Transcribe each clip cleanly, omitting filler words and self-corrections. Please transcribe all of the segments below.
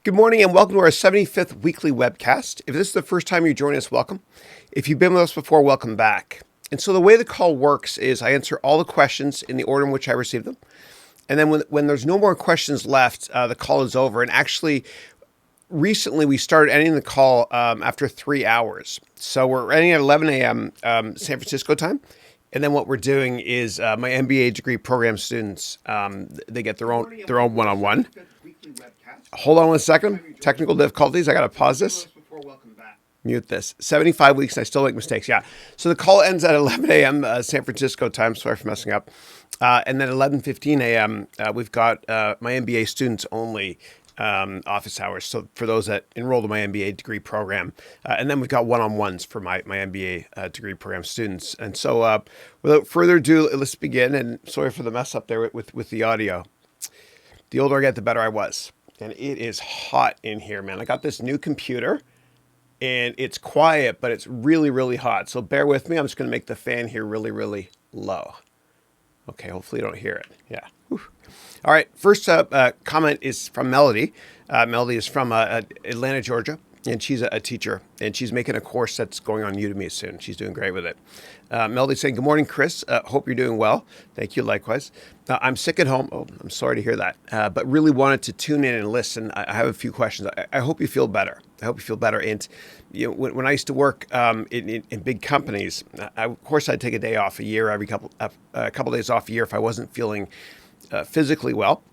Good morning and welcome to our 75th weekly webcast. If this is the first time you're joining us, welcome. If you've been with us before, welcome back. And so the way the call works is I answer all the questions in the order in which I receive them. And then when there's no more questions left, the call is over. And actually, recently we started ending the call after 3 hours. So we're ending at 11 a.m. San Francisco time. And then what we're doing is my MBA degree program students, they get their own one-on-one. Hold on one second. Technical difficulties. I got to pause this. Mute this. 75 weeks and I still make mistakes. Yeah. So the call ends at 11 a.m. San Francisco time. Sorry for messing up. And then 11:15 a.m. We've got my MBA students only office hours. So for those that enrolled in my MBA degree program, and then we've got one-on-ones for my MBA degree program students. And so without further ado, let's begin. And sorry for the mess up there with the audio. The older I get, the better I was. And it is hot in here, man. I got this new computer and it's quiet, but it's really, really hot. So bear with me. I'm just going to make the fan here really, really low. Okay, hopefully you don't hear it. Yeah. Whew. All right, first comment is from Melody. Melody is from Atlanta, Georgia, and she's a teacher, and she's making a course that's going on Udemy soon. She's doing great with it. Melody's saying, good morning, Chris. Hope you're doing well. Thank you, likewise. I'm sick at home. Oh, I'm sorry to hear that, but really wanted to tune in and listen. I have a few questions. I hope you feel better. I hope you feel better. And you know, when I used to work in big companies, of course, I'd take a day off a year, a couple days off a year if I wasn't feeling physically well.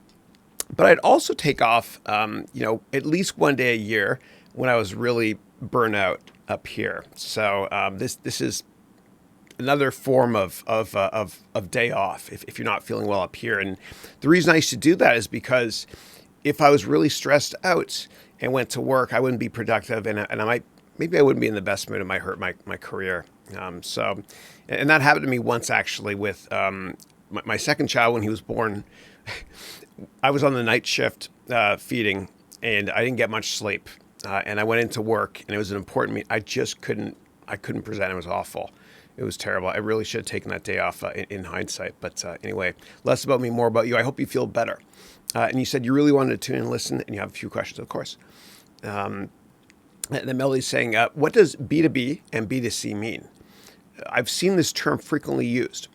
But I'd also take off, at least one day a year when I was really burnt out up here. So this is another form of day off if you're not feeling well up here. And the reason I used to do that is because if I was really stressed out and went to work, I wouldn't be productive, and I wouldn't be in the best mood. It might hurt my career. And that happened to me once actually with my second child when he was born. I was on the night shift feeding, and I didn't get much sleep. And I went into work, and it was an important meeting. I couldn't present. It was awful. It was terrible. I really should have taken that day off in hindsight. But anyway, less about me, more about you. I hope you feel better. And you said you really wanted to tune in and listen, and you have a few questions, of course. And then Melody's saying, what does B2B and B2C mean? I've seen this term frequently used.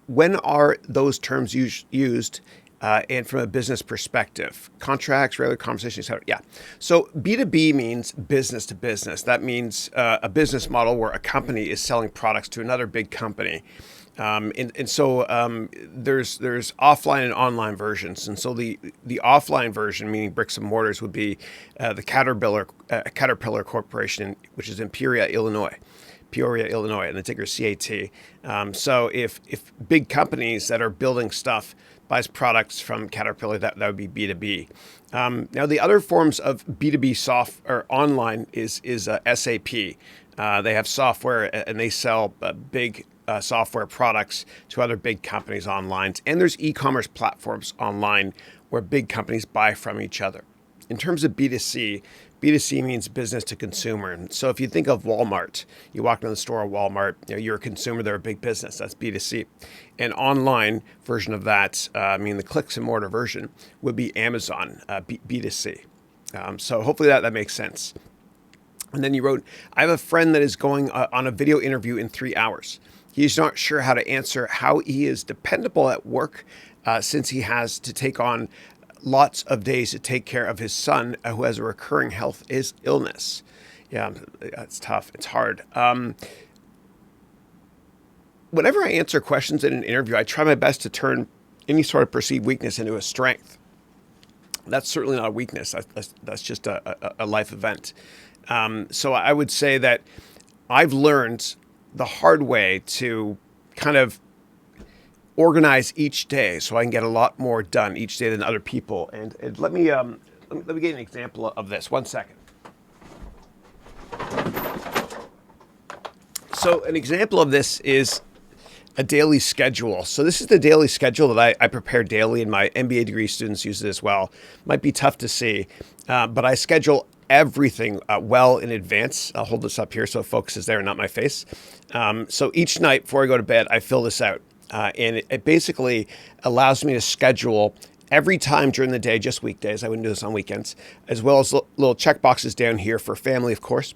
When are those terms used? And from a business perspective, contracts, regular conversations, etc. Yeah. So B2B means business to business. That means a business model where a company is selling products to another big company. So there's offline and online versions. And so the offline version, meaning bricks and mortars, would be the Caterpillar Corporation, which is in Peoria, Illinois, and the ticker CAT. So if big companies that are building stuff buys products from Caterpillar, that would be B2B. Now, the other forms of B2B software online is SAP. They have software and they sell big software products to other big companies online. And there's e-commerce platforms online where big companies buy from each other. In terms of B2C, B2C means business to consumer. And so if you think of Walmart, you walk into the store at Walmart, you're a consumer, they're a big business. That's B2C. An online version of that, the clicks and mortar version, would be Amazon, B2C. So hopefully that makes sense. And then you wrote, I have a friend that is going on a video interview in 3 hours. He's not sure how to answer how he is dependable at work since he has to take on lots of days to take care of his son who has a recurring health illness. Yeah, that's tough. It's hard. Whenever I answer questions in an interview, I try my best to turn any sort of perceived weakness into a strength. That's certainly not a weakness. That's just a life event. So I would say that I've learned the hard way to kind of organize each day so I can get a lot more done each day than other people. And let me get an example of this. 1 second. So an example of this is a daily schedule. So this is the daily schedule that I prepare daily, and my MBA degree students use it as well. Might be tough to see, but I schedule everything well in advance. I'll hold this up here so it focuses there and not my face. So each night before I go to bed, I fill this out. And it basically allows me to schedule every time during the day, just weekdays. I wouldn't do this on weekends, as well as little check boxes down here for family, of course,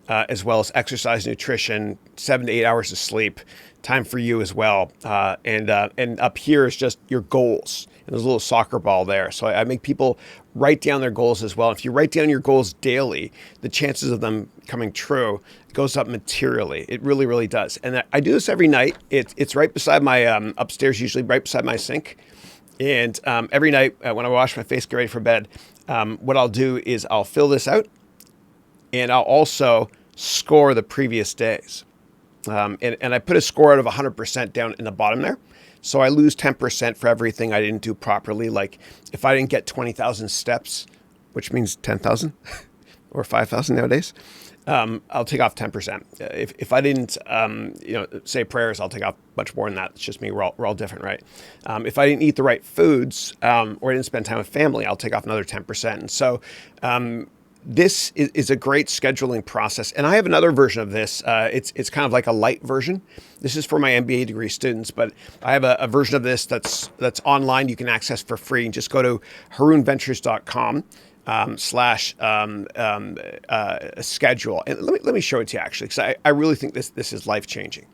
as well as exercise, nutrition, 7 to 8 hours of sleep, time for you as well. And up here is just your goals. And there's a little soccer ball there. So I make people write down their goals as well. If you write down your goals daily, the chances of them coming true goes up materially. It really, really does. And I do this every night. It's right beside my upstairs, usually right beside my sink. And every night when I wash my face, get ready for bed, what I'll do is I'll fill this out, and I'll also score the previous days. And I put a score out of 100% down in the bottom there. So I lose 10% for everything I didn't do properly. Like if I didn't get 20,000 steps, which means 10,000 or 5,000 nowadays, I'll take off 10%. If I didn't, say prayers, I'll take off much more than that. It's just me. We're all different, right? If I didn't eat the right foods or I didn't spend time with family, I'll take off another 10%. And so this is a great scheduling process. And I have another version of this. It's kind of like a light version. This is for my MBA degree students, but I have a version of this that's online. You can access for free. Just go to harounventures.com. /schedule. And let me show it to you actually, because I really think this is life changing.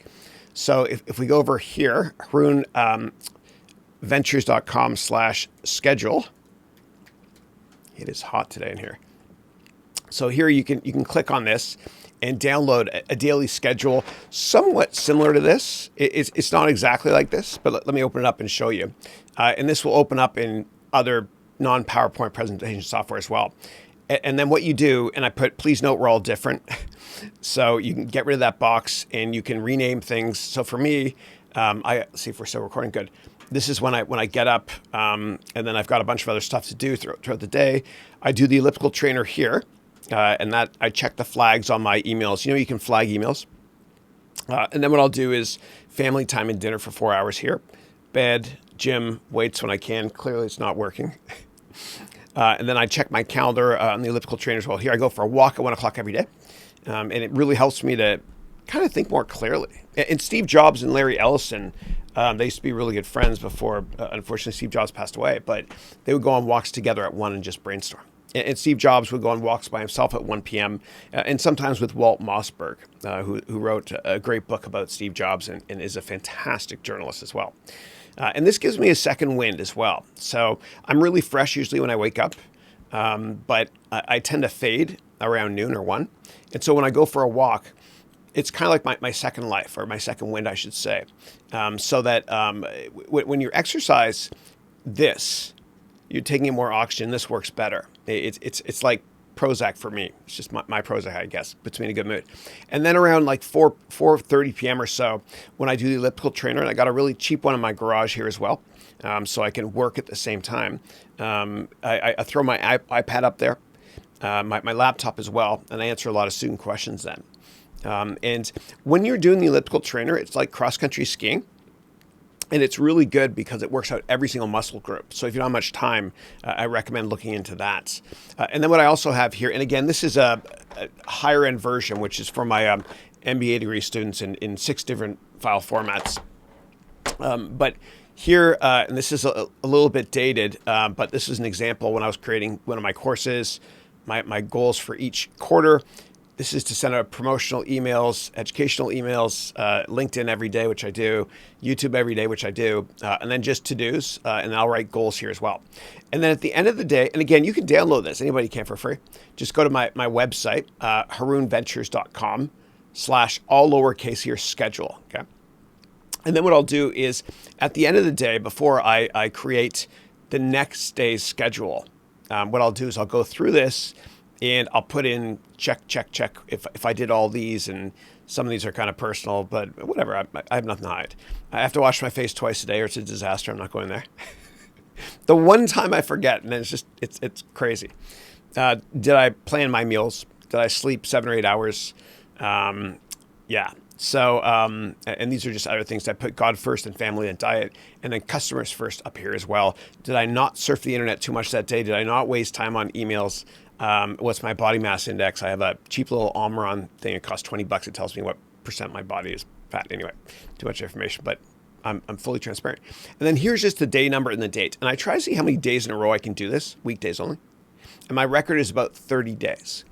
So if we go over here, harounventures.com /schedule. It is hot today in here. So here you can click on this and download a daily schedule, somewhat similar to this. It's not exactly like this, but let me open it up and show you. And this will open up in other non-PowerPoint presentation software as well. And then what you do, and I put, please note we're all different. So you can get rid of that box and you can rename things. So for me, let's see if we're still recording. Good. This is when I get up and then I've got a bunch of other stuff to do throughout the day. I do the elliptical trainer here. And that I check the flags on my emails. You can flag emails. And then what I'll do is family time and dinner for 4 hours here. Bed, gym, weights when I can. Clearly it's not working. And then I check my calendar on the elliptical trainer as well. Here I go for a walk at 1 o'clock every day. And it really helps me to kind of think more clearly. And Steve Jobs and Larry Ellison, they used to be really good friends before, unfortunately, Steve Jobs passed away. But they would go on walks together at 1 and just brainstorm. And Steve Jobs would go on walks by himself at 1 p.m. And sometimes with Walt Mossberg, who wrote a great book about Steve Jobs and is a fantastic journalist as well. And this gives me a second wind as well. So I'm really fresh usually when I wake up, but I tend to fade around noon or 1. And so when I go for a walk, it's kind of like my second life, or my second wind, I should say. So that when you exercise this, you're taking in more oxygen. This works better. It's like Prozac for me. It's just my Prozac, I guess, puts me in a good mood. And then around like 4:30 p.m. or so, when I do the elliptical trainer, and I got a really cheap one in my garage here as well, so I can work at the same time. I throw my iPad up there, my laptop as well, and I answer a lot of student questions then. And when you're doing the elliptical trainer, it's like cross-country skiing. And it's really good because it works out every single muscle group. So if you don't have much time, I recommend looking into that. And then what I also have here, and again, this is a higher end version, which is for my MBA degree students in 6 different file formats. But here, and this is a little bit dated, but this is an example when I was creating one of my courses, my goals for each quarter. This is to send out promotional emails, educational emails, LinkedIn every day, which I do, YouTube every day, which I do, and then just to-dos, and I'll write goals here as well. And then at the end of the day, and again, you can download this. Anybody can for free. Just go to my website, harounventures.com /all lowercase here schedule, okay? And then what I'll do is at the end of the day, before I create the next day's schedule, what I'll do is I'll go through this and I'll put in check if I did all these, and some of these are kind of personal, but whatever, I have nothing to hide. I have to wash my face twice a day or it's a disaster. I'm not going there. The one time I forget, and then it's crazy. Did I plan my meals? Did I sleep 7 or 8 hours? Yeah. So, and these are just other things. I put God first and family and diet, and then customers first up here as well. Did I not surf the internet too much that day? Did I not waste time on emails? What's my body mass index? I have a cheap little Omron thing. It costs $20. It tells me what % my body is fat. Anyway, too much information, but I'm fully transparent. And then here's just the day number and the date. And I try to see how many days in a row I can do this, weekdays only. And my record is about 30 days.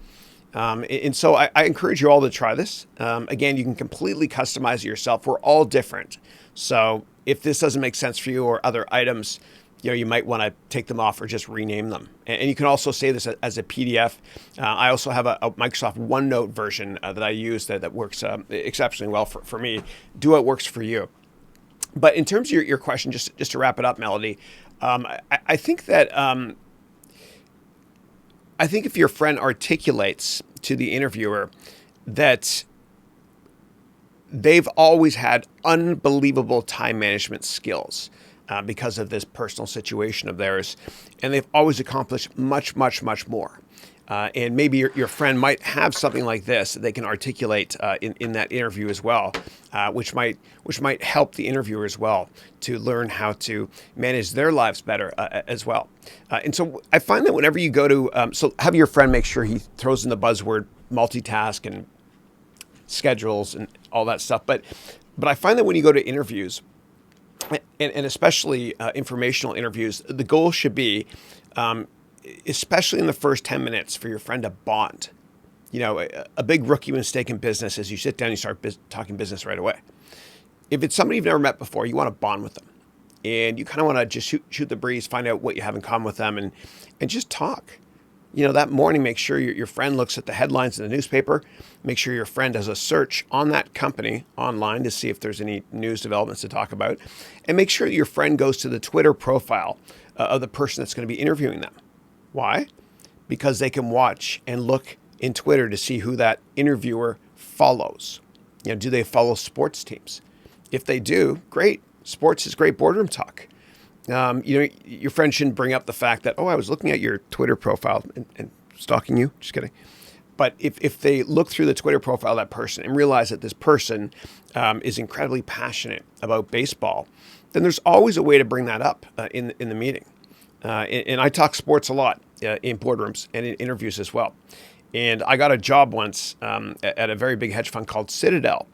And so I encourage you all to try this. Again, you can completely customize it yourself. We're all different. So if this doesn't make sense for you or other items, you might want to take them off or just rename them. And you can also save this as a PDF. I also have a Microsoft OneNote version that I use that works exceptionally well for me. Do what works for you. But in terms of your question, just to wrap it up, Melody, I think that I think if your friend articulates to the interviewer that they've always had unbelievable time management skills because of this personal situation of theirs, and they've always accomplished much, much, much more. And maybe your friend might have something like this that they can articulate in that interview as well, which might help the interviewer as well to learn how to manage their lives better as well. And so I find that whenever you go to, so have your friend make sure he throws in the buzzword multitask and schedules and all that stuff. But I find that when you go to interviews, and especially informational interviews, the goal should be, especially in the first 10 minutes, for your friend to bond. A big rookie mistake in business is you sit down and you start talking business right away. If it's somebody you've never met before, you want to bond with them. And you kind of want to just shoot the breeze, find out what you have in common with them, and just talk. That morning, make sure your friend looks at the headlines in the newspaper. Make sure your friend does a search on that company online to see if there's any news developments to talk about. And make sure that your friend goes to the Twitter profile of the person that's going to be interviewing them. Why? Because they can watch and look in Twitter to see who that interviewer follows. Do they follow sports teams? If they do, great. Sports is great boardroom talk. Your friend shouldn't bring up the fact that, I was looking at your Twitter profile and stalking you. Just kidding. But if they look through the Twitter profile of that person and realize that this person is incredibly passionate about baseball, then there's always a way to bring that up in the meeting. And I talk sports a lot in boardrooms and in interviews as well. And I got a job once at a very big hedge fund called Citadel.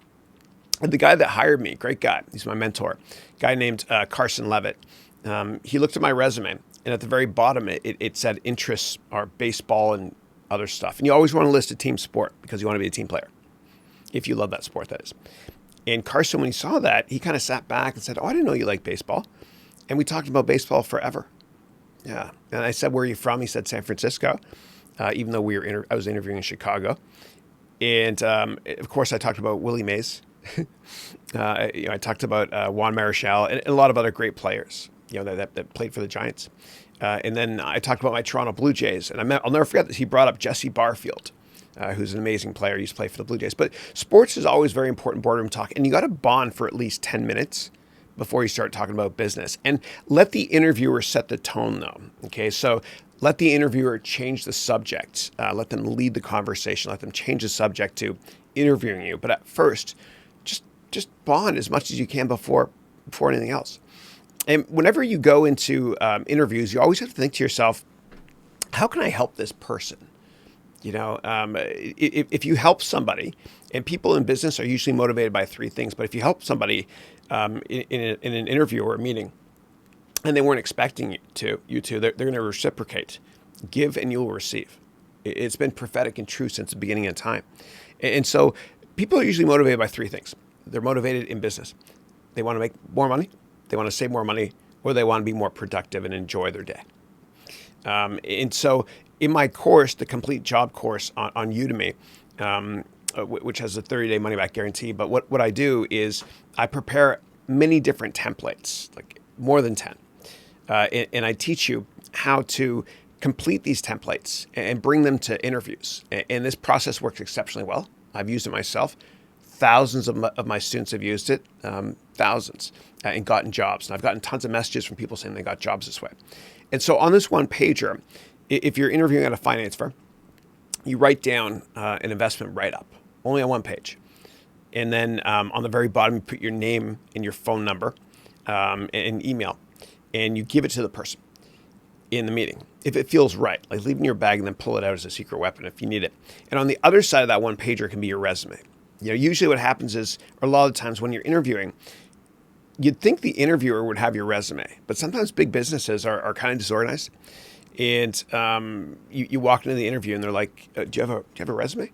And the guy that hired me, great guy, he's my mentor, guy named Carson Levitt. He looked at my resume, and at the very bottom, it said interests are baseball and other stuff. And you always want to list a team sport because you want to be a team player, if you love that sport, that is. And Carson, when he saw that, he kind of sat back and said, I didn't know you liked baseball. And we talked about baseball forever. Yeah. And I said, where are you from? He said, San Francisco, even though I was interviewing in Chicago. And of course, I talked about Willie Mays. I talked about Juan Marichal and a lot of other great players, that played for the Giants. And then I talked about my Toronto Blue Jays. And I'll never forget that he brought up Jesse Barfield, who's an amazing player. He used to play for the Blue Jays. But sports is always very important boardroom talk. And you got to bond for at least 10 minutes before you start talking about business. And let the interviewer set the tone, though. Okay, so let the interviewer change the subject. Let them lead the conversation. Let them change the subject to interviewing you. But at first, just bond as much as you can before anything else. And whenever you go into interviews, you always have to think to yourself, how can I help this person? If you help somebody, and people in business are usually motivated by three things, but if you help somebody in an interview or a meeting, and they weren't expecting you to, they're going to reciprocate. Give and you'll receive. It's been prophetic and true since the beginning of time. And so people are usually motivated by three things. They're motivated in business. They want to make more money, they want to save more money, or they want to be more productive and enjoy their day. And so in my course, the complete job course on Udemy, which has a 30-day money-back guarantee, but what I do is I prepare many different templates, like more than 10. And I teach you how to complete these templates and bring them to interviews. And this process works exceptionally well. I've used it myself. Thousands of my students have used it, thousands, and gotten jobs. And I've gotten tons of messages from people saying they got jobs this way. And so on this one pager, if you're interviewing at a finance firm, you write down an investment write-up, only on one page. And then on the very bottom, you put your name and your phone number and email, and you give it to the person in the meeting. If it feels right, like leave it in your bag and then pull it out as a secret weapon if you need it. And on the other side of that one pager can be your resume. Usually what happens is, or a lot of the times when you're interviewing, you'd think the interviewer would have your resume, but sometimes big businesses are kind of disorganized. And you walk into the interview and they're like, do you have a resume?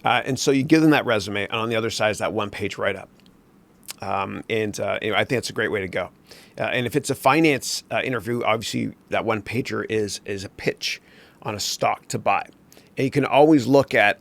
And so you give them that resume, and on the other side is that one-page write-up. I think that's a great way to go. And if it's a finance interview, obviously that one-pager is a pitch on a stock to buy. And you can always look at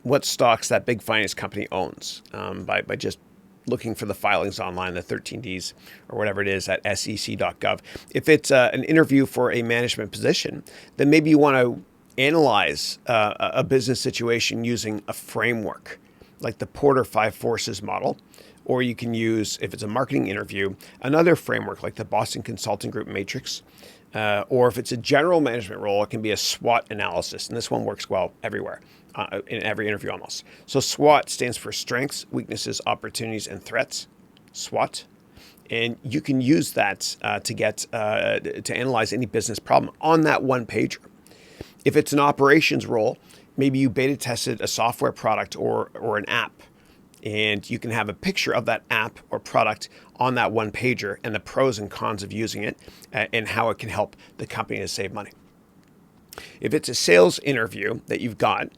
what stocks that big finance company owns by just looking for the filings online, the 13Ds or whatever it is at sec.gov. If it's an interview for a management position, then maybe you want to analyze a business situation using a framework like the Porter 5 Forces model, or you can use, if it's a marketing interview, another framework like the Boston Consulting Group Matrix, or if it's a general management role, it can be a SWOT analysis, and this one works well everywhere. In every interview almost. So SWOT stands for strengths, weaknesses, opportunities, and threats. SWOT. And you can use that to analyze any business problem on that one pager. If it's an operations role, maybe you beta tested a software product or an app, and you can have a picture of that app or product on that one pager and the pros and cons of using it and how it can help the company to save money. If it's a sales interview that you've got,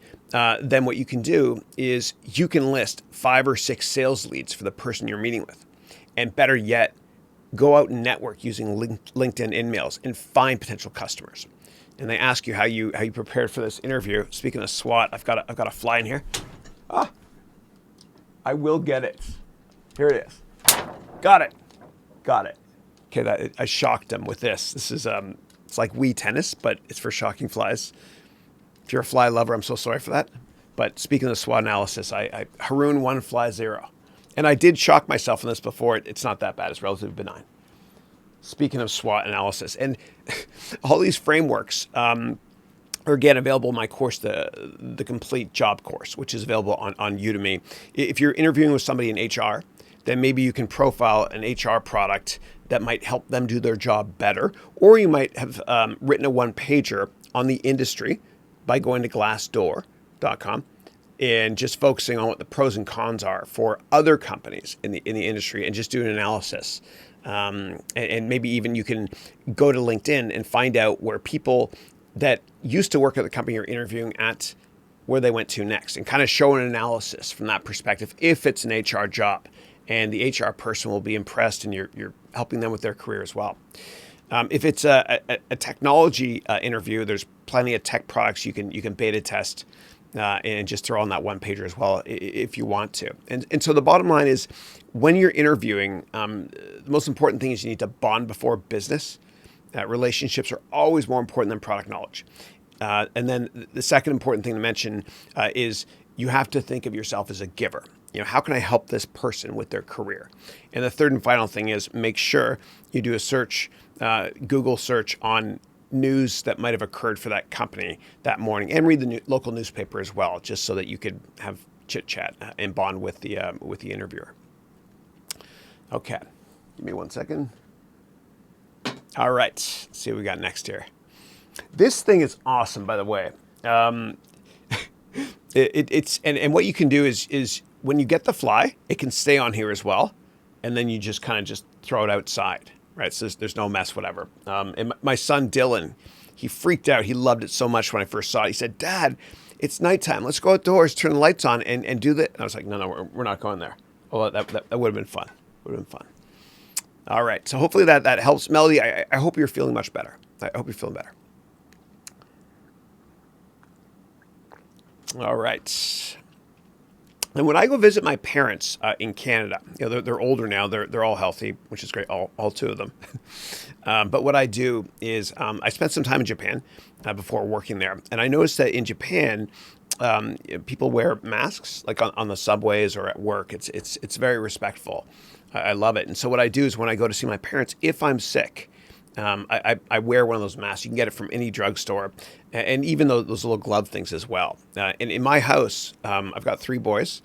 then what you can do is you can list 5 or 6 sales leads for the person you're meeting with. And better yet, go out and network using LinkedIn InMails and find potential customers. And they ask you how you prepared for this interview. Speaking of SWOT, I've got a fly in here. I will get it. Here it is. Got it. Okay, I shocked them with this. This is it's like Wii tennis, but it's for shocking flies. If you're a fly lover, I'm so sorry for that. But speaking of the SWOT analysis, Haroun 1 fly 0. And I did shock myself on this before. It's not that bad. It's relatively benign. Speaking of SWOT analysis, and all these frameworks are again available in my course, the complete job course, which is available on Udemy. If you're interviewing with somebody in HR, then maybe you can profile an HR product that might help them do their job better. Or you might have written a one-pager on the industry by going to glassdoor.com and just focusing on what the pros and cons are for other companies in the industry and just doing an analysis. And maybe even you can go to LinkedIn and find out where people that used to work at the company you're interviewing at, where they went to next, and kind of show an analysis from that perspective if it's an HR job. And the HR person will be impressed, and you're helping them with their career as well. If it's a technology interview, there's plenty of tech products you can beta test and just throw on that one pager as well if you want to. And so the bottom line is, when you're interviewing, the most important thing is you need to bond before business. Relationships are always more important than product knowledge. And then the second important thing to mention is you have to think of yourself as a giver. How can I help this person with their career? And the third and final thing is make sure you do a search, Google search on news that might have occurred for that company that morning, and read the local newspaper as well, just so that you could have chit chat and bond with the interviewer. Okay, give me 1 second. All right, let's see what we got next here. This thing is awesome, by the way. It's what you can do is when you get the fly, it can stay on here as well, and then you just kind of just throw it outside, right? So there's no mess, whatever. And my son Dylan, he freaked out. He loved it so much when I first saw it. He said, "Dad, it's nighttime. Let's go outdoors, turn the lights on, and do that." And I was like, "No, we're not going there." Well, that would have been fun. All right. So hopefully that helps. Melody, I hope you're feeling much better. I hope you're feeling better. All right. And when I go visit my parents in Canada, they're older now. They're all healthy, which is great. All 2 of them. But what I do is I spent some time in Japan before working there, and I noticed that in Japan, people wear masks, like on the subways or at work. It's very respectful. I love it. And so what I do is when I go to see my parents, if I'm sick, I wear one of those masks. You can get it from any drugstore, and even those little glove things as well. And in my house, I've got 3 boys.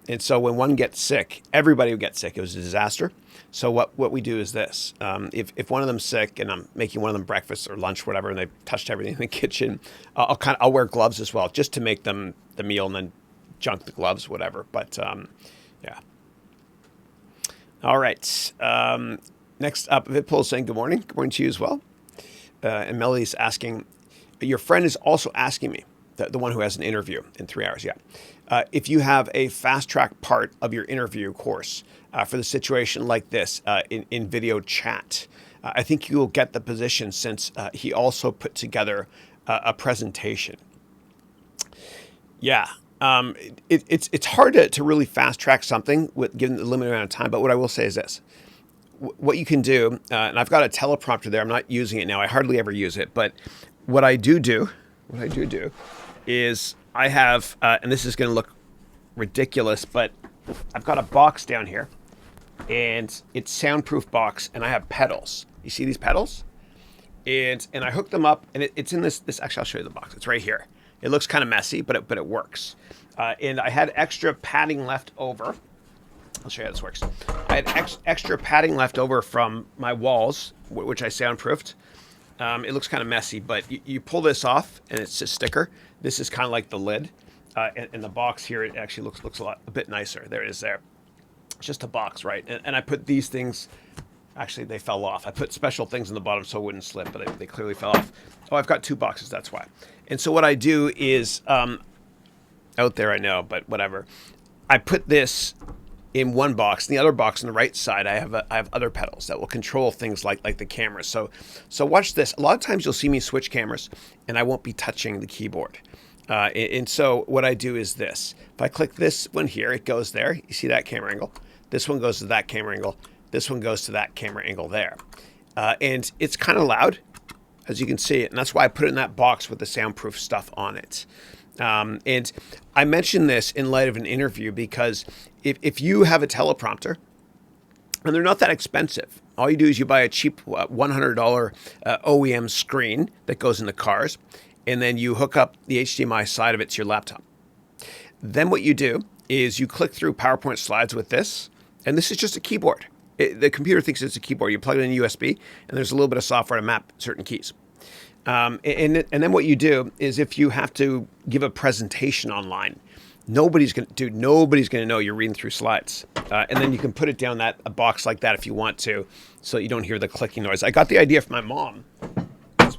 And so when one gets sick, everybody would get sick. It was a disaster. So what we do is this. If one of them's sick and I'm making one of them breakfast or lunch, whatever, and they've touched everything in the kitchen, I'll wear gloves as well, just to make them the meal and then junk the gloves, whatever. But yeah. All right. Next up, Vipul saying good morning. Good morning to you as well. And Melody's asking, your friend is also asking me, the one who has an interview in 3 hours, if you have a fast track part of your interview course for the situation like this in video chat. I think you will get the position since he also put together a presentation. Yeah. It's hard to really fast track something given the limited amount of time. But what I will say is this. What you can do, and I've got a teleprompter there. I'm not using it now. I hardly ever use it. But what I do is I have, and this is going to look ridiculous, but I've got a box down here. And it's soundproof box, and I have pedals. You see these pedals? And I hook them up, and it's in this. Actually, I'll show you the box. It's right here. It looks kind of messy, but it works. And I had extra padding left over. I'll show you how this works. I had extra padding left over from my walls, which I soundproofed. It looks kind of messy, but you pull this off, and it's a sticker. This is kind of like the lid. And the box here, it actually looks a bit nicer. There it is there. It's just a box, right? And I put these things, actually they fell off. I put special things in the bottom so it wouldn't slip, but they clearly fell off. Oh, I've got 2 boxes, that's why. And so what I do is, out there I know, but whatever. I put this in one box. In the other box on the right side, I have other pedals that will control things like the cameras. So watch this. A lot of times you'll see me switch cameras, and I won't be touching the keyboard. And so what I do is this. If I click this one here, it goes there. You see that camera angle? This one goes to that camera angle. This one goes to that camera angle there. And it's kind of loud, as you can see. And that's why I put it in that box with the soundproof stuff on it. And I mentioned this in light of an interview because if you have a teleprompter, and they're not that expensive. All you do is you buy a cheap $100 OEM screen that goes in the cars, and then you hook up the HDMI side of it to your laptop. Then what you do is you click through PowerPoint slides with this, and this is just a keyboard. The computer thinks it's a keyboard. You plug it in USB, and there's a little bit of software to map certain keys. And then what you do is if you have to give a presentation online, nobody's going to know you're reading through slides. And then you can put it down a box like that if you want to, so you don't hear the clicking noise. I got the idea from my mom.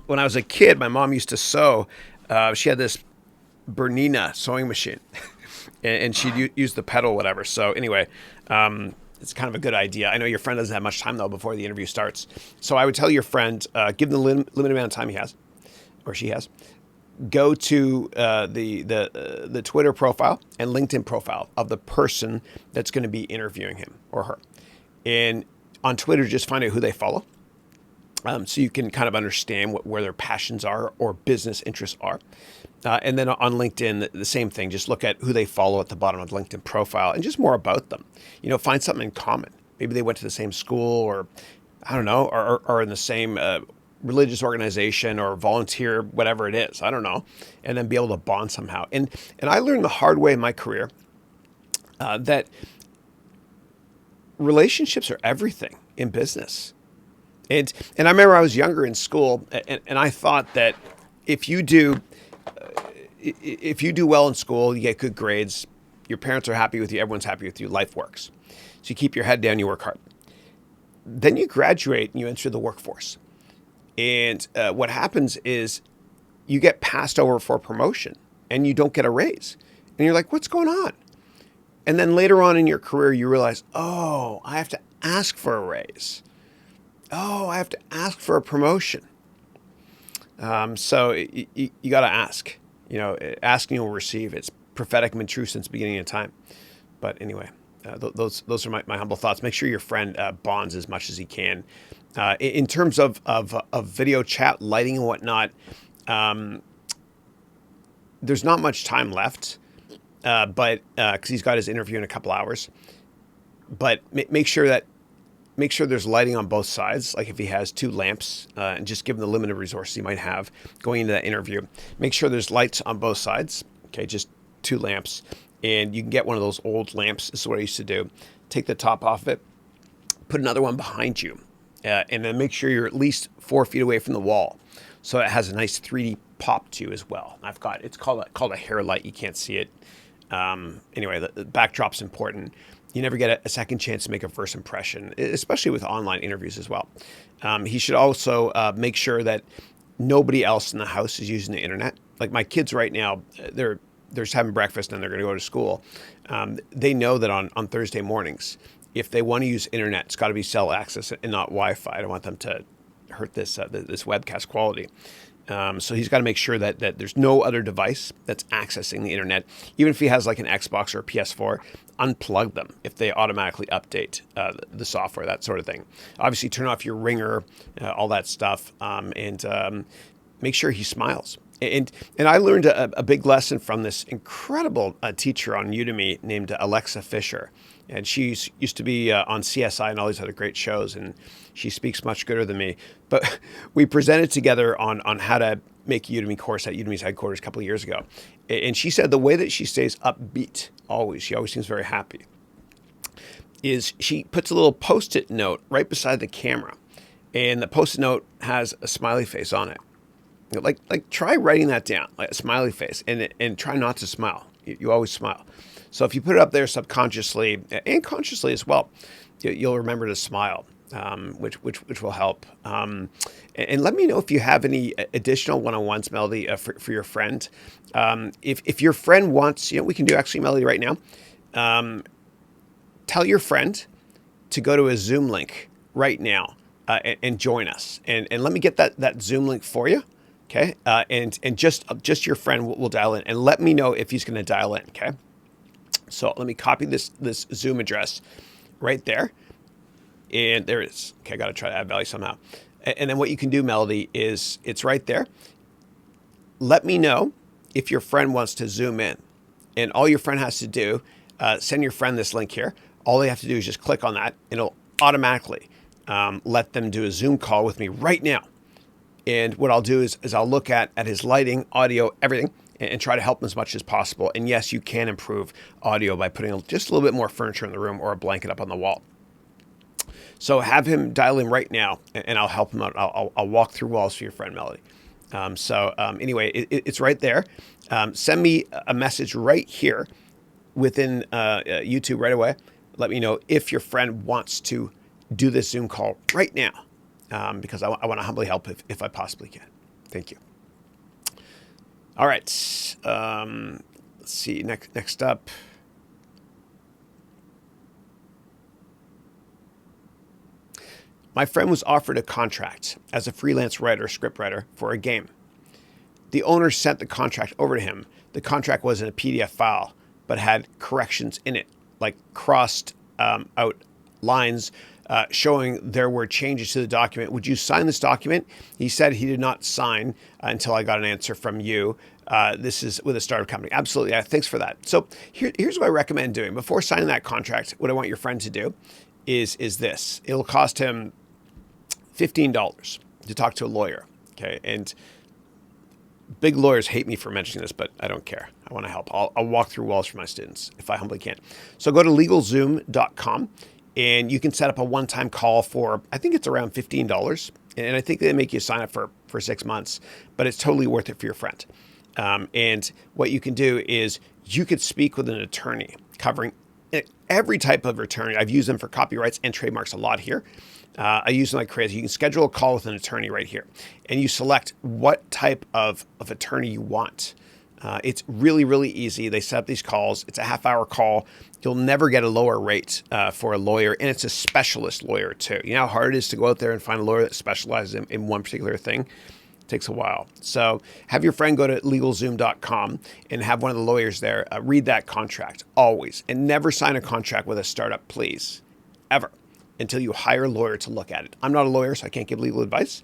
When I was a kid, my mom used to sew. She had this Bernina sewing machine, and she'd use the pedal, whatever. So anyway, it's kind of a good idea. I know your friend doesn't have much time, though, before the interview starts. So I would tell your friend, give them the limited amount of time he has, or she has, go to the Twitter profile and LinkedIn profile of the person that's going to be interviewing him or her. And on Twitter, just find out who they follow. So you can kind of understand where their passions are or business interests are. And then on LinkedIn, the same thing. Just look at who they follow at the bottom of the LinkedIn profile and just more about them. Find something in common. Maybe they went to the same school, or I don't know, or in the same religious organization or volunteer, whatever it is. I don't know. And then be able to bond somehow. And I learned the hard way in my career that relationships are everything in business. And I remember I was younger in school, and I thought that if you do well in school, you get good grades, your parents are happy with you, everyone's happy with you, life works. So you keep your head down, you work hard. Then you graduate and you enter the workforce. And what happens is you get passed over for a promotion and you don't get a raise. And you're like, what's going on? And then later on in your career, you realize, oh, I have to ask for a raise. Oh, I have to ask for a promotion. So you got to ask. Asking you'll receive. It's prophetic and been true since the beginning of time. But anyway, those are my humble thoughts. Make sure your friend bonds as much as he can. In terms of video chat, lighting and whatnot, there's not much time left, but because he's got his interview in a couple hours. But make sure there's lighting on both sides. Like if he has 2 lamps, and just given the limited resources he might have going into that interview, make sure there's lights on both sides. Okay, just 2 lamps. And you can get one of those old lamps. This is what I used to do. Take the top off of it, put another one behind you, and then make sure you're at least 4 feet away from the wall. So it has a nice 3D pop to you as well. It's called a hair light. You can't see it. Anyway, the backdrop's important. you never get a second chance to make a first impression, especially with online interviews as well. He should also make sure that nobody else in the house is using the internet. Like my kids right now, they're just having breakfast and they're going to go to school. They know that on Thursday mornings, if they want to use internet, it's got to be cell access and not Wi-Fi. I don't want them to hurt this webcast quality. So he's got to make sure that there's no other device that's accessing the internet. Even if he has like an Xbox or a PS4, unplug them if they automatically update the software, that sort of thing. Obviously, turn off your ringer, all that stuff, and make sure he smiles. And I learned a big lesson from this incredible teacher on Udemy named Alexa Fisher. And she used to be on CSI and all these other great shows, and she speaks much gooder than me. But we presented together on how to make a Udemy course at Udemy's headquarters a couple of years ago. And she said the way that she stays upbeat, she always seems very happy, is she puts a little Post-it note right beside the camera. And the Post-it note has a smiley face on it. Like try writing that down, like a smiley face, and try not to smile. You always smile. So if you put it up there subconsciously and consciously as well, you'll remember to smile, which will help. And let me know if you have any additional one-on-ones, Melody, for your friend. If your friend wants, we can do actually, Melody, right now. Tell your friend to go to a Zoom link right now and join us. And let me get that Zoom link for you. Okay. And just your friend will dial in, and let me know if he's going to dial in. Okay. So let me copy this Zoom address right there. And there it is. Okay, I got to try to add value somehow. And then what you can do, Melody, is it's right there. Let me know if your friend wants to Zoom in. And all your friend has to do, send your friend this link here. All they have to do is just click on that. And it'll automatically let them do a Zoom call with me right now. And what I'll do is I'll look at his lighting, audio, everything, and try to help him as much as possible. And yes, you can improve audio by putting just a little bit more furniture in the room or a blanket up on the wall. So have him dial in right now, and I'll help him out. I'll walk through walls for your friend, Melody. Anyway, it's right there. Send me a message right here within YouTube right away. Let me know if your friend wants to do this Zoom call right now, because I want to humbly help if I possibly can. Thank you. All right. Let's see. Next up. My friend was offered a contract as a freelance writer, scriptwriter for a game. The owner sent the contract over to him. The contract was in a PDF file, but had corrections in it, like crossed out lines showing there were changes to the document. Would you sign this document? He said he did not sign until I got an answer from you. This is with a startup company. Absolutely. Yeah, thanks for that. So here's what I recommend doing. Before signing that contract, what I want your friend to do is this. It'll cost him $15 to talk to a lawyer. Okay. And big lawyers hate me for mentioning this, but I don't care. I want to help. I'll walk through walls for my students if I humbly can. So go to legalzoom.com. And you can set up a one-time call for, I think it's around $15. And I think they make you sign up for 6 months, but it's totally worth it for your friend. And what you can do is you could speak with an attorney covering every type of attorney. I've used them for copyrights and trademarks a lot here. I use them like crazy. You can schedule a call with an attorney right here, and you select what type of attorney you want. It's really, really easy. They set up these calls. It's a half-hour call. You'll never get a lower rate for a lawyer, and it's a specialist lawyer too. You know how hard it is to go out there and find a lawyer that specializes in one particular thing? It takes a while. So have your friend go to legalzoom.com and have one of the lawyers there read that contract always, and never sign a contract with a startup, please, ever, until you hire a lawyer to look at it. I'm not a lawyer, so I can't give legal advice,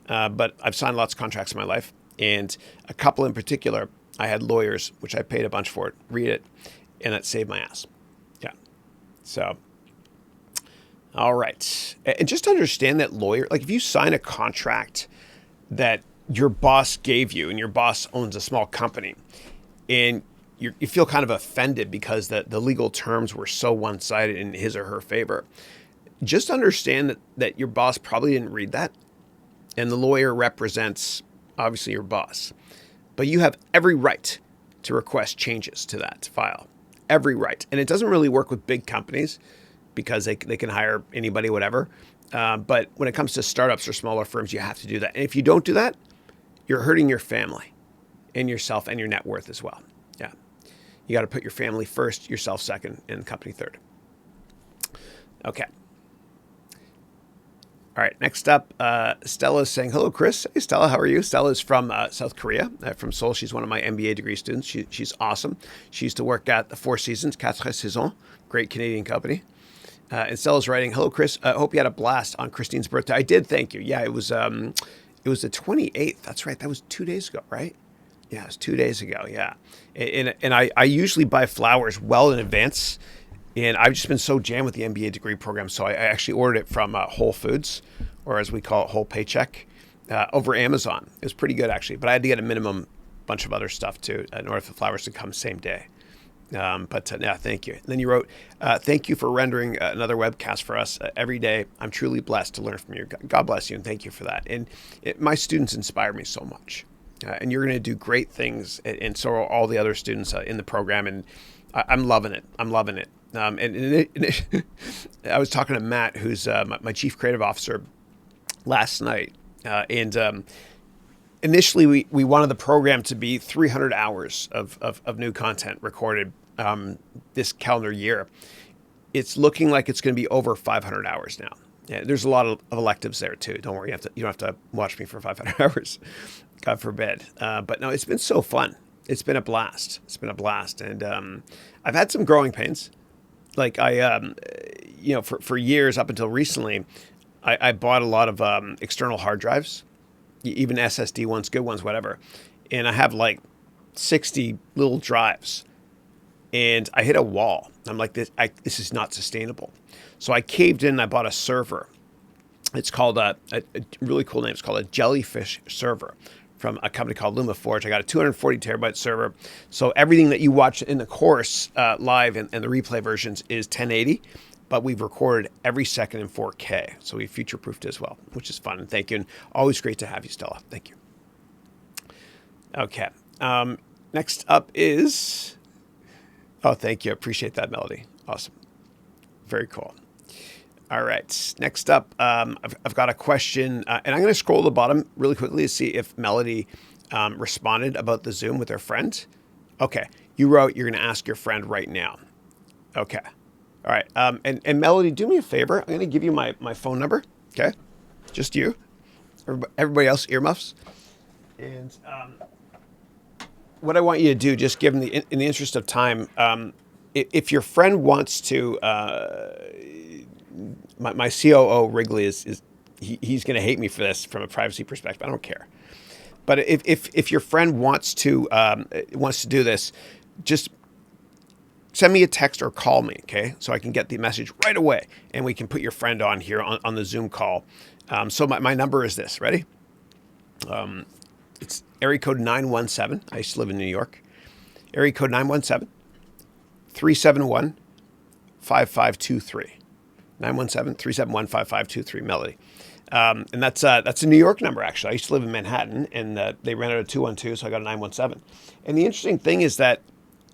but I've signed lots of contracts in my life, and a couple in particular, I had lawyers, which I paid a bunch for it, read it, and that saved my ass. Yeah. So, all right. And just understand that lawyer, like if you sign a contract that your boss gave you, and your boss owns a small company, and you feel kind of offended because the legal terms were so one-sided in his or her favor, just understand that your boss probably didn't read that, and the lawyer represents, obviously, your boss. But you have every right to request changes to that file. every right. And it doesn't really work with big companies because they can hire anybody, whatever. But when it comes to startups or smaller firms, you have to do that. And if you don't do that, you're hurting your family and yourself and your net worth as well. Yeah. You got to put your family first, yourself second, and the company third. Okay. All right, next up, Stella is saying, hello, Chris. Hey, Stella, how are you? Stella is from South Korea, from Seoul. She's one of my MBA degree students. She's awesome. She used to work at the Four Seasons, Quatre Saisons, great Canadian company. And Stella's writing, hello, Chris. I hope you had a blast on Christine's birthday. I did, thank you. Yeah, it was the 28th. That's right. That was 2 days ago, right? Yeah, it was 2 days ago, yeah. And I usually buy flowers well in advance. And I've just been so jammed with the MBA degree program, so I actually ordered it from Whole Foods, or as we call it, Whole Paycheck, over Amazon. It was pretty good, actually, but I had to get a minimum bunch of other stuff, too, in order for the flowers to come same day. Yeah, thank you. And then you wrote, thank you for rendering another webcast for us every day. I'm truly blessed to learn from you. God bless you, and thank you for that. And my students inspire me so much. And you're going to do great things, and so are all the other students in the program, and I'm loving it. I'm loving it. And I was talking to Matt, who's my chief creative officer, last night. And initially, we wanted the program to be 300 hours of new content recorded this calendar year. It's looking like it's going to be over 500 hours now. Yeah, there's a lot of electives there, too. Don't worry, you don't have to watch me for 500 hours. God forbid. But no, it's been so fun. It's been a blast. It's been a blast. And I've had some growing pains. Like for years up until recently, I bought a lot of external hard drives, even SSD ones, good ones, whatever. And I have like 60 little drives. And I hit a wall. I'm like, this is not sustainable. So I caved in and I bought a server. It's called a really cool name. It's called a Jellyfish server from a company called LumaForge. I got a 240 terabyte server. So everything that you watch in the course live and the replay versions is 1080, but we've recorded every second in 4K. So we future-proofed as well, which is fun. And thank you. And always great to have you, Stella. Thank you. Okay. Next up is... Oh, thank you. I appreciate that, Melody. Awesome. Very cool. All right. Next up, I've got a question, and I'm going to scroll to the bottom really quickly to see if Melody responded about the Zoom with her friend. Okay. You wrote you're going to ask your friend right now. Okay. All right. And Melody, do me a favor. I'm going to give you my phone number. Okay. Just you. Everybody else, earmuffs. And what I want you to do, just given in the interest of time, if your friend wants to... My COO Wrigley he's going to hate me for this from a privacy perspective. I don't care, but if your friend wants to do this, just send me a text or call me, okay? So I can get the message right away, and we can put your friend on here on the Zoom call. So my number is this. Ready? It's area code 917. I used to live in New York. Area code 917-371-5523. 917-371-5523, Melody. And that's a New York number, actually. I used to live in Manhattan, and they ran out of 212, so I got a 917. And the interesting thing is that,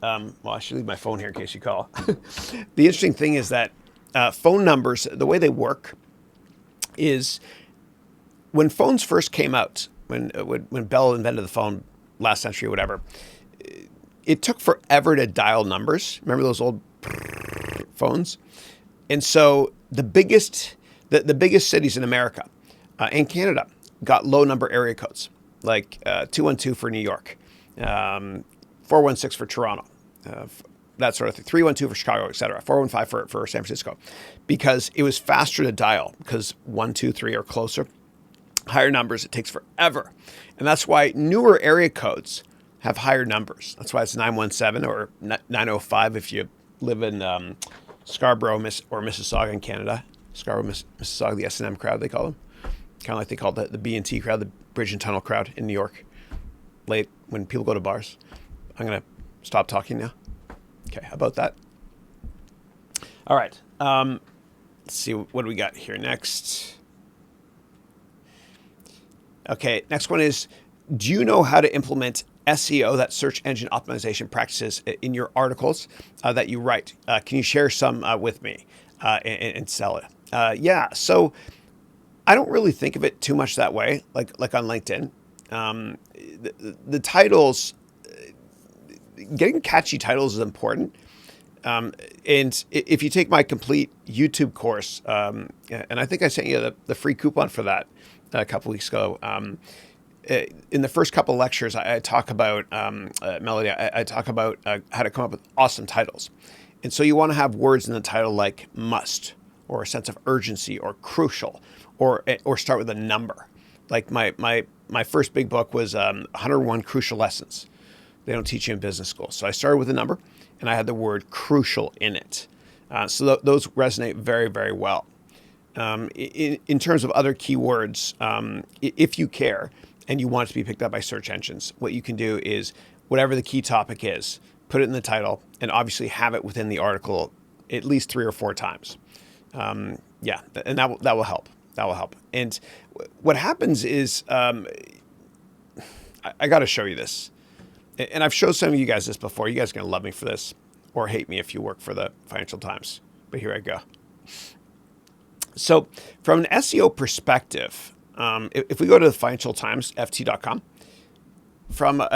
I should leave my phone here in case you call. The interesting thing is that phone numbers, the way they work is when phones first came out, when Bell invented the phone last century or whatever, it took forever to dial numbers. Remember those old phones? And so the biggest cities in America and Canada got low number area codes, like 212 for New York, 416 for Toronto, that sort of thing, 312 for Chicago, et cetera, 415 for San Francisco, because it was faster to dial because 1, 2, 3 are closer. Higher numbers, it takes forever. And that's why newer area codes have higher numbers. That's why it's 917 or 905 if you live in... Scarborough or Mississauga in Canada. Scarborough, Mississauga, the S&M crowd, they call them. Kind of like they call the B&T crowd, the Bridge and Tunnel crowd in New York. Late, when people go to bars. I'm going to stop talking now. Okay, how about that? All right. Let's see, what do we got here next? Okay, next one is, do you know how to implement SEO, that search engine optimization practices in your articles that you write. Can you share some with me and Stella? Yeah, so I don't really think of it too much that way, like on LinkedIn. The titles, getting catchy titles is important. And if you take my complete YouTube course, and I think I sent you the free coupon for that a couple weeks ago. In the first couple of lectures, I talk about, Melody, I talk about how to come up with awesome titles. And so you want to have words in the title like must, or a sense of urgency, or crucial, or start with a number. Like my first big book was 101 Crucial Lessons they don't teach you in business school. So I started with a number, and I had the word crucial in it. So those resonate very, very well. In terms of other keywords, if you care and you want it to be picked up by search engines, what you can do is whatever the key topic is, put it in the title, and obviously have it within the article at least 3 or 4 times. Yeah, and that will help. That will help. And what happens is, I got to show you this. And I've showed some of you guys this before. You guys are going to love me for this or hate me if you work for the Financial Times. But here I go. So from an SEO perspective, if we go to the Financial Times, ft.com, from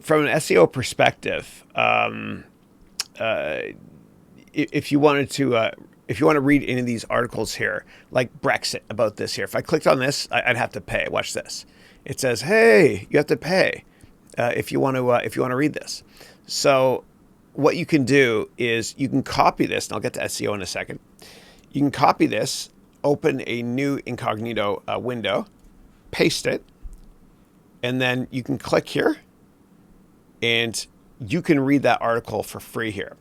from an SEO perspective, if you wanted to, if you want to read any of these articles here, like Brexit about this here, if I clicked on this, I'd have to pay. Watch this. It says, "Hey, you have to pay if you want to read this." So what you can do is you can copy this, and I'll get to SEO in a second. You can copy this, open a new incognito window, paste it, and then you can click here, and you can read that article for free here.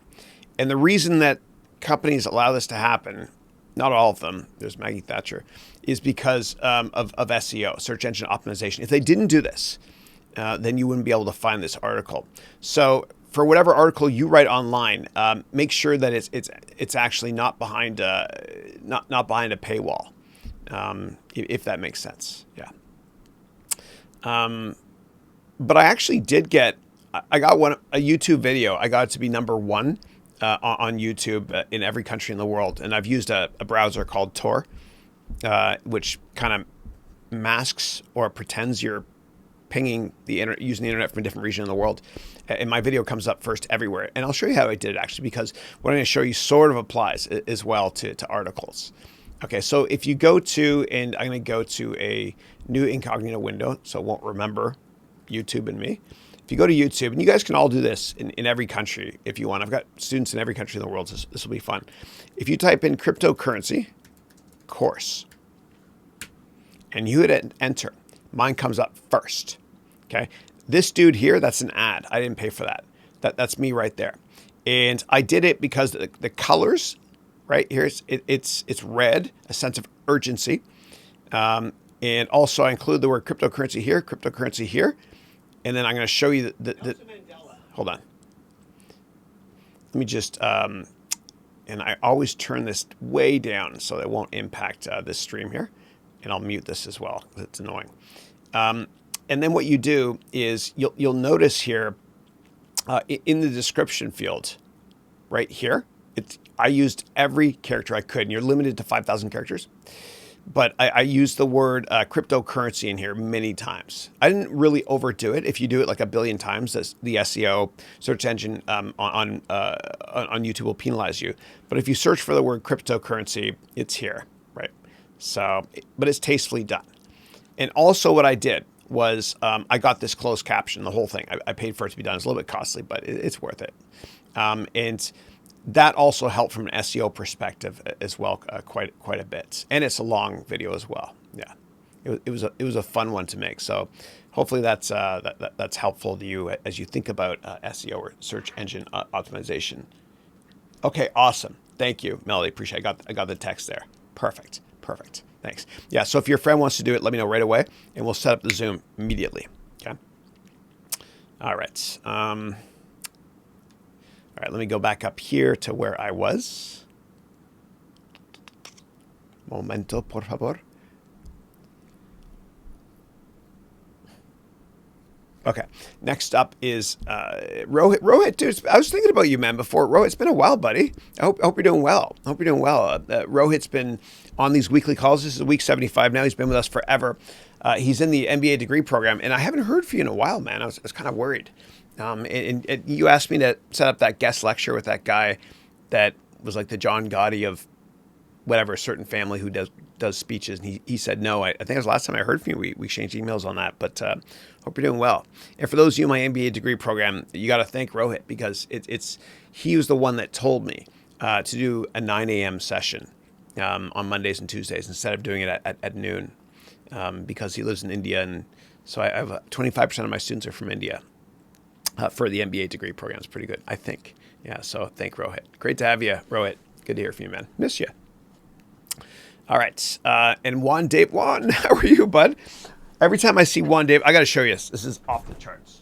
And the reason that companies allow this to happen, not all of them, there's Maggie Thatcher, is because of SEO, search engine optimization. If they didn't do this, then you wouldn't be able to find this article. So for whatever article you write online, make sure that it's actually not behind not behind a paywall, if that makes sense. Yeah. But I actually did get, I got a YouTube video. I got it to be number 1 on YouTube in every country in the world, and I've used a browser called Tor, which kind of masks or pretends you're pinging the internet, using the internet from a different region in the world, and my video comes up first everywhere. And I'll show you how I did it actually, because what I'm going to show you sort of applies as well to articles. Okay, so if you go to, and I'm going to go to a new incognito window, so it won't remember YouTube and me. If you go to YouTube, and you guys can all do this in every country if you want. I've got students in every country in the world, so this will be fun. If you type in cryptocurrency course, and you hit enter, mine comes up first. Okay, this dude here, that's an ad. I didn't pay for that. That's me right there. And I did it because the colors, right here, it's red, a sense of urgency. And also I include the word cryptocurrency here. And then I'm going to show you the hold on. Let me just, and I always turn this way down so it won't impact this stream here. And I'll mute this as well, because it's annoying. And then what you do is you'll notice here in the description field right here, I used every character I could, and you're limited to 5,000 characters. But I used the word cryptocurrency in here many times. I didn't really overdo it. If you do it like a billion times, the SEO search engine on YouTube will penalize you. But if you search for the word cryptocurrency, it's here, right? So, but it's tastefully done. And also what I did was I got this closed caption, the whole thing. I paid for it to be done. It's a little bit costly, but it's worth it. And that also helped from an SEO perspective as well, quite a bit. And it's a long video as well. Yeah, it was a fun one to make. So hopefully that's helpful to you as you think about SEO or search engine optimization. Okay, awesome. Thank you, Melody. Appreciate it. I got the text there. Perfect. Thanks. Yeah. So if your friend wants to do it, let me know right away, and we'll set up the Zoom immediately. Okay. All right. All right, let me go back up here to where I was. Momento, por favor. Okay. Next up is Rohit. Rohit, dude, I was thinking about you, man, before. Rohit, it's been a while, buddy. I hope you're doing well. Rohit's been on these weekly calls. This is week 75 now. He's been with us forever. He's in the MBA degree program, and I haven't heard from you in a while, man. I was kind of worried. And you asked me to set up that guest lecture with that guy that was like the John Gotti of whatever, a certain family who does speeches. And he said no. I think it was the last time I heard from you. We exchanged emails on that, but hope you're doing well. And for those of you in my MBA degree program, you got to thank Rohit because he was the one that told me to do a 9 a.m. session on Mondays and Tuesdays instead of doing it at noon because he lives in India. And so I have 25% of my students are from India for the MBA degree program. It's pretty good, I think. Yeah, so thank Rohit. Great to have you, Rohit. Good to hear from you, man. Miss you. All right. And Juan Dave. Juan, how are you, bud? Every time I see Juan Dave, I got to show you this. This is off the charts.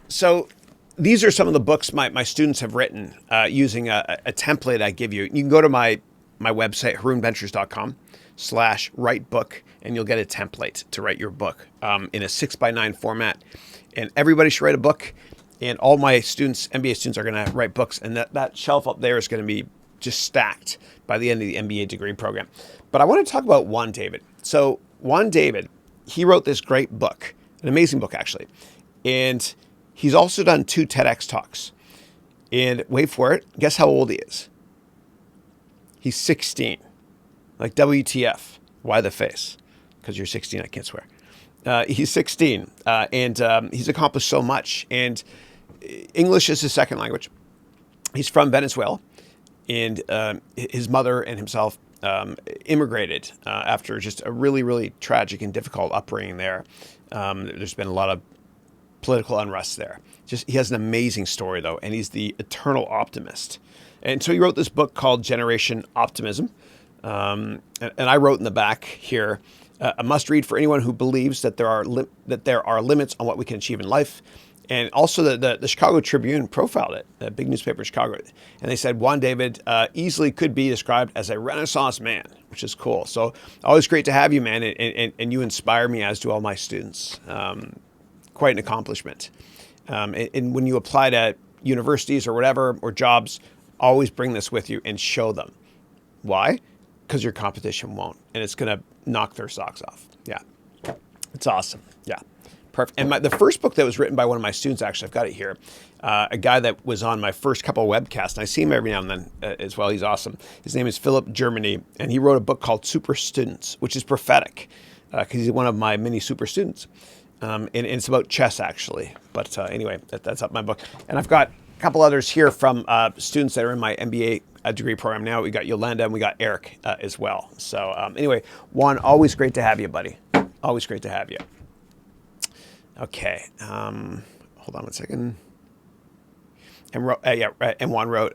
So these are some of the books my students have written using a template I give you. You can go to my website, harounventures.com/write book, and you'll get a template to write your book in a 6x9 format. And everybody should write a book. And all my students, MBA students, are going to write books. And that shelf up there is going to be just stacked by the end of the MBA degree program. But I want to talk about Juan David. So Juan David, he wrote this great book, an amazing book, actually. And he's also done 2 TEDx talks. And wait for it, guess how old he is? He's 16. Like WTF. Why the face? Because you're 16, I can't swear. He's 16, and he's accomplished so much. And English is his second language. He's from Venezuela, and his mother and himself immigrated after just a really, really tragic and difficult upbringing there. There's been a lot of political unrest there. He has an amazing story, though, and he's the eternal optimist. And so he wrote this book called Generation Optimism. And I wrote in the back here, a must read for anyone who believes that there are limits on what we can achieve in life. And also the Chicago Tribune profiled it, the big newspaper in Chicago. And they said Juan David easily could be described as a Renaissance man, which is cool. So always great to have you, man. And you inspire me, as do all my students. Quite an accomplishment. And when you apply to universities or whatever, or jobs, always bring this with you and show them. Why? Because your competition won't. And it's going to knock their socks off. Yeah. It's awesome. Yeah. Perfect. And the first book that was written by one of my students, actually, I've got it here, a guy that was on my first couple of webcasts, and I see him every now and then as well. He's awesome. His name is Philip Germany, and he wrote a book called Super Students, which is prophetic because he's one of my mini super students. And it's about chess, actually. But anyway, that's up my book. And I've got a couple others here from students that are in my MBA degree program now. We got Yolanda and we got Eric as well. So anyway, Juan, always great to have you, buddy. Always great to have you. Okay. Hold on one second. And Juan wrote,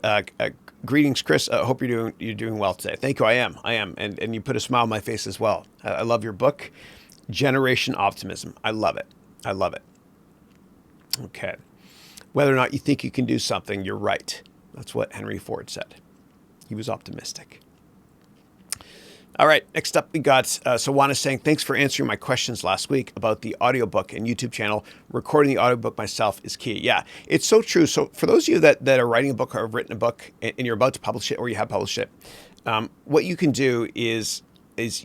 greetings, Chris. Hope you're doing well today. Thank you. I am. And you put a smile on my face as well. I love your book, Generation Optimism. I love it. Okay. Whether or not you think you can do something, you're right. That's what Henry Ford said. He was optimistic. All right, next up we got, so Juan is saying, thanks for answering my questions last week about the audiobook and YouTube channel. Recording the audiobook myself is key. Yeah, it's so true. So for those of you that are writing a book or have written a book and you're about to publish it or you have published it, what you can do is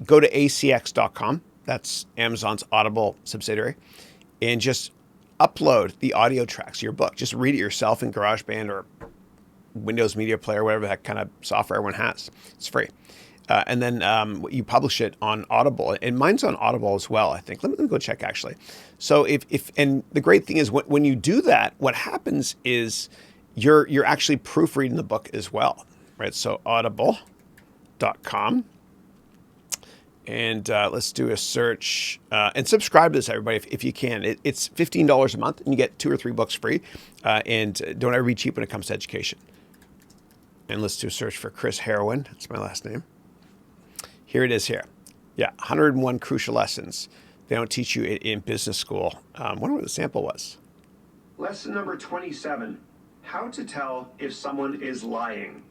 go to acx.com. That's Amazon's Audible subsidiary, and just upload the audio tracks of your book. Just read it yourself in GarageBand or Windows Media Player, whatever that kind of software everyone has. It's free. And then you publish it on Audible, and mine's on Audible as well, I think. Let me go check, actually. So and the great thing is when you do that, what happens is you're actually proofreading the book as well, right? So audible.com. And let's do a search and subscribe to this, everybody, if you can. It's $15 a month, and you get 2 or 3 books free. And don't ever be cheap when it comes to education. And let's do a search for Chris Haroun. That's my last name. Here it is here. Yeah, 101 crucial lessons they don't teach you in business school. I wonder what the sample was. Lesson number 27, how to tell if someone is lying.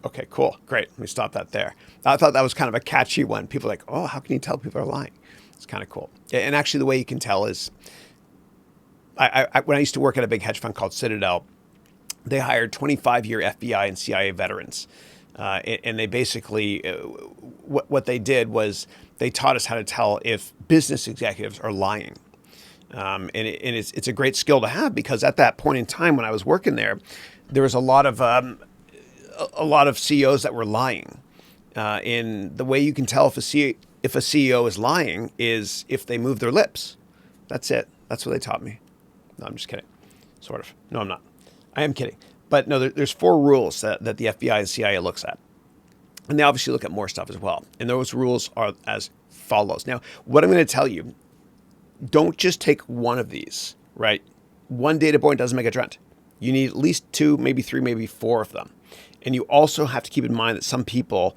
Okay, cool. Great. Let me stop that there. I thought that was kind of a catchy one. People are like, oh, how can you tell people are lying? It's kind of cool. And actually, the way you can tell is, when I used to work at a big hedge fund called Citadel, they hired 25-year FBI and CIA veterans. And they basically, what they did was they taught us how to tell if business executives are lying. And it's a great skill to have, because at that point in time when I was working there was a lot of CEOs that were lying. And the way you can tell if a CEO is lying is if they move their lips. That's it. That's what they taught me. No, I'm just kidding. Sort of. No, I'm not. I am kidding. But no, there's 4 rules that the FBI and CIA looks at. And they obviously look at more stuff as well. And those rules are as follows. Now, what I'm going to tell you, don't just take one of these, right? One data point doesn't make a trend. You need at least 2, maybe 3, maybe 4 of them. And you also have to keep in mind that some people,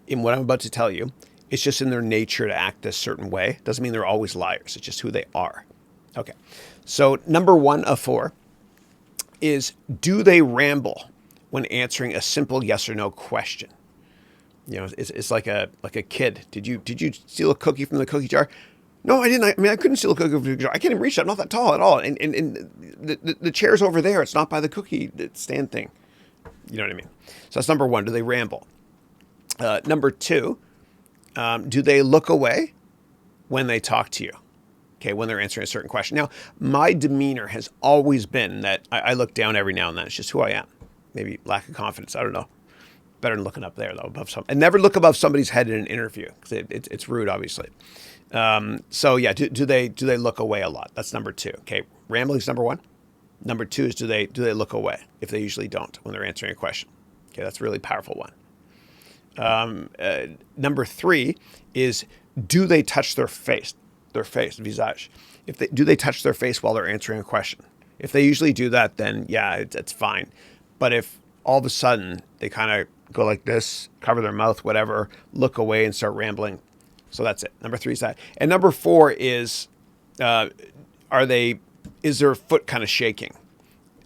in what I'm about to tell you, it's just in their nature to act a certain way. Doesn't mean they're always liars. It's just who they are. Okay. So number 1 of 4 is, do they ramble when answering a simple yes or no question? You know, it's like a kid. Did you steal a cookie from the cookie jar? No, I didn't. I couldn't steal a cookie from the cookie jar. I can't even reach that. I'm not that tall at all. And the chair's over there. It's not by the cookie stand thing. You know what I mean? So that's number 1. Do they ramble? Number 2, do they look away when they talk to you? Okay, when they're answering a certain question. Now, my demeanor has always been that I look down every now and then. It's just who I am. Maybe lack of confidence. I don't know. Better than looking up there, though, above some. And never look above somebody's head in an interview, because it's rude, obviously. So yeah, do they look away a lot? That's number 2. Okay, rambling's number 1. Number 2 is, do they look away if they usually don't when they're answering a question? Okay, that's a really powerful one. Number 3 is, do they touch their face, visage? Do they touch their face while they're answering a question? If they usually do that, then yeah, it's fine. But if all of a sudden they kind of go like this, cover their mouth, whatever, look away and start rambling. So that's it. Number 3 is that. And number 4 is, is their foot kind of shaking?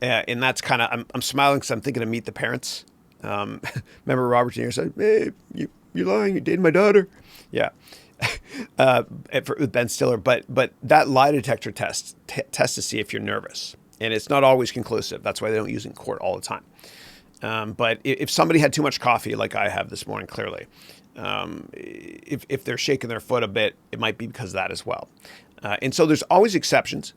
And that's kind of, I'm smiling because I'm thinking of Meet the Parents. Remember Robert De Niro said, "Hey, you're lying, you're dating my daughter." Yeah. With Ben Stiller. But that lie detector test to see if you're nervous. And it's not always conclusive. That's why they don't use it in court all the time. But if somebody had too much coffee, like I have this morning, clearly, if they're shaking their foot a bit, it might be because of that as well. And so there's always exceptions.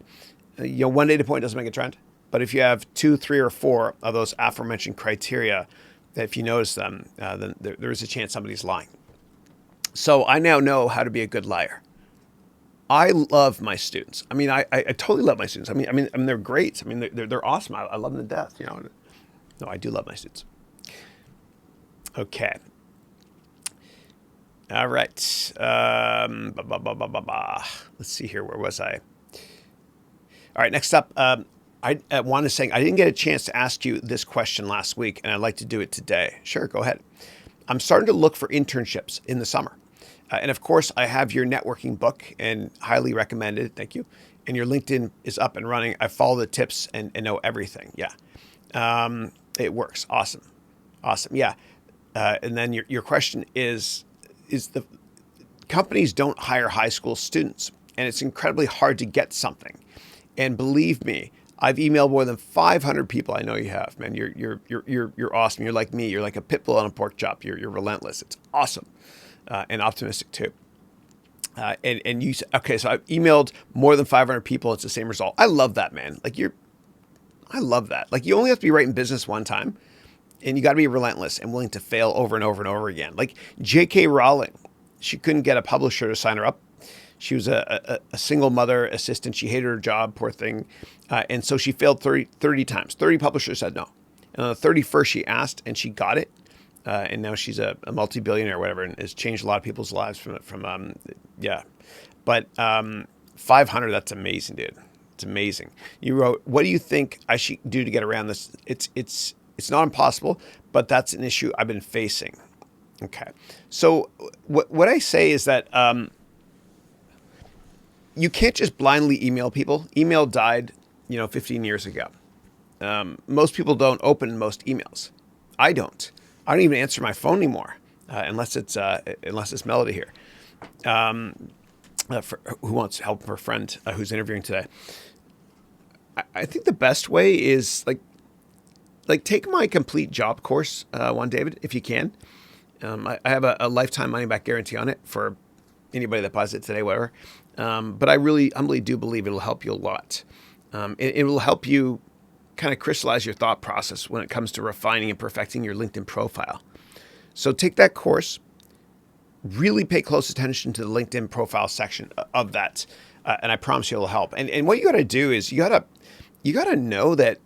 One data point doesn't make a trend. But if you have 2, 3, or 4 of those aforementioned criteria, that if you notice them, then there is a chance somebody's lying. So I now know how to be a good liar. I love my students. I mean, I totally love my students. I mean, they're great. I mean, they're awesome. I love them to death. No, I do love my students. Okay. All right. Let's see here. Where was I? All right. Next up, I want to say I didn't get a chance to ask you this question last week, and I'd like to do it today. Sure, go ahead. I'm starting to look for internships in the summer. And of course, I have your networking book and highly recommend it. Thank you. And your LinkedIn is up and running. I follow the tips and know everything. Yeah. It works. Awesome. Yeah. And then your question is the companies don't hire high school students, and it's incredibly hard to get something. And believe me, I've emailed more than 500 people. I know you have, man. You're awesome. You're like me. You're like a pit bull on a pork chop. You're relentless. It's awesome, and optimistic too. And you okay? So I've emailed more than 500 people. It's the same result. I love that, man. I love that. Like, you only have to be right in business one time, and you got to be relentless and willing to fail over and over and over again. Like J.K. Rowling, she couldn't get a publisher to sign her up. She was a single mother assistant. She hated her job, poor thing. And so she failed 30 times. 30 publishers said no. And on the 31st, she asked, and she got it. And now she's a multi-billionaire or whatever, and has changed a lot of people's lives from yeah. But 500, that's amazing, dude. It's amazing. You wrote, what do you think I should do to get around this? It's not impossible, but that's an issue I've been facing. Okay. So what I say is that you can't just blindly email people. Email died, 15 years ago. Most people don't open most emails. I don't even answer my phone anymore, unless it's Melody here. who wants help for a friend who's interviewing today. I think the best way is like take my complete job course, one, David, if you can. I have a lifetime money back guarantee on it for anybody that buys it today, whatever. But I really humbly do believe it'll help you a lot. It will help you kind of crystallize your thought process when it comes to refining and perfecting your LinkedIn profile. So take that course, really pay close attention to the LinkedIn profile section of that. And I promise you it'll help. And what you got to do is you got to know that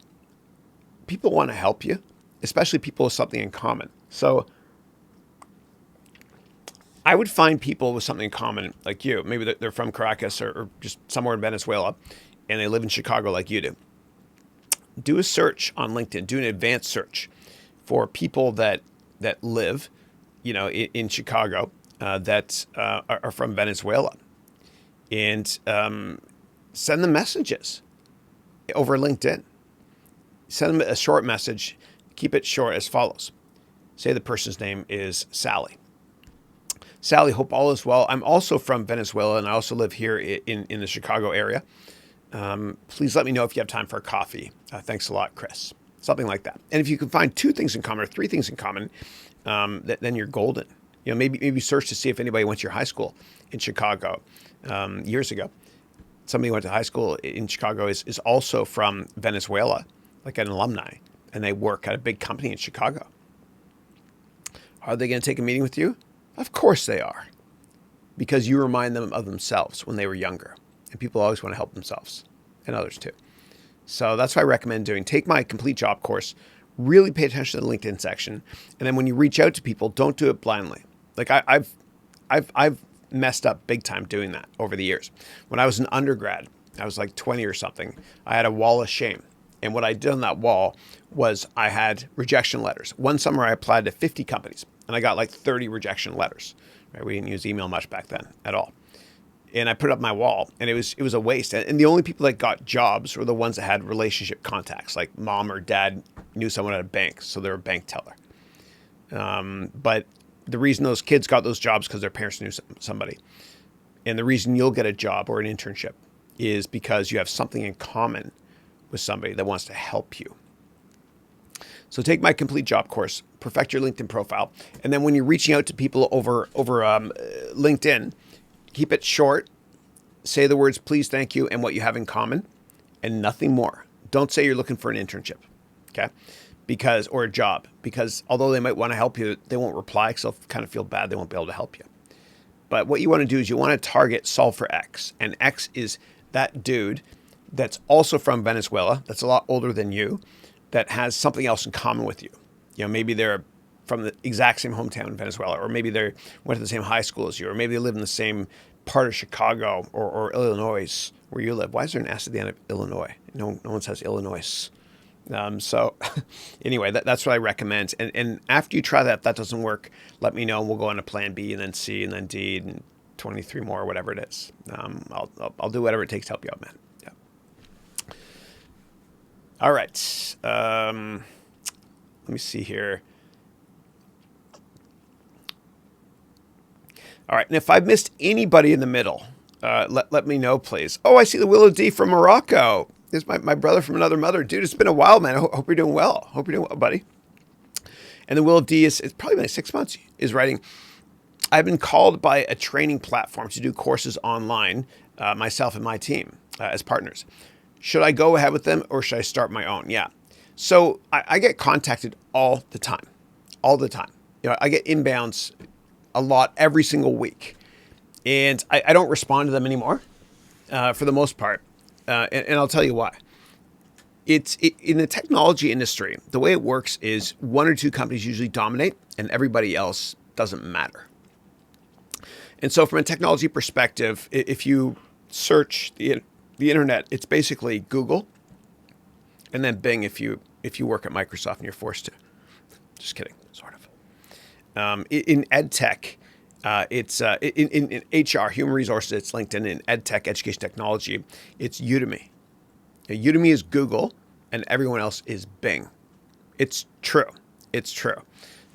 people want to help you, especially people with something in common. So I would find people with something in common like you. Maybe they're from Caracas or just somewhere in Venezuela, and they live in Chicago like you do. Do a search on LinkedIn. Do an advanced search for people that live, in Chicago that are from Venezuela, and send them messages over LinkedIn. Send them a short message. Keep it short as follows. Say the person's name is Sally. Sally, hope all is well. I'm also from Venezuela, and I also live here in the Chicago area. Please let me know if you have time for a coffee. Thanks a lot, Chris. Something like that. And if you can find 2 things in common or 3 things in common, then you're golden. Maybe search to see if anybody went to your high school in Chicago years ago. Somebody who went to high school in Chicago is also from Venezuela, like an alumni, and they work at a big company in Chicago. Are they going to take a meeting with you? Of course they are, because you remind them of themselves when they were younger, and people always want to help themselves and others too. So that's what I recommend doing. Take my complete job course, really pay attention to the LinkedIn section, and then when you reach out to people, don't do it blindly. Like I've messed up big time doing that over the years. When I was an undergrad, I was like 20 or something. I had a wall of shame. And what I did on that wall was I had rejection letters. One summer I applied to 50 companies and I got like 30 rejection letters. Right? We didn't use email much back then at all. And I put it up my wall, and it was a waste. And the only people that got jobs were the ones that had relationship contacts, like mom or dad knew someone at a bank, so they're a bank teller. But the reason those kids got those jobs because their parents knew somebody. And the reason you'll get a job or an internship is because you have something in common with somebody that wants to help you. So take my complete job course, perfect your LinkedIn profile, and then when you're reaching out to people over LinkedIn, keep it short. Say the words please, thank you, and what you have in common, and nothing more. Don't say you're looking for an internship, okay? Or a job, because although they might want to help you, they won't reply because they'll kind of feel bad they won't be able to help you. But what you want to do is you want to target solve for X, and X is that dude that's also from Venezuela, that's a lot older than you, that has something else in common with you. Maybe they're from the exact same hometown in Venezuela, or maybe they went to the same high school as you, or maybe they live in the same part of Chicago or Illinois where you live. Why is there an S at the end of Illinois? No one says Illinois. So anyway, that's what I recommend. And after you try that, if that doesn't work, let me know, and we'll go on to plan B and then C and then D and 23 more, or whatever it is. I'll do whatever it takes to help you out, man. Yeah. All right. Let me see here. All right. And if I've missed anybody in the middle, let me know, please. Oh, I see the Willow D from Morocco. This is my brother from another mother. Dude, it's been a while, man. I hope you're doing well. Hope you're doing well, buddy. And the Willow D it's probably been 6 months, is writing, I've been called by a training platform to do courses online, myself and my team as partners. Should I go ahead with them or should I start my own? Yeah. So I get contacted all the time. I get inbounds a lot every single week. And I don't respond to them anymore for the most part. And I'll tell you why. In the technology industry, the way it works is 1 or 2 companies usually dominate and everybody else doesn't matter. And so from a technology perspective, if you search the internet, it's basically Google and then Bing if you work at Microsoft and you're forced to. Just kidding, sort of. In ed tech, it's in HR, human resources, it's LinkedIn. In ed tech, education technology, it's Udemy. Now, Udemy is Google, and everyone else is Bing. It's true.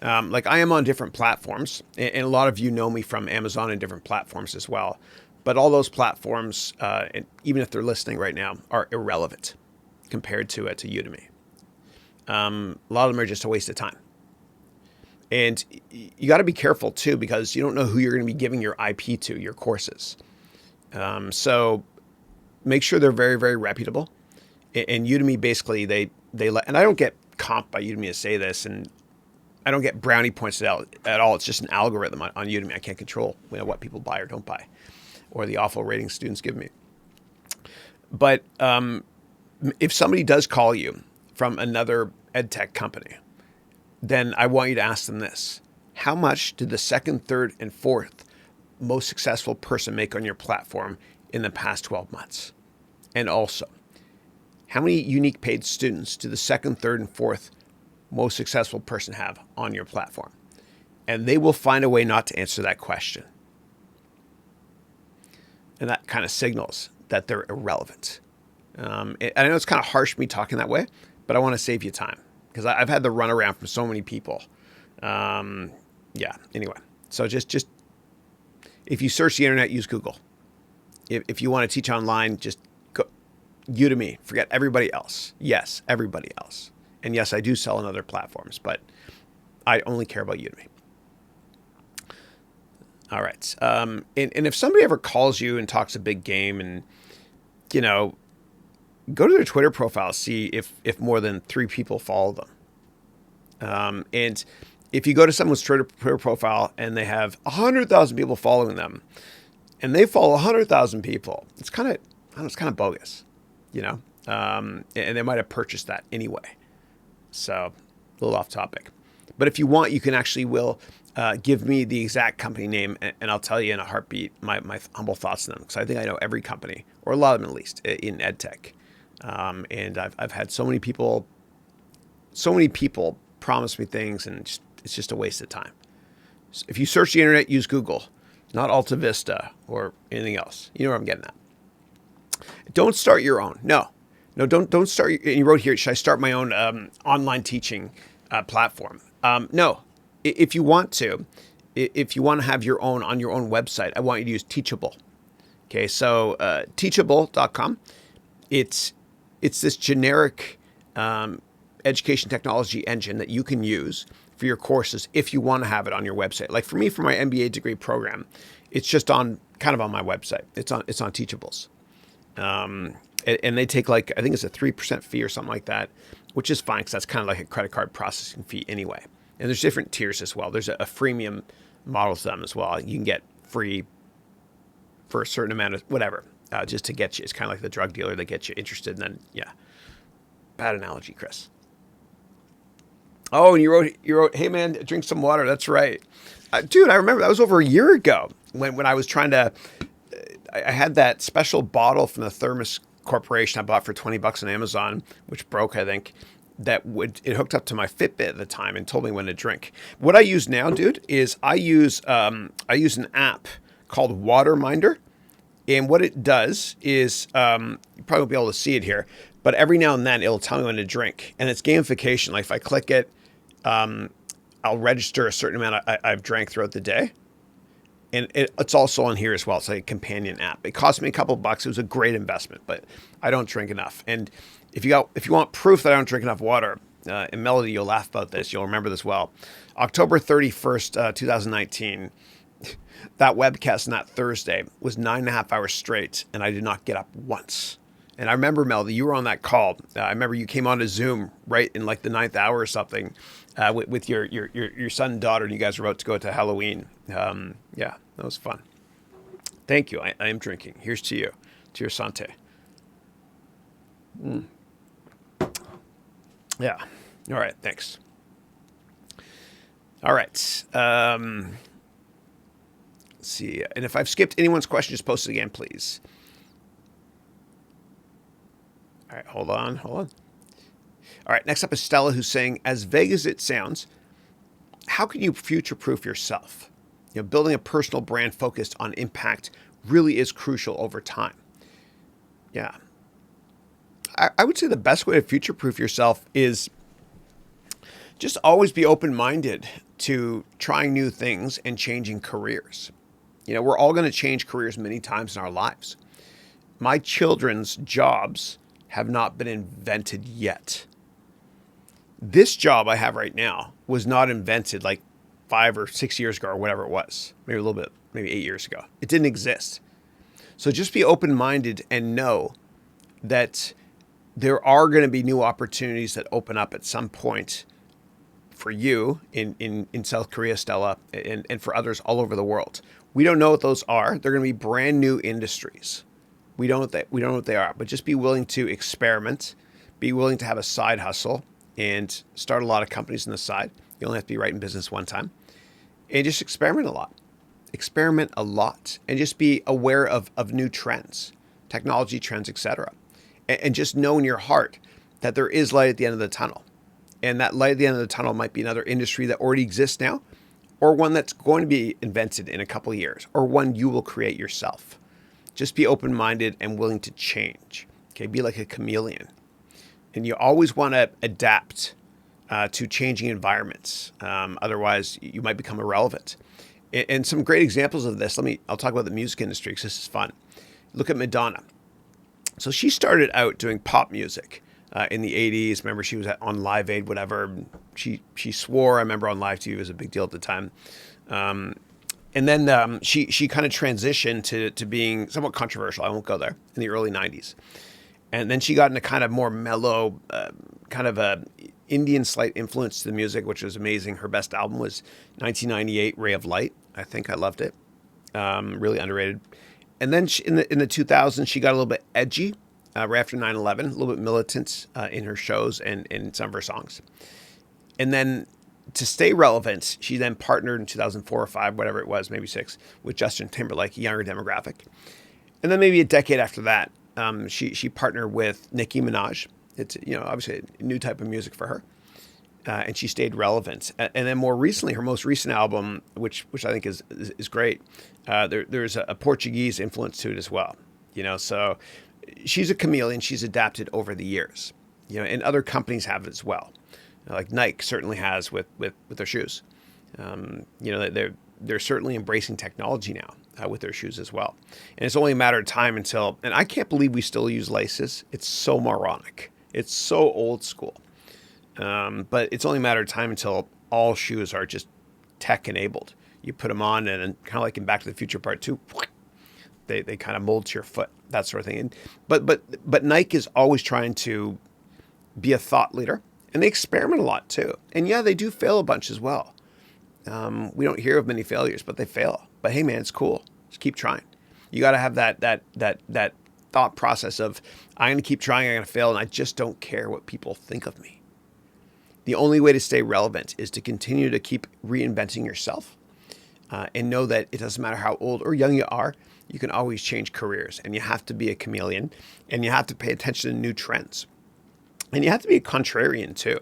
Like I am on different platforms, and a lot of you know me from Amazon and different platforms as well. But all those platforms, and even if they're listening right now, are irrelevant compared to Udemy. A lot of them are just a waste of time. And you got to be careful too, because you don't know who you're going to be giving your IP to, your courses. So make sure they're very, very reputable. And Udemy, basically, they let, and I don't get comped by Udemy to say this, and I don't get brownie points at all. It's just an algorithm on Udemy. I can't control what people buy or don't buy, or the awful ratings students give me. But if somebody does call you from another edtech company, then I want you to ask them this: how much did the second, third, and fourth most successful person make on your platform in the past 12 months? And also, how many unique paid students do the second, third, and fourth most successful person have on your platform? And they will find a way not to answer that question. And that kind of signals that they're irrelevant. And I know it's kind of harsh me talking that way, but I want to save you time, because I've had the runaround from so many people. Anyway. So just if you search the internet, use Google. If you want to teach online, just go Udemy. Forget everybody else. Yes, everybody else. And yes, I do sell on other platforms, but I only care about Udemy. All right. And if somebody ever calls you and talks a big game, and, go to their Twitter profile, see if more than 3 people follow them. And if you go to someone's Twitter profile and they have 100,000 people following them, and they follow 100,000 people, it's kind of bogus, and they might have purchased that anyway. So a little off topic. But if you want, you can actually give me the exact company name, and I'll tell you in a heartbeat my humble thoughts on them, because I think I know every company, or a lot of them at least, in edtech. And I've had so many people promise me things, and it's just a waste of time. So if you search the internet, use Google, not Alta Vista or anything else. You know where I'm getting at. Don't start your own. No, don't start. And you wrote here, should I start my own online teaching platform? No. If you want to have your own on your own website, I want you to use Teachable. Okay, so teachable.com. It's this generic education technology engine that you can use for your courses if you want to have it on your website. Like for me, for my MBA degree program, it's just on my website. It's on Teachables. And they take I think it's a 3% fee or something like that, which is fine, because that's kind of like a credit card processing fee anyway. And there's different tiers as well. There's a freemium model to them as well. You can get free for a certain amount of whatever, just to get you. It's kind of like the drug dealer that gets you interested. And then, bad analogy, Chris. Oh, and you wrote, hey man, drink some water. That's right. Dude, I remember that was over a year ago when I was trying to, I had that special bottle from the Thermos Corporation I bought for $20 on Amazon, which broke, I think, it hooked up to my Fitbit at the time and told me when to drink. What I use now, dude, is I use an app called Waterminder. And what it does is, you probably won't be able to see it here, but every now and then it'll tell me when to drink. And it's gamification. Like if I click it, I'll register a certain amount I've drank throughout the day. And it's also on here as well. It's like a companion app. It cost me a couple bucks. It was a great investment, but I don't drink enough. And if you want proof that I don't drink enough water, and Melody, you'll laugh about this. You'll remember this well. October 31st, 2019, that webcast on that Thursday was 9.5 hours straight, and I did not get up once. And I remember, Melody, you were on that call. I remember you came on to Zoom right in like the 9th hour or something, with your son and daughter, and you guys were about to go to Halloween. That was fun. Thank you. I am drinking. Here's to you. To your sante. Yeah. All right. Thanks. All right. Let's see. And if I've skipped anyone's question, just post it again, please. All right. Hold on. All right. Next up is Stella, who's saying, as vague as it sounds, how can you future-proof yourself? Building a personal brand focused on impact really is crucial over time. Yeah. I would say the best way to future-proof yourself is just always be open-minded to trying new things and changing careers. We're all going to change careers many times in our lives. My children's jobs have not been invented yet. This job I have right now was not invented like 5 or 6 years ago or whatever it was, maybe a little bit, maybe 8 years ago. It didn't exist. So just be open-minded and know that there are going to be new opportunities that open up at some point for you in South Korea, Stella, and for others all over the world. We don't know what those are. They're going to be brand new industries. We don't know what they are, but just be willing to experiment, be willing to have a side hustle and start a lot of companies on the side. You only have to be right in business one time, and just experiment a lot. Experiment a lot, and just be aware of new trends, technology trends, etc. And just know in your heart that there is light at the end of the tunnel. And that light at the end of the tunnel might be another industry that already exists now, or one that's going to be invented in a couple of years, or one you will create yourself. Just be open-minded and willing to change. Okay, be like a chameleon. And you always want to adapt to changing environments. Otherwise, you might become irrelevant. And some great examples of this, I'll talk about the music industry because this is fun. Look at Madonna. So she started out doing pop music in the 80s. Remember, she was on Live Aid, whatever. She swore, I remember, on live TV. It was a big deal at the time. And then she kind of transitioned to being somewhat controversial. I won't go there, in the early 90s. And then she got into kind of more mellow, kind of a Indian slight influence to the music, which was amazing. Her best album was 1998, Ray of Light. I think I loved it. Really underrated. And then in the 2000s, she got a little bit edgy right after 9/11, a little bit militant in her shows and in some of her songs. And then to stay relevant, she then partnered in 2004 or 5, whatever it was, maybe 6, with Justin Timberlake, a younger demographic. And then maybe a decade after that, she partnered with Nicki Minaj. It's obviously a new type of music for her, and she stayed relevant. And then more recently, her most recent album, which I think is great, there's a Portuguese influence to it as well. So she's a chameleon. She's adapted over the years. And other companies have it as well. Like Nike certainly has with their shoes. They're certainly embracing technology now with their shoes as well. And it's only a matter of time until, and I can't believe we still use laces. It's so moronic. It's so old school. But it's only a matter of time until all shoes are just tech enabled. You put them on and kind of like in Back to the Future Part 2, they kind of mold to your foot, that sort of thing. But Nike is always trying to be a thought leader, and they experiment a lot too. And yeah, they do fail a bunch as well. We don't hear of many failures, but they fail. But hey, man, it's cool. Just keep trying. You got to have that thought process of, I'm going to keep trying, I'm going to fail, and I just don't care what people think of me. The only way to stay relevant is to continue to keep reinventing yourself and know that it doesn't matter how old or young you are, you can always change careers, and you have to be a chameleon, and you have to pay attention to new trends. And you have to be a contrarian too.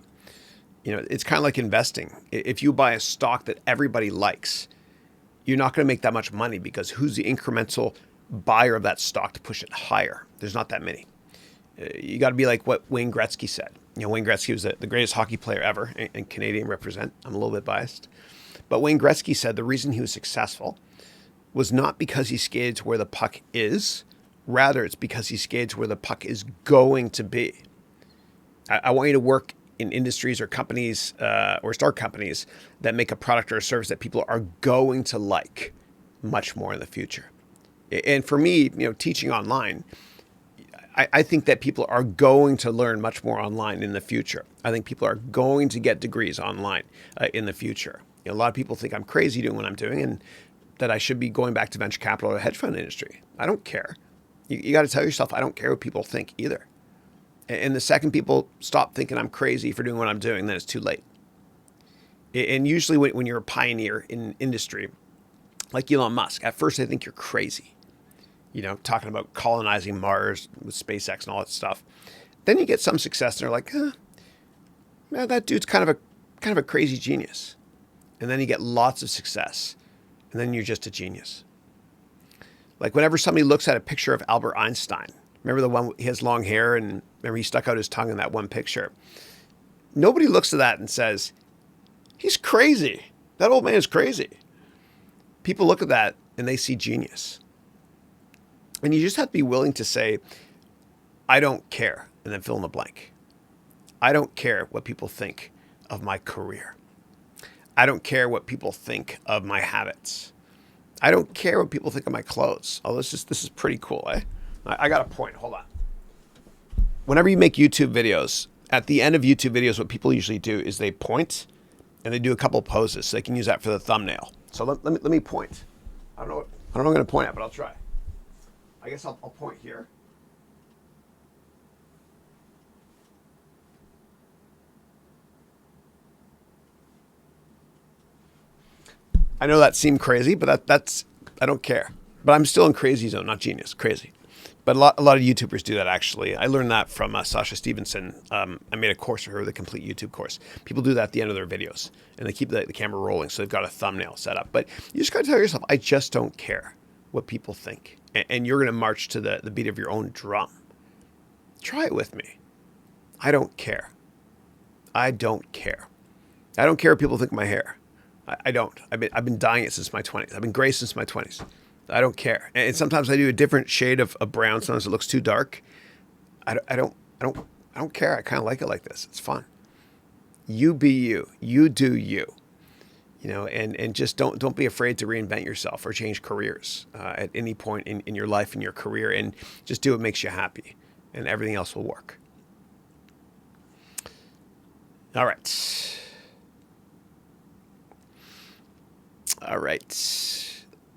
It's kind of like investing. If you buy a stock that everybody likes, you're not going to make that much money because who's the incremental buyer of that stock to push it higher? There's not that many. You got to be like what Wayne Gretzky said. Wayne Gretzky was the greatest hockey player ever, and Canadian represent. I'm a little bit biased. But Wayne Gretzky said the reason he was successful was not because he skated to where the puck is. Rather, it's because he skated to where the puck is going to be. I want you to work in industries or companies or start companies that make a product or a service that people are going to like much more in the future. And for me, teaching online, I think that people are going to learn much more online in the future. I think people are going to get degrees online in the future. A lot of people think I'm crazy doing what I'm doing and that I should be going back to venture capital or the hedge fund industry. I don't care. You got to tell yourself, I don't care what people think either. And the second people stop thinking I'm crazy for doing what I'm doing, then it's too late. And usually when you're a pioneer in industry, like Elon Musk, at first they think you're crazy. Talking about colonizing Mars with SpaceX and all that stuff. Then you get some success and they're like, man, that dude's kind of a crazy genius. And then you get lots of success. And then you're just a genius. Like whenever somebody looks at a picture of Albert Einstein, remember the one, he has long hair and remember he stuck out his tongue in that one picture. Nobody looks at that and says, he's crazy. That old man is crazy. People look at that and they see genius. And you just have to be willing to say, I don't care, and then fill in the blank. I don't care what people think of my career. I don't care what people think of my habits. I don't care what people think of my clothes. Oh, this is pretty cool, eh? I got a point. Hold on. Whenever you make YouTube videos, at the end of YouTube videos, what people usually do is they point and they do a couple poses so they can use that for the thumbnail. So let me point. I don't know what I'm going to point at, but I'll try. I guess I'll point here. I know that seemed crazy, but that's I don't care. But I'm still in crazy zone, not genius, crazy. But a lot of YouTubers do that, actually. I learned that from Sasha Stevenson. I made a course for her, the complete YouTube course. People do that at the end of their videos, and they keep the camera rolling, so they've got a thumbnail set up. But you just got to tell yourself, I just don't care what people think. And you're going to march to the beat of your own drum. Try it with me. I don't care. I don't care. I don't care what people think of my hair. I don't. I've been dyeing it since my 20s. I've been gray since my 20s. I don't care. And sometimes I do a different shade of brown. Sometimes it looks too dark. I don't care. I kind of like it like this. It's fun. You be you. You do you. You know, and just don't be afraid to reinvent yourself or change careers at any point in your life, in your career, and just do what makes you happy, and everything else will work. All right.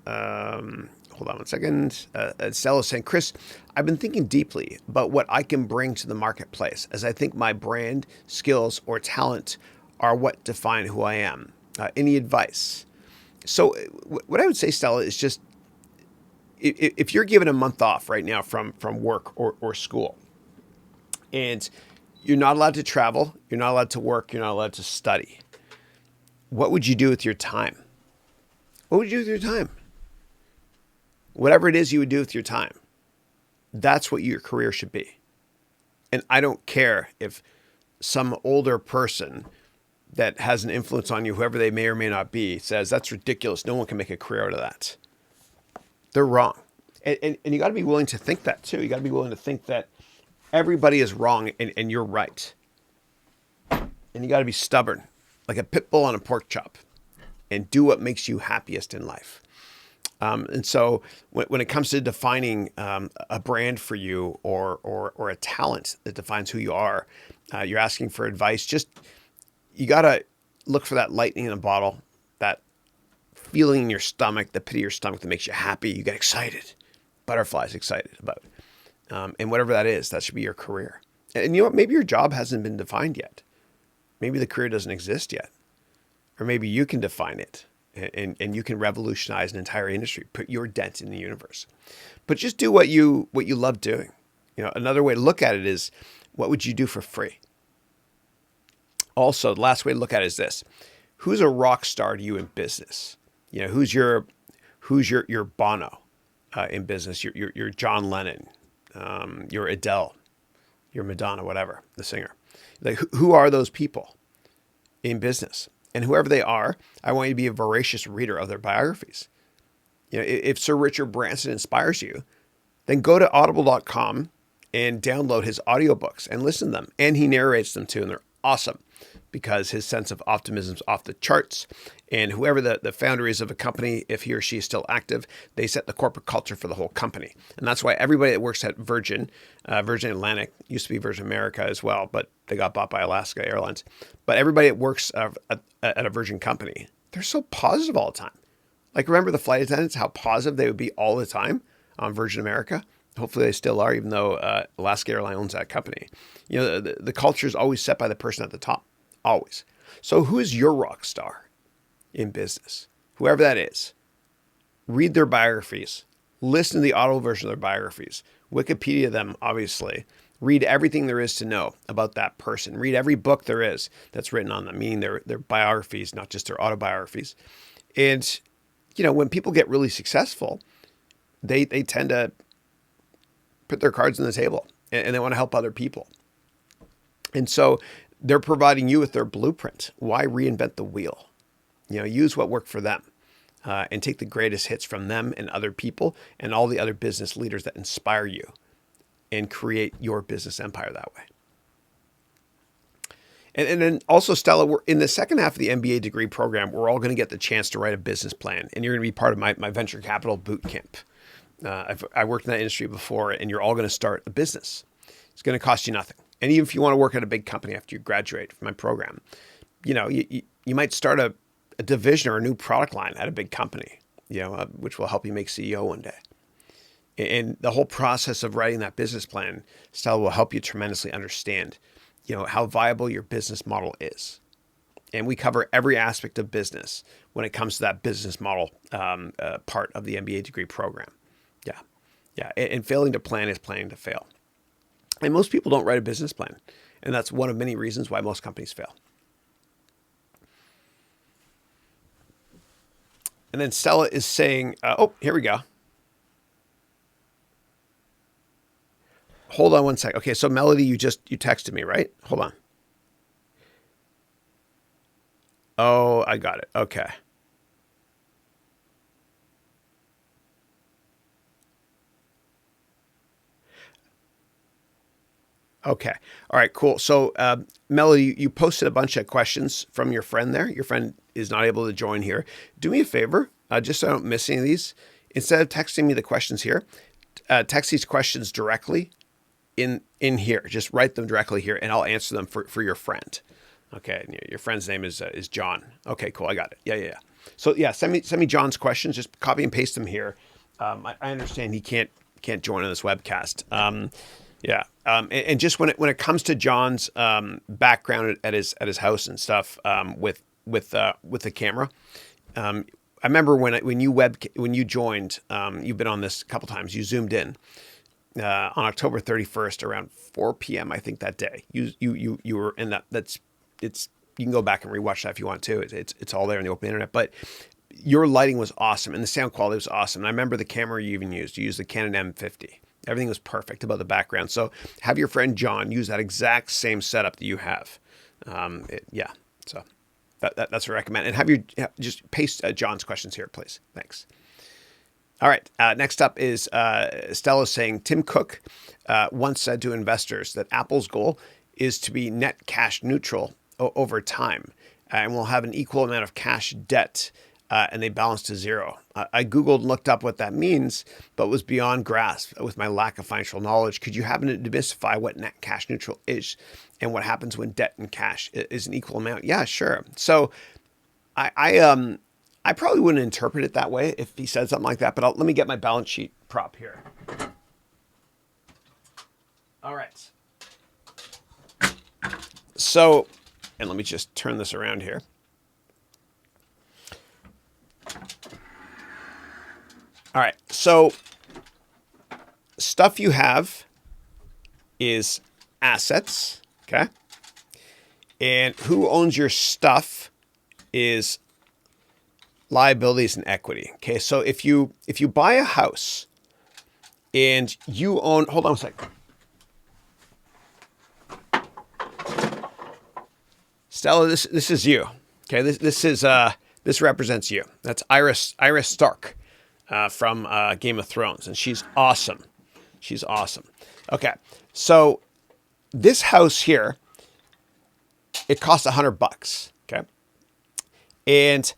Hold on one second. Stella saying, Chris, I've been thinking deeply about what I can bring to the marketplace, as I think my brand, skills, or talent are what define who I am. Any advice? So what I would say, Stella, is just if you're given a month off right now from work or school, and you're not allowed to travel, you're not allowed to work, you're not allowed to study, what would you do with your time? What would you do with your time? Whatever it is you would do with your time, that's what your career should be. And I don't care if some older person that has an influence on you, whoever they may or may not be, says that's ridiculous. No one can make a career out of that. They're wrong. And you got to be willing to think that too. You got to be willing to think that everybody is wrong and you're right. And you got to be stubborn, like a pit bull on a pork chop, and do what makes you happiest in life. And so when it comes to defining a brand for you or a talent that defines who you are, you're asking for advice. Just, you got to look for that lightning in a bottle, that feeling in your stomach, the pit of your stomach that makes you happy. You get excited, butterflies excited about. And whatever that is, that should be your career. And you know what? Maybe your job hasn't been defined yet. Maybe the career doesn't exist yet. Or maybe you can define it. And you can revolutionize an entire industry, put your dent in the universe. But just do what you love doing. You know, another way to look at it is, what would you do for free? Also, the last way to look at it is this: who's a rock star to you in business? You know, who's your Bono in business? Your John Lennon, your Adele, your Madonna, whatever, the singer. Like, who are those people in business? And whoever they are, I want you to be a voracious reader of their biographies. You know, if Sir Richard Branson inspires you, then go to audible.com and download his audiobooks and listen to them. And he narrates them too, and they're awesome because his sense of optimism is off the charts. And whoever the founder is of a company, if he or she is still active, they set the corporate culture for the whole company. And that's why everybody that works at Virgin Atlantic, used to be Virgin America as well, but they got bought by Alaska Airlines. But everybody that works at a Virgin company, they're so positive all the time. Like, remember the flight attendants, how positive they would be all the time on Virgin America? Hopefully they still are, even though Alaska Airlines owns that company. You know, the culture is always set by the person at the top, always. So who is your rock star in business? Whoever that is. Read their biographies. Listen to the audio version of their biographies. Wikipedia them, obviously. Read everything there is to know about that person. Read every book there is that's written on them, meaning their biographies, not just their autobiographies. And, you know, when people get really successful, they tend to put their cards on the table and they want to help other people. And so they're providing you with their blueprint. Why reinvent the wheel? You know, use what worked for them. and take the greatest hits from them and other people and all the other business leaders that inspire you and create your business empire that way. And then also, Stella, we're in the second half of the MBA degree program, we're all going to get the chance to write a business plan. And you're going to be part of my venture capital boot camp. I worked in that industry before, and you're all going to start a business. It's going to cost you nothing. And even if you want to work at a big company after you graduate from my program, you might start a division or a new product line at a big company, which will help you make CEO one day. And the whole process of writing that business plan, Stella, will help you tremendously understand, how viable your business model is. And we cover every aspect of business when it comes to that business model part of the MBA degree program. Yeah. And failing to plan is planning to fail. And most people don't write a business plan. And that's one of many reasons why most companies fail. And then Stella is saying, here we go. Hold on one sec. Okay, so Melody, you texted me, right? Hold on. Oh, I got it. Okay. Okay. All right, cool. So, Melody, you posted a bunch of questions from your friend there. Your friend is not able to join here. Do me a favor, just so I don't miss any of these. Instead of texting me the questions here, text these questions directly in here. Just write them directly here, and I'll answer them for your friend. Okay. And your friend's name is John. Okay, cool. I got it. Yeah. So yeah, send me John's questions. Just copy and paste them here. I understand he can't join on this webcast. And just when it comes to John's background at his house and stuff, with the camera, I remember when you joined, you've been on this a couple times. You zoomed in on October 31st around 4 p.m. I think that day. You were in that. You can go back and rewatch that if you want to. It's all there in the open internet. But your lighting was awesome and the sound quality was awesome. And I remember the camera you even used. You used the Canon M50. Everything was perfect about the background. So have your friend John use that exact same setup that you have. So that's what I recommend. And just paste John's questions here, please. Thanks. All right. Next up is Stella saying, Tim Cook once said to investors that Apple's goal is to be net cash neutral over time and will have an equal amount of cash debt and they balance to zero. I Googled and looked up what that means, but was beyond grasp with my lack of financial knowledge. Could you happen to demystify what net cash neutral is and what happens when debt and cash is an equal amount? Yeah, sure. So I probably wouldn't interpret it that way if he said something like that, but let me get my balance sheet prop here. All right. So, and let me just turn this around here. All right. So, stuff you have is assets. Okay. And who owns your stuff is liabilities and equity. Okay. So if you buy a house and you own, hold on a second. Stella, this is you. Okay. This represents you. That's Iris Stark from Game of Thrones. And she's awesome. She's awesome. Okay. So this house here, it costs $100. Okay. And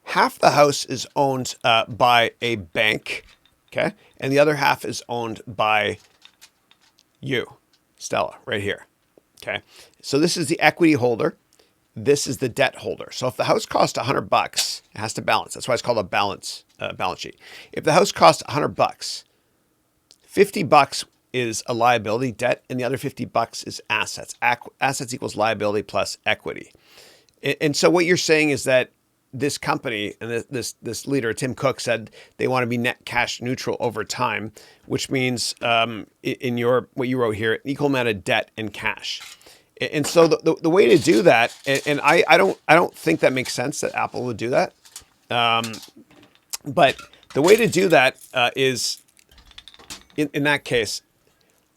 half the house is owned by a bank, okay? And the other half is owned by you, Stella, right here, okay? So this is the equity holder. This is the debt holder. So if the house costs $100, it has to balance. That's why it's called a balance sheet. If the house costs $100, $50 is a liability, debt, and the other $50 is assets. Assets equals liability plus equity. And so what you're saying is that this company and this leader, Tim Cook, said they want to be net cash neutral over time, which means in what you wrote here, an equal amount of debt and cash. And so the way to do that, and I don't think that makes sense that Apple would do that, but the way to do that is in that case,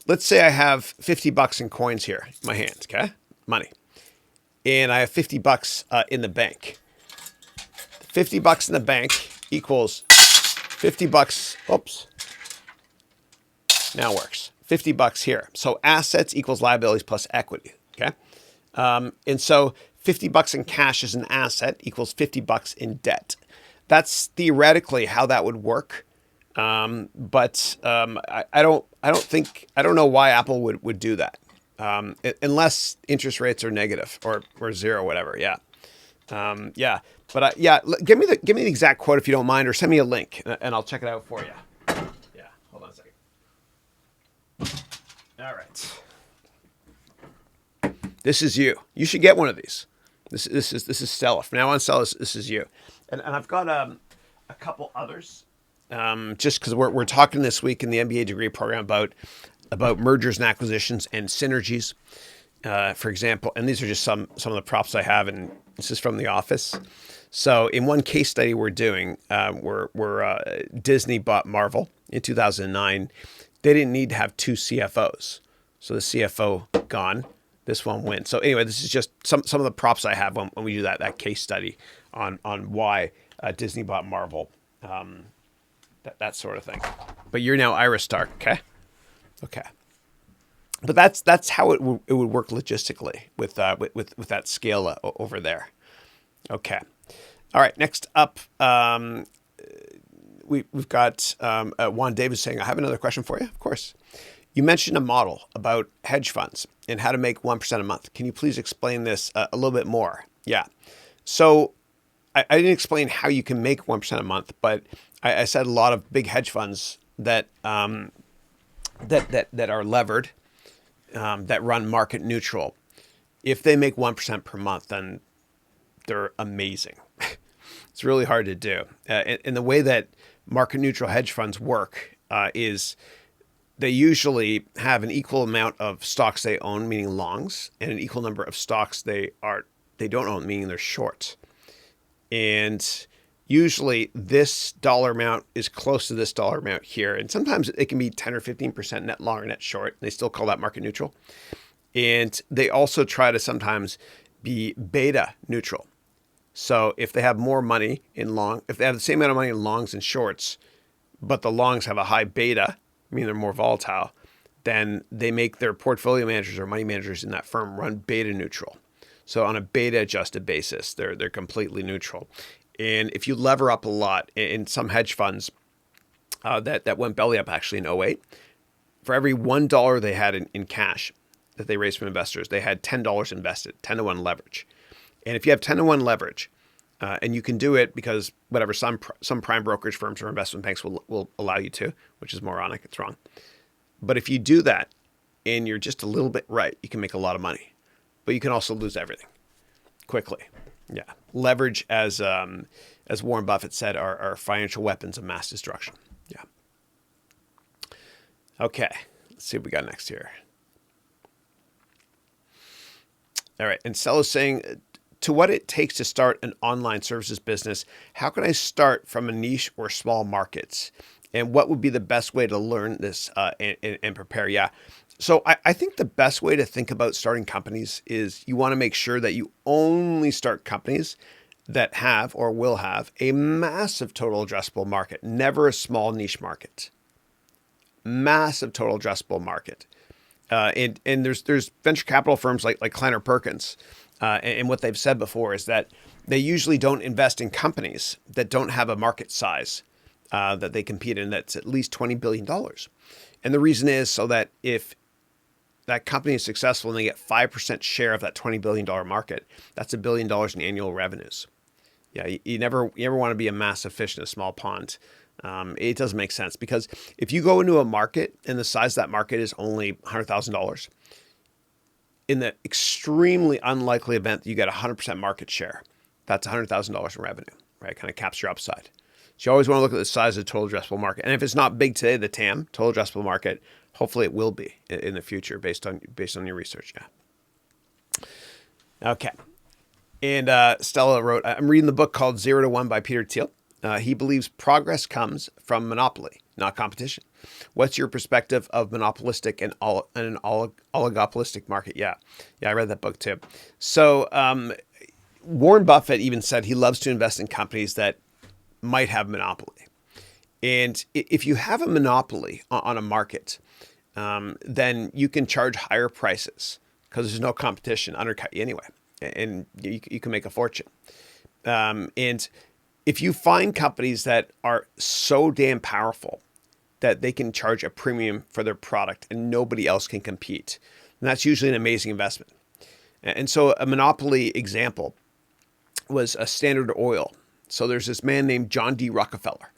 let's say I have $50 in coins here in my hand, okay, money, and I have $50 in the bank. $50 in the bank equals $50. Oops. Now works. $50 here. So assets equals liabilities plus equity. Okay. And so $50 in cash is an asset equals $50 in debt. That's theoretically how that would work. But I don't know why Apple would do that. Unless interest rates are negative or zero, whatever. Yeah. Yeah. But give me the exact quote if you don't mind, or send me a link and I'll check it out for you. Yeah. Hold on a second. All right. This is you. You should get one of these. This is Stella. From now on, Stella, this is you. And I've got a couple others. Just because we're talking this week in the MBA degree program about mergers and acquisitions and synergies, for example. And these are just some of the props I have, and this is from the Office. So in one case study we're doing, where Disney bought Marvel in 2009, they didn't need to have two CFOs. So the CFO gone, this one went. So anyway, this is just some of the props I have when we do that case study on why Disney bought Marvel. That sort of thing. But you're now Ira Stark, okay? Okay. But that's how it would work logistically with that scale over there. Okay. All right. Next up, we've got Juan Davis saying, I have another question for you. Of course. You mentioned a model about hedge funds and how to make 1% a month. Can you please explain this a little bit more? Yeah. So I didn't explain how you can make 1% a month, but I said a lot of big hedge funds that are levered, that run market neutral. If they make 1% per month, then they're amazing. It's really hard to do. And the way that market neutral hedge funds work is they usually have an equal amount of stocks they own, meaning longs, and an equal number of stocks they don't own, meaning they're short. And usually this dollar amount is close to this dollar amount here. And sometimes it can be 10 or 15% net long or net short. They still call that market neutral. And they also try to sometimes be beta neutral. So if they have more money in long, if they have the same amount of money in longs and shorts, but the longs have a high beta, meaning they're more volatile, then they make their portfolio managers or money managers in that firm run beta neutral. So on a beta adjusted basis, they're completely neutral. And if you lever up a lot in some hedge funds that went belly up actually in '08, for every $1 they had in cash that they raised from investors, they had $10 invested, 10 to 1 leverage. And if you have 10 to 1 leverage, and you can do it because whatever some prime brokerage firms or investment banks will allow you to, which is moronic, it's wrong. But if you do that and you're just a little bit right, you can make a lot of money. But you can also lose everything quickly. Yeah. Leverage, as Warren Buffett said, are financial weapons of mass destruction. Yeah. Okay. Let's see what we got next here. All right. And Stella's saying, to what it takes to start an online services business, how can I start from a niche or small markets? And what would be the best way to learn this and prepare? Yeah. So I think the best way to think about starting companies is you want to make sure that you only start companies that have or will have a massive total addressable market, never a small niche market. Massive total addressable market. And there's venture capital firms like Kleiner Perkins, and what they've said before is that they usually don't invest in companies that don't have a market size that they compete in that's at least $20 billion. And the reason is so that if that company is successful and they get 5% share of that $20 billion market, that's $1 billion in annual revenues. Yeah, you never want to be a massive fish in a small pond. It doesn't make sense because if you go into a market and the size of that market is only $100,000, in the extremely unlikely event that you get 100% market share, that's $100,000 in revenue, right? Kind of caps your upside. So you always want to look at the size of the total addressable market. And if it's not big today, the TAM, total addressable market, hopefully it will be in the future based on your research. Yeah. Okay. And Stella wrote, I'm reading the book called 0 to 1 by Peter Thiel. He believes progress comes from monopoly, not competition. What's your perspective of monopolistic and an oligopolistic market? Yeah, I read that book too. So Warren Buffett even said he loves to invest in companies that might have monopoly. And if you have a monopoly on a market, then you can charge higher prices because there's no competition, undercut you anyway, and you can make a fortune. And if you find companies that are so damn powerful that they can charge a premium for their product and nobody else can compete, then that's usually an amazing investment. And so a monopoly example was a Standard Oil. So there's this man named John D. Rockefeller.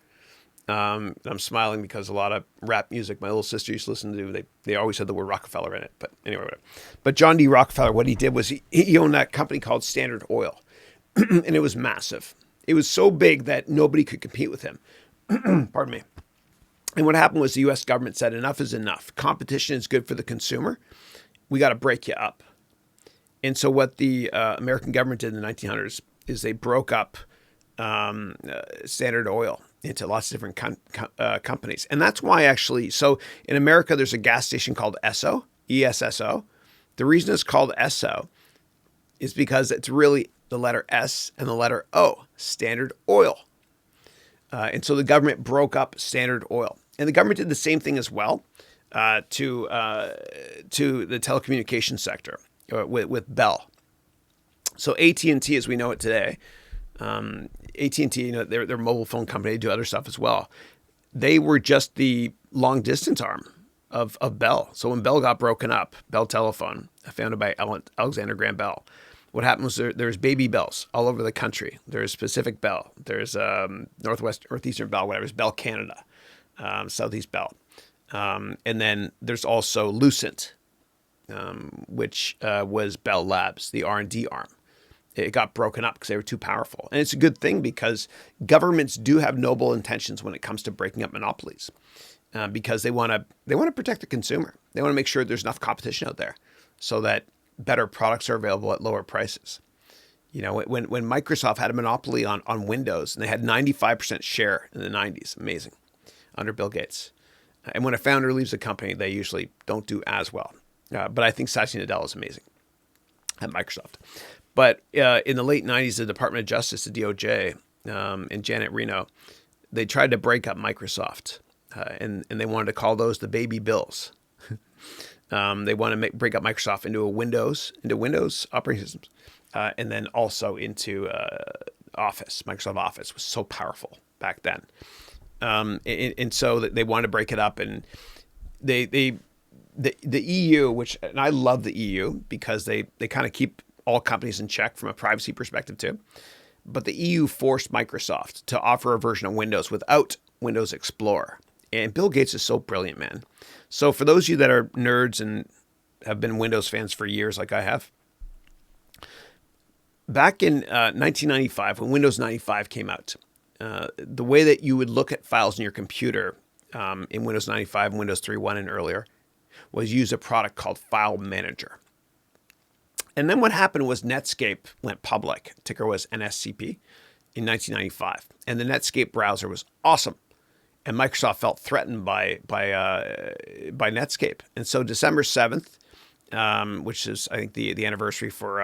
I'm smiling because a lot of rap music my little sister used to listen to, they always had the word Rockefeller in it. But anyway, whatever. But John D. Rockefeller, what he did was he owned that company called Standard Oil. And it was massive. It was so big that nobody could compete with him. Pardon me. And what happened was the U.S. government said enough is enough. Competition is good for the consumer. We got to break you up. And so what the American government did in the 1900s is they broke up Standard Oil into lots of different companies. And that's why actually, so in America, there's a gas station called Esso, ESSO. The reason it's called Esso is because it's really the letter S and the letter O, Standard Oil. And so the government broke up Standard Oil. And the government did the same thing as well to the telecommunications sector with Bell. So AT&T, as we know it today, AT&T, they're a mobile phone company. They do other stuff as well. They were just the long distance arm of Bell. So when Bell got broken up, Bell Telephone, founded by Alexander Graham Bell, what happened was there's Baby Bells all over the country. There's Pacific Bell. There's Northeastern Bell, whatever. There's Bell Canada, Southeast Bell. And then there's also Lucent, which was Bell Labs, the R&D arm. It got broken up because they were too powerful. And it's a good thing because governments do have noble intentions when it comes to breaking up monopolies, because they want to protect the consumer. They want to make sure there's enough competition out there so that better products are available at lower prices. When Microsoft had a monopoly on Windows and they had 95% share in the 90s, amazing, under Bill Gates. And when a founder leaves a company, they usually don't do as well. But I think Satya Nadella is amazing at Microsoft. But in the late 90s, the Department of Justice, the DOJ, and Janet Reno, they tried to break up Microsoft. And they wanted to call those the baby bills. They want to break up Microsoft into Windows operating systems, and then also into Office. Microsoft Office was so powerful back then. And so they wanted to break it up. And the EU, and I love the EU because they kind of keep all companies in check from a privacy perspective too. But the EU forced Microsoft to offer a version of Windows without Windows Explorer. And Bill Gates is so brilliant, man. So for those of you that are nerds and have been Windows fans for years like I have, back in 1995, when Windows 95 came out, the way that you would look at files in your computer in Windows 95 and Windows 3.1 and earlier was use a product called File Manager. And then what happened was Netscape went public. Ticker was NSCP in 1995. And the Netscape browser was awesome. And Microsoft felt threatened by Netscape. And so December 7th, which is, I think, the anniversary for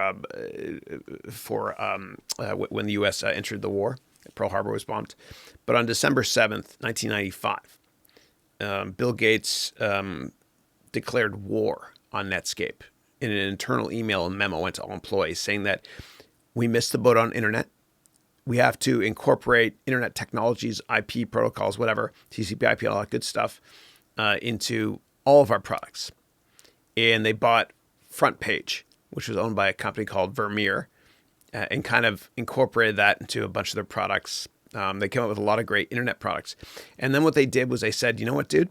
when the U.S. entered the war, Pearl Harbor was bombed. But on December 7th, 1995, Bill Gates declared war on Netscape in an internal email and memo went to all employees saying that we missed the boat on internet. We have to incorporate internet technologies, IP protocols, whatever, TCP, IP, all that good stuff, into all of our products. And they bought Front Page, which was owned by a company called Vermeer, and kind of incorporated that into a bunch of their products. They came up with a lot of great internet products. And then what they did was they said, you know what, dude?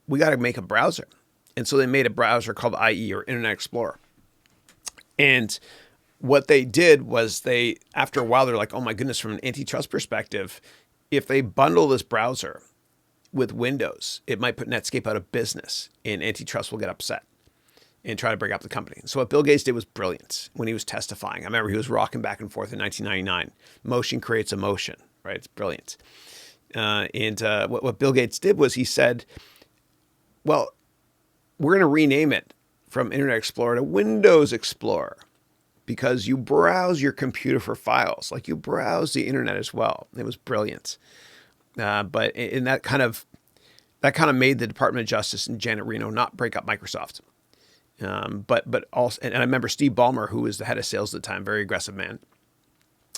We got to make a browser. And so they made a browser called IE, or Internet Explorer. And what they did was after a while, they're like, oh my goodness, from an antitrust perspective, if they bundle this browser with Windows, it might put Netscape out of business and antitrust will get upset and try to break up the company. So what Bill Gates did was brilliant when he was testifying. I remember he was rocking back and forth in 1999. Motion creates emotion, right? It's brilliant. What Bill Gates did was he said, we're going to rename it from Internet Explorer to Windows Explorer, because you browse your computer for files, like you browse the internet as well. It was brilliant. But in that kind of made the Department of Justice and Janet Reno not break up Microsoft. But also, and I remember Steve Ballmer, who was the head of sales at the time, very aggressive man.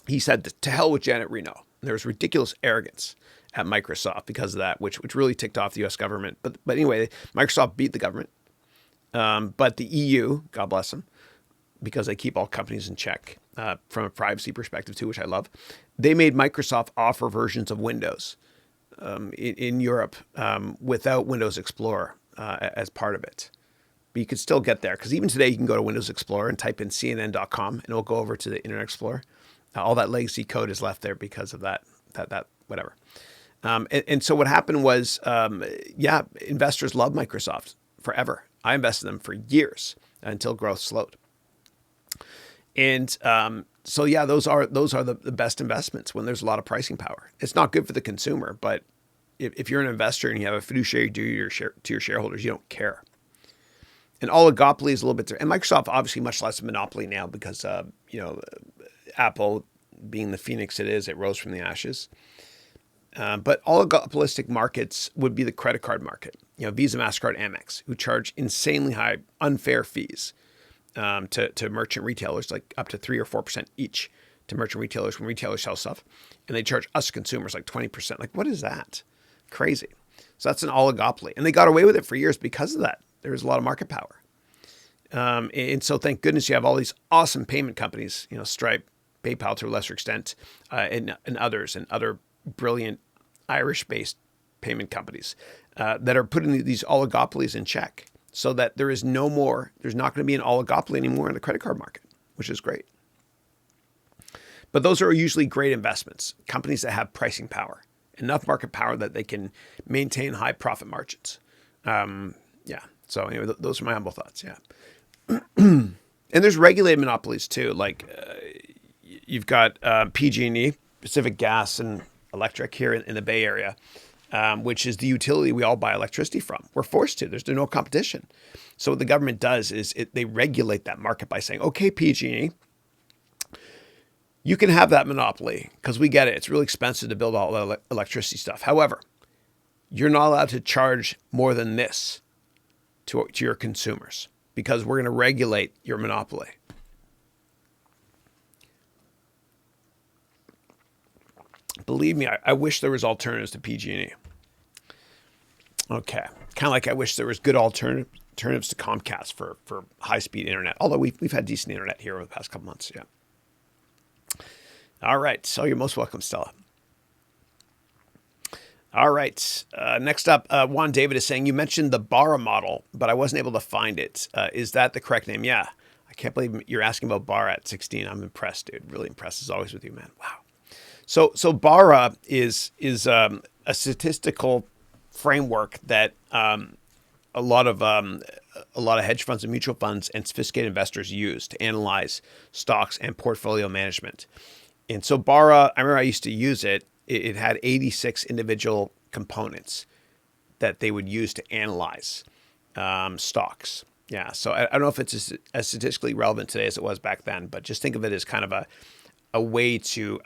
He said, to hell with Janet Reno. There was ridiculous arrogance at Microsoft because of that, which really ticked off the U.S. government. But anyway, Microsoft beat the government. But the EU, God bless them, because they keep all companies in check from a privacy perspective too, which I love. They made Microsoft offer versions of Windows in Europe without Windows Explorer as part of it. But you could still get there, because even today you can go to Windows Explorer and type in CNN.com and it'll go over to the Internet Explorer. All that legacy code is left there because of that whatever. And so what happened was, investors love Microsoft forever. I invested in them for years until growth slowed. And those are the best investments when there's a lot of pricing power. It's not good for the consumer, but if you're an investor and you have a fiduciary duty to your shareholders, you don't care. And oligopoly is a little bit different. And Microsoft, obviously, much less a monopoly now because, Apple being the phoenix it is, it rose from the ashes. But oligopolistic markets would be the credit card market. Visa, MasterCard, Amex, who charge insanely high, unfair fees to merchant retailers, like up to 3 or 4% each to merchant retailers when retailers sell stuff. And they charge us consumers like 20%. Like, what is that? Crazy. So that's an oligopoly. And they got away with it for years because of that. There was a lot of market power. And so thank goodness you have all these awesome payment companies, Stripe, PayPal to a lesser extent, and others, and other brilliant Irish-based payment companies that are putting these oligopolies in check so that there's not going to be an oligopoly anymore in the credit card market, which is great. But those are usually great investments, companies that have pricing power, enough market power that they can maintain high profit margins. So anyway, those are my humble thoughts. Yeah. And there's regulated monopolies too. Like you've got PG&E, Pacific Gas and Electric here in the Bay Area, which is the utility we all buy electricity from. We're forced to. There's no competition. So what the government does is they regulate that market by saying, okay, PG&E, you can have that monopoly because we get it. It's really expensive to build all the electricity stuff. However, you're not allowed to charge more than this to your consumers because we're going to regulate your monopoly. Believe me, I wish there was alternatives to PG&E. Okay. Kind of like I wish there was good alternatives to Comcast for high-speed internet. Although we've had decent internet here over the past couple months, yeah. All right. So you're most welcome, Stella. All right. Next up, Juan David is saying, you mentioned the Barra model, but I wasn't able to find it. Is that the correct name? Yeah. I can't believe you're asking about Barra at 16. I'm impressed, dude. Really impressed as always with you, man. Wow. So Barra is a statistical framework that a lot of hedge funds and mutual funds and sophisticated investors use to analyze stocks and portfolio management. And so Barra, I remember I used to use it. It had 86 individual components that they would use to analyze stocks. Yeah, so I don't know if it's as statistically relevant today as it was back then, but just think of it as kind of a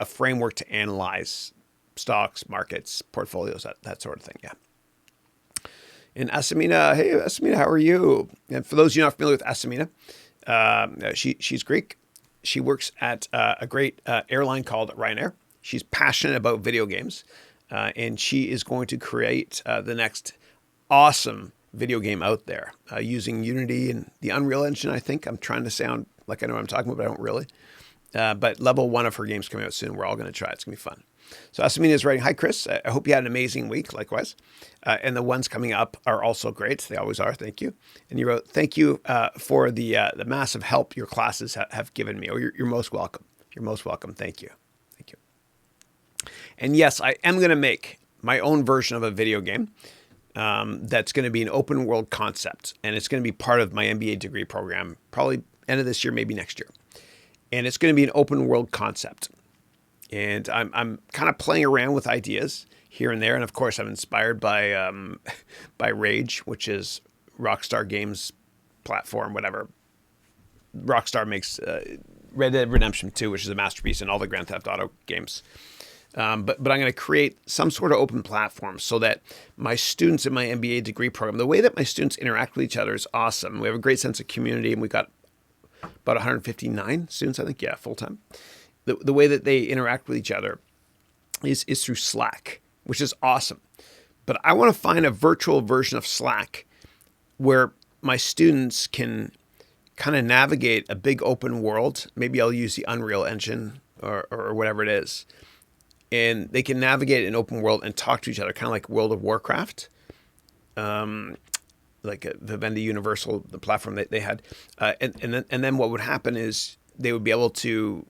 framework to analyze stocks, markets, portfolios, that sort of thing. Yeah. And Asamina, hey Asamina, how are you? And for those of you not familiar with Asamina, she's Greek. She works at a great airline called Ryanair. She's passionate about video games, and she is going to create the next awesome video game out there using Unity and the Unreal Engine, I think. I'm trying to sound like I know what I'm talking about, but I don't really. But level 1 of her game's coming out soon. We're all going to try it. It's going to be fun. So Asamina is writing, hi, Chris. I hope you had an amazing week, likewise. And the ones coming up are also great. They always are. Thank you. And you wrote, thank you for the massive help your classes have given me. Oh, you're most welcome. You're most welcome. Thank you. Thank you. And yes, I am going to make my own version of a video game that's going to be an open world concept. And it's going to be part of my MBA degree program, probably end of this year, maybe next year. And it's going to be an open world concept. And I'm kind of playing around with ideas here and there. And of course, I'm inspired by Rage, which is Rockstar Games platform, whatever. Rockstar makes Red Dead Redemption 2, which is a masterpiece in all the Grand Theft Auto games. But I'm going to create some sort of open platform so that my students in my MBA degree program, the way that my students interact with each other is awesome. We have a great sense of community, and we've got about 159 students, I think, full time. The way that they interact with each other is through Slack, which is awesome. But I want to find a virtual version of Slack where my students can kind of navigate a big open world. Maybe I'll use the Unreal Engine or whatever it is. And they can navigate an open world and talk to each other, kind of like World of Warcraft, like Vivendi Universal, the platform that they had. And then what would happen is they would be able to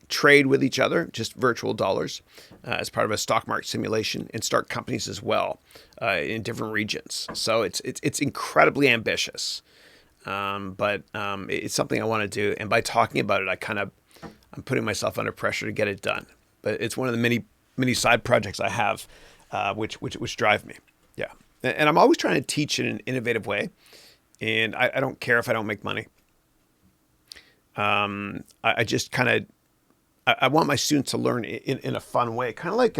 trade with each other, just virtual dollars, as part of a stock market simulation, and start companies as well in different regions. So it's incredibly ambitious, but it's something I want to do. And by talking about it, I'm putting myself under pressure to get it done. But it's one of the many side projects I have, which drive me. Yeah, and I'm always trying to teach in an innovative way, and I don't care if I don't make money. I just kind of I want my students to learn in a fun way, kind of like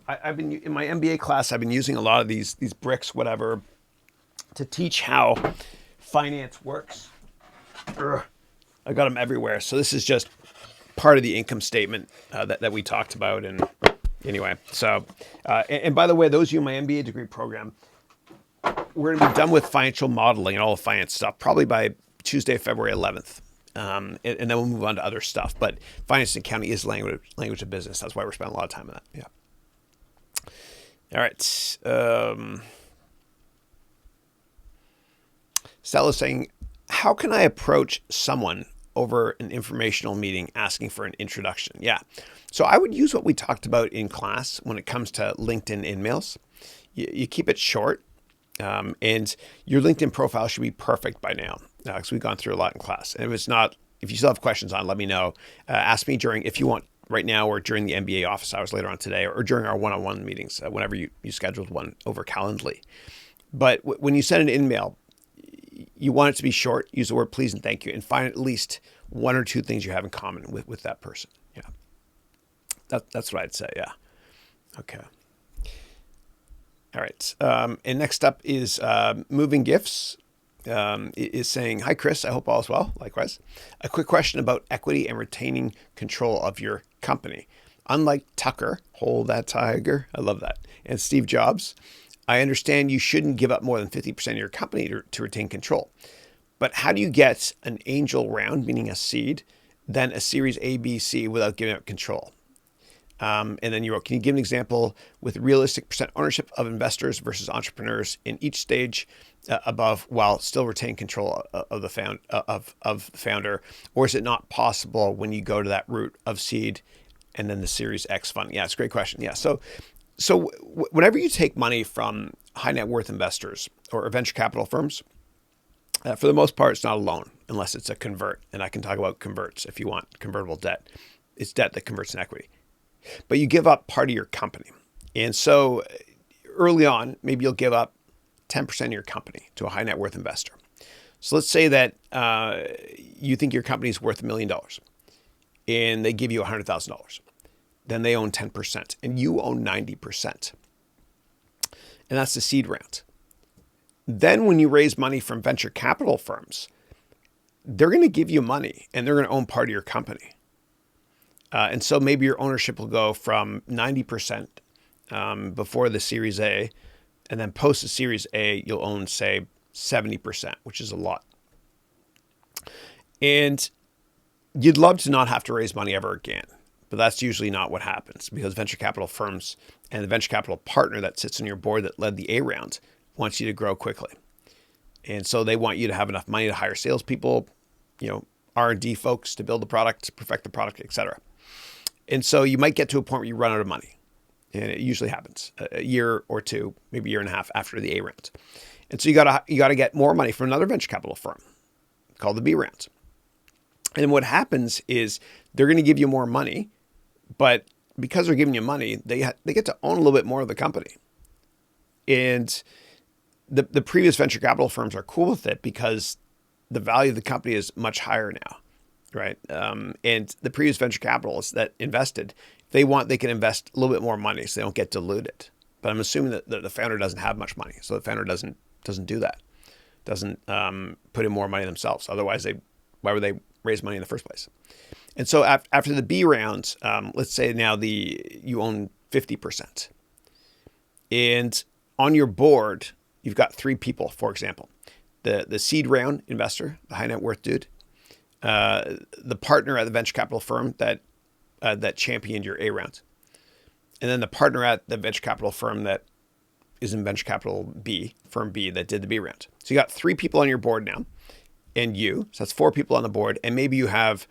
I've been in my MBA class. I've been using a lot of these bricks, whatever, to teach how finance works. I got them everywhere, so this is just part of the income statement that we talked about. And anyway, so, and by the way, those of you in my MBA degree program, we're going to be done with financial modeling and all the finance stuff, probably by Tuesday, February 11th. And then we'll move on to other stuff. But finance and accounting is language of business. That's why we're spending a lot of time on that. Yeah. All right. Stella's saying, how can I approach someone over an informational meeting asking for an introduction? Yeah. So I would use what we talked about in class when it comes to LinkedIn emails. You keep it short, and your LinkedIn profile should be perfect by now, because we've gone through a lot in class. And if it's not, if you still have questions on, let me know. Ask me if you want right now, or during the MBA office hours later on today, or during our one-on-one meetings, whenever you scheduled one over Calendly. But when you send an email, you want it to be short. Use the word please and thank you, and find at least one or two things you have in common with that person. Yeah, that's what I'd say. Yeah. Okay. All right. And next up is Moving Gifts. Is saying, hi, Chris. I hope all is well. Likewise. A quick question about equity and retaining control of your company. Unlike Tucker, hold that tiger. I love that. And Steve Jobs, I understand you shouldn't give up more than 50% of your company to retain control. But how do you get an angel round, meaning a seed, then a series A, B, C without giving up control? And then you wrote, can you give an example with realistic percent ownership of investors versus entrepreneurs in each stage above, while still retain control of the founder? Or is it not possible when you go to that route of seed and then the Series X fund? Yeah, it's a great question. Yeah. So whenever you take money from high net worth investors or venture capital firms, for the most part, it's not a loan unless it's a convert. And I can talk about converts if you want, convertible debt. It's debt that converts in equity. But you give up part of your company. And so early on, maybe you'll give up 10% of your company to a high net worth investor. So let's say that you think your company is worth $1 million and they give you $100,000. Then they own 10% and you own 90%. And that's the seed round. Then when you raise money from venture capital firms, they're going to give you money and they're going to own part of your company. And so maybe your ownership will go from 90% before the Series A, and then post the Series A, you'll own, say, 70%, which is a lot. And you'd love to not have to raise money ever again, but that's usually not what happens, because venture capital firms and the venture capital partner that sits on your board that led the A round wants you to grow quickly. And so they want you to have enough money to hire salespeople, R&D folks to build the product, perfect the product, et cetera. And so you might get to a point where you run out of money. And it usually happens a year or two, maybe a year and a half after the A round. And so you gotta get more money from another venture capital firm called the B round. And what happens is they're going to give you more money, but because they're giving you money, they get to own a little bit more of the company. And the previous venture capital firms are cool with it because the value of the company is much higher now. right? And the previous venture capitalists that invested, if they want, they can invest a little bit more money so they don't get diluted. But I'm assuming that the founder doesn't have much money, so the founder doesn't do that, doesn't put in more money themselves. Otherwise, why would they raise money in the first place? And so after the B round, let's say now you own 50%, and on your board you've got 3 people, for example, the seed round investor, the high net worth dude, the partner at the venture capital firm that championed your A round, and then the partner at the venture capital firm that is in venture capital B, firm B, that did the B round. So you got 3 people on your board now, and you. So that's 4 people on the board, and maybe you have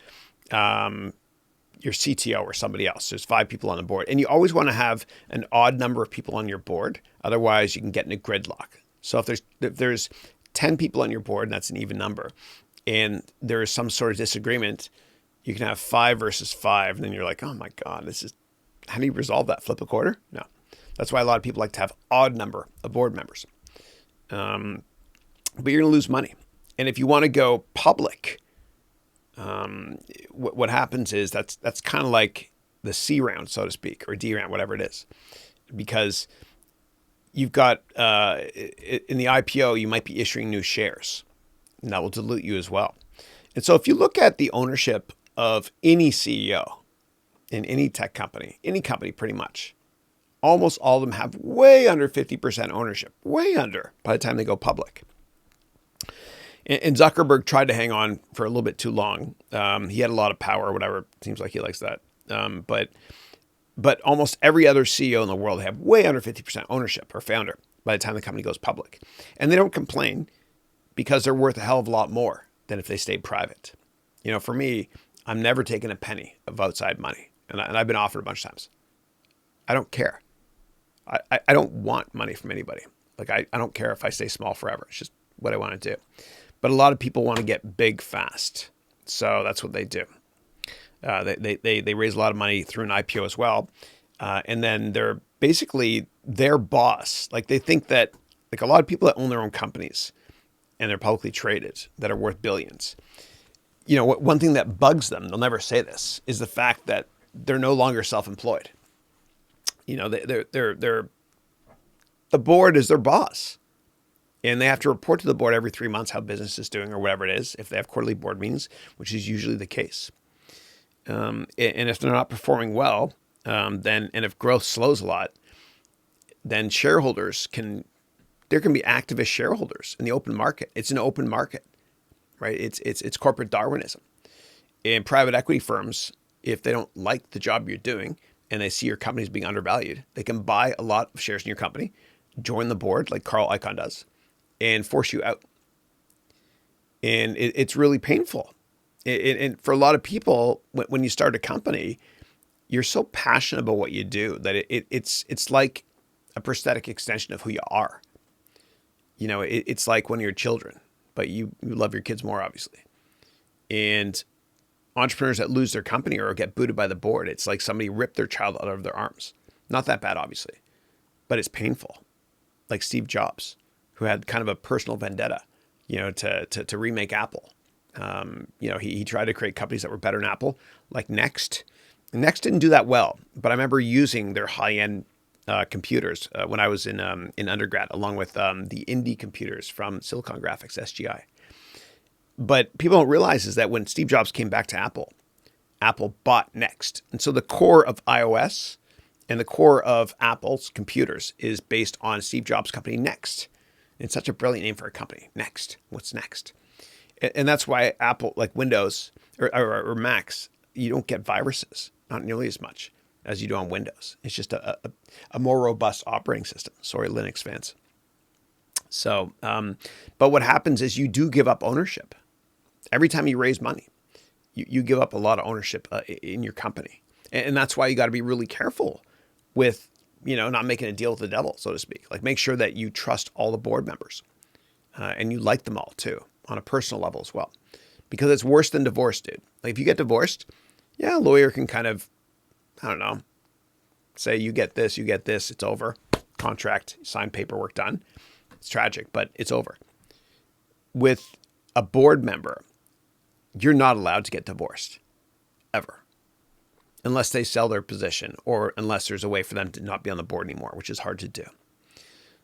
your CTO or somebody else. There's 5 people on the board, and you always want to have an odd number of people on your board. Otherwise, you can get into gridlock. So if there's 10 people on your board, and that's an even number, and there is some sort of disagreement, you can have 5 versus 5, and then you're like, oh my God, how do you resolve that? Flip a quarter? No. That's why a lot of people like to have odd number of board members. But you're going to lose money. And if you want to go public, what happens is that's kind of like the C round, so to speak, or D round, whatever it is, because you've got in the IPO, you might be issuing new shares, and that will dilute you as well. And so if you look at the ownership of any CEO in any tech company, any company pretty much, almost all of them have way under 50% ownership, way under by the time they go public. And Zuckerberg tried to hang on for a little bit too long. He had a lot of power or whatever. Seems like he likes that. But almost every other CEO in the world have way under 50% ownership or founder by the time the company goes public. And they don't complain because they're worth a hell of a lot more than if they stayed private. You know, for me, I'm never taking a penny of outside money. And I've been offered a bunch of times. I don't care. I don't want money from anybody. Like I don't care if I stay small forever. It's just what I want to do. But a lot of people want to get big fast. So that's what they do. They raise a lot of money through an IPO as well. And then they're basically their boss. Like they think that, like a lot of people that own their own companies and they're publicly traded that are worth billions. You know, one thing that bugs them, they'll never say this, is the fact that they're no longer self-employed. You know, the board is their boss. And they have to report to the board every 3 months how business is doing or whatever it is, if they have quarterly board meetings, which is usually the case. And if they're not performing well, and if growth slows a lot, then there can be activist shareholders in the open market. It's an open market, right? It's corporate Darwinism. And private equity firms, if they don't like the job you're doing and they see your company's being undervalued, they can buy a lot of shares in your company, join the board like Carl Icahn does, and force you out. And it's really painful. And for a lot of people, when you start a company, you're so passionate about what you do that it's like a prosthetic extension of who you are. You know, it's like one of your children, but you love your kids more, obviously. And entrepreneurs that lose their company or get booted by the board, it's like somebody ripped their child out of their arms. Not that bad, obviously, but it's painful. Like Steve Jobs, who had kind of a personal vendetta, you know, to remake Apple. You know, he tried to create companies that were better than Apple, like Next. Next didn't do that well, but I remember using their high-end computers when I was in undergrad, along with the indie computers from Silicon Graphics, SGI. But people don't realize is that when Steve Jobs came back to Apple, Apple bought Next. And so the core of iOS and the core of Apple's computers is based on Steve Jobs' company Next. It's such a brilliant name for a company. Next. What's next? And that's why Apple, like Windows or Macs, you don't get viruses, not nearly as much as you do on Windows. It's just a more robust operating system. Sorry, Linux fans. So, but what happens is you do give up ownership. Every time you raise money, you give up a lot of ownership in your company. And that's why you got to be really careful with, you know, not making a deal with the devil, so to speak. Like make sure that you trust all the board members and you like them all too on a personal level as well, because it's worse than divorce, dude. Like if you get divorced, yeah, a lawyer can kind of, I don't know, say you get this, it's over. Contract, signed, paperwork done. It's tragic, but it's over. With a board member, you're not allowed to get divorced ever, unless they sell their position or unless there's a way for them to not be on the board anymore, which is hard to do.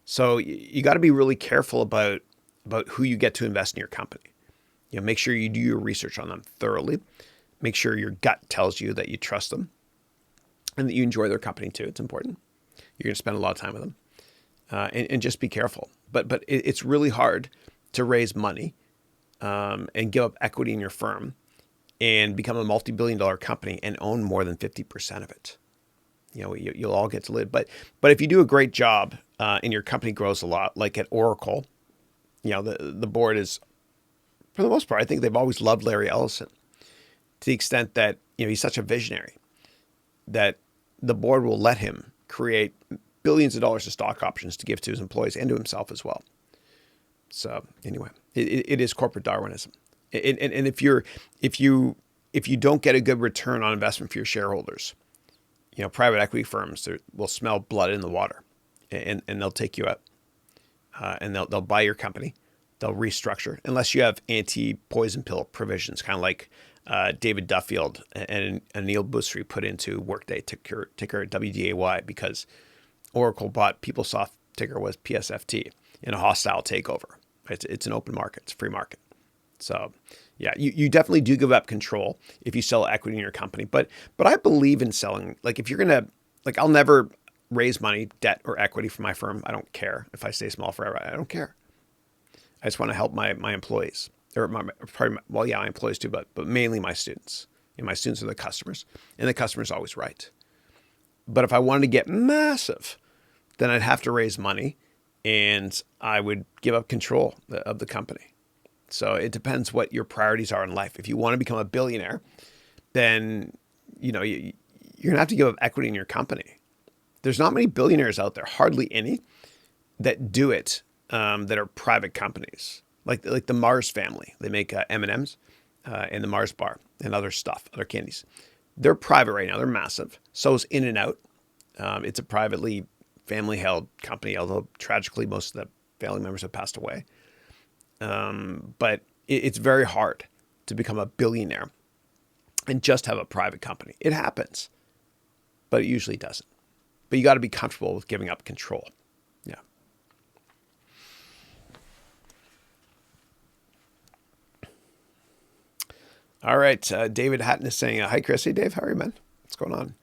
So you got to be really careful about who you get to invest in your company. Make sure you do your research on them thoroughly. Make sure your gut tells you that you trust them and that you enjoy their company too. It's important. You're going to spend a lot of time with them, and just be careful. But it's really hard to raise money and give up equity in your firm and become a multi-billion-dollar company and own more than 50% of it. You'll all get to live. But if you do a great job and your company grows a lot, like at Oracle, the board is, for the most part, I think they've always loved Larry Ellison, to the extent that he's such a visionary that the board will let him create billions of dollars of stock options to give to his employees and to himself as well. So anyway, it is corporate Darwinism. And if you don't get a good return on investment for your shareholders, private equity firms will smell blood in the water, and they'll take you out, and they'll buy your company, they'll restructure, unless you have anti-poison pill provisions, kind of like David Duffield and Anil Busri put into Workday, ticker WDAY, because Oracle bought PeopleSoft, ticker was PSFT, in a hostile takeover. It's an open market. It's a free market. So yeah, you definitely do give up control if you sell equity in your company. But I believe in selling. Like, if you're going to, like, I'll never raise money, debt or equity for my firm. I don't care if I stay small forever. I don't care. I just want to help my employees, or my employees too, but mainly my students. My students are the customers, and the customer's always right. But if I wanted to get massive, then I'd have to raise money, and I would give up control of the company. So it depends what your priorities are in life. If you want to become a billionaire, then you're going to have to give up equity in your company. There's not many billionaires out there, hardly any, that do it, that are private companies, like the Mars family. They make M&Ms and the Mars bar and other stuff, other candies. They're private right now. They're massive. So is In-N-Out. It's a privately family-held company, although tragically most of the family members have passed away. But it's very hard to become a billionaire and just have a private company. It happens, but it usually doesn't. But you got to be comfortable with giving up control. Yeah. All right. David Hatton is saying, hi, Chris. Hey, Dave. How are you, man? What's going on?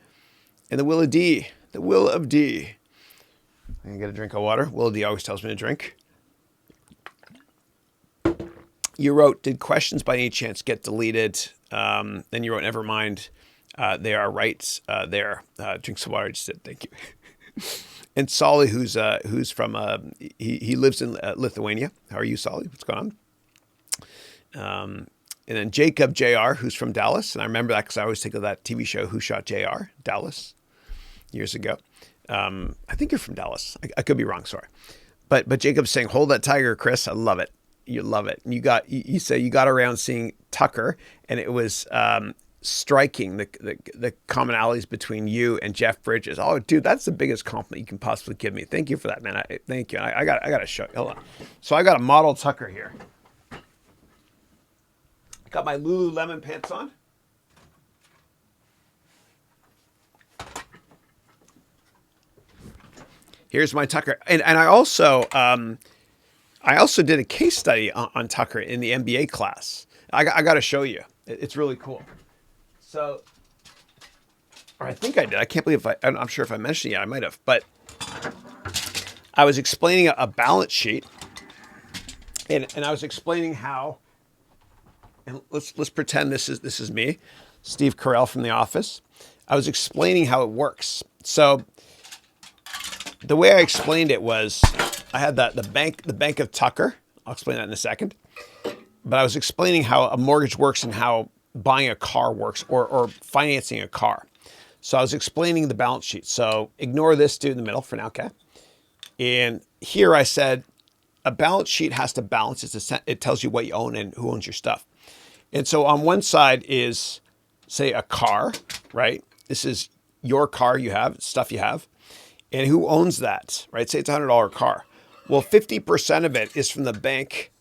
And the Will of D. The Will of D. I'm going to get a drink of water. Will of D always tells me to drink. You wrote, did questions by any chance get deleted? Then you wrote, never mind. They are right there. Drink some water. I just said, thank you. And Solly, who's from, he lives in Lithuania. How are you, Solly? What's going on? And then Jacob JR, who's from Dallas. And I remember that because I always think of that TV show, Who Shot JR, Dallas, years ago. I think you're from Dallas. I could be wrong. Sorry. But Jacob's saying, hold that tiger, Chris. I love it. You love it. And you say you got around seeing Tucker, and it was striking the commonalities between you and Jeff Bridges. Oh, dude, that's the biggest compliment you can possibly give me. Thank you for that, man. Thank you. I got to show you. Hold on. So I got a model Tucker here. Got my Lululemon pants on. Here's my Tucker, and I also did a case study on Tucker in the MBA class. I got to show you. It's really cool. So, or I think I did. I can't believe I'm not sure if I mentioned it yet. I might have, but I was explaining a balance sheet, and I was explaining how. And let's pretend this is me, Steve Carell from The Office. I was explaining how it works. So the way I explained it was, I had the bank of Tucker. I'll explain that in a second. But I was explaining how a mortgage works and how buying a car works, or financing a car. So I was explaining the balance sheet. So ignore this dude in the middle for now, okay? And here I said, a balance sheet has to balance. It tells you what you own and who owns your stuff. And so on one side is, say, a car, right? This is your car you have, stuff you have. And who owns that, right? Say it's a $100 car. Well, 50% of it is from the bank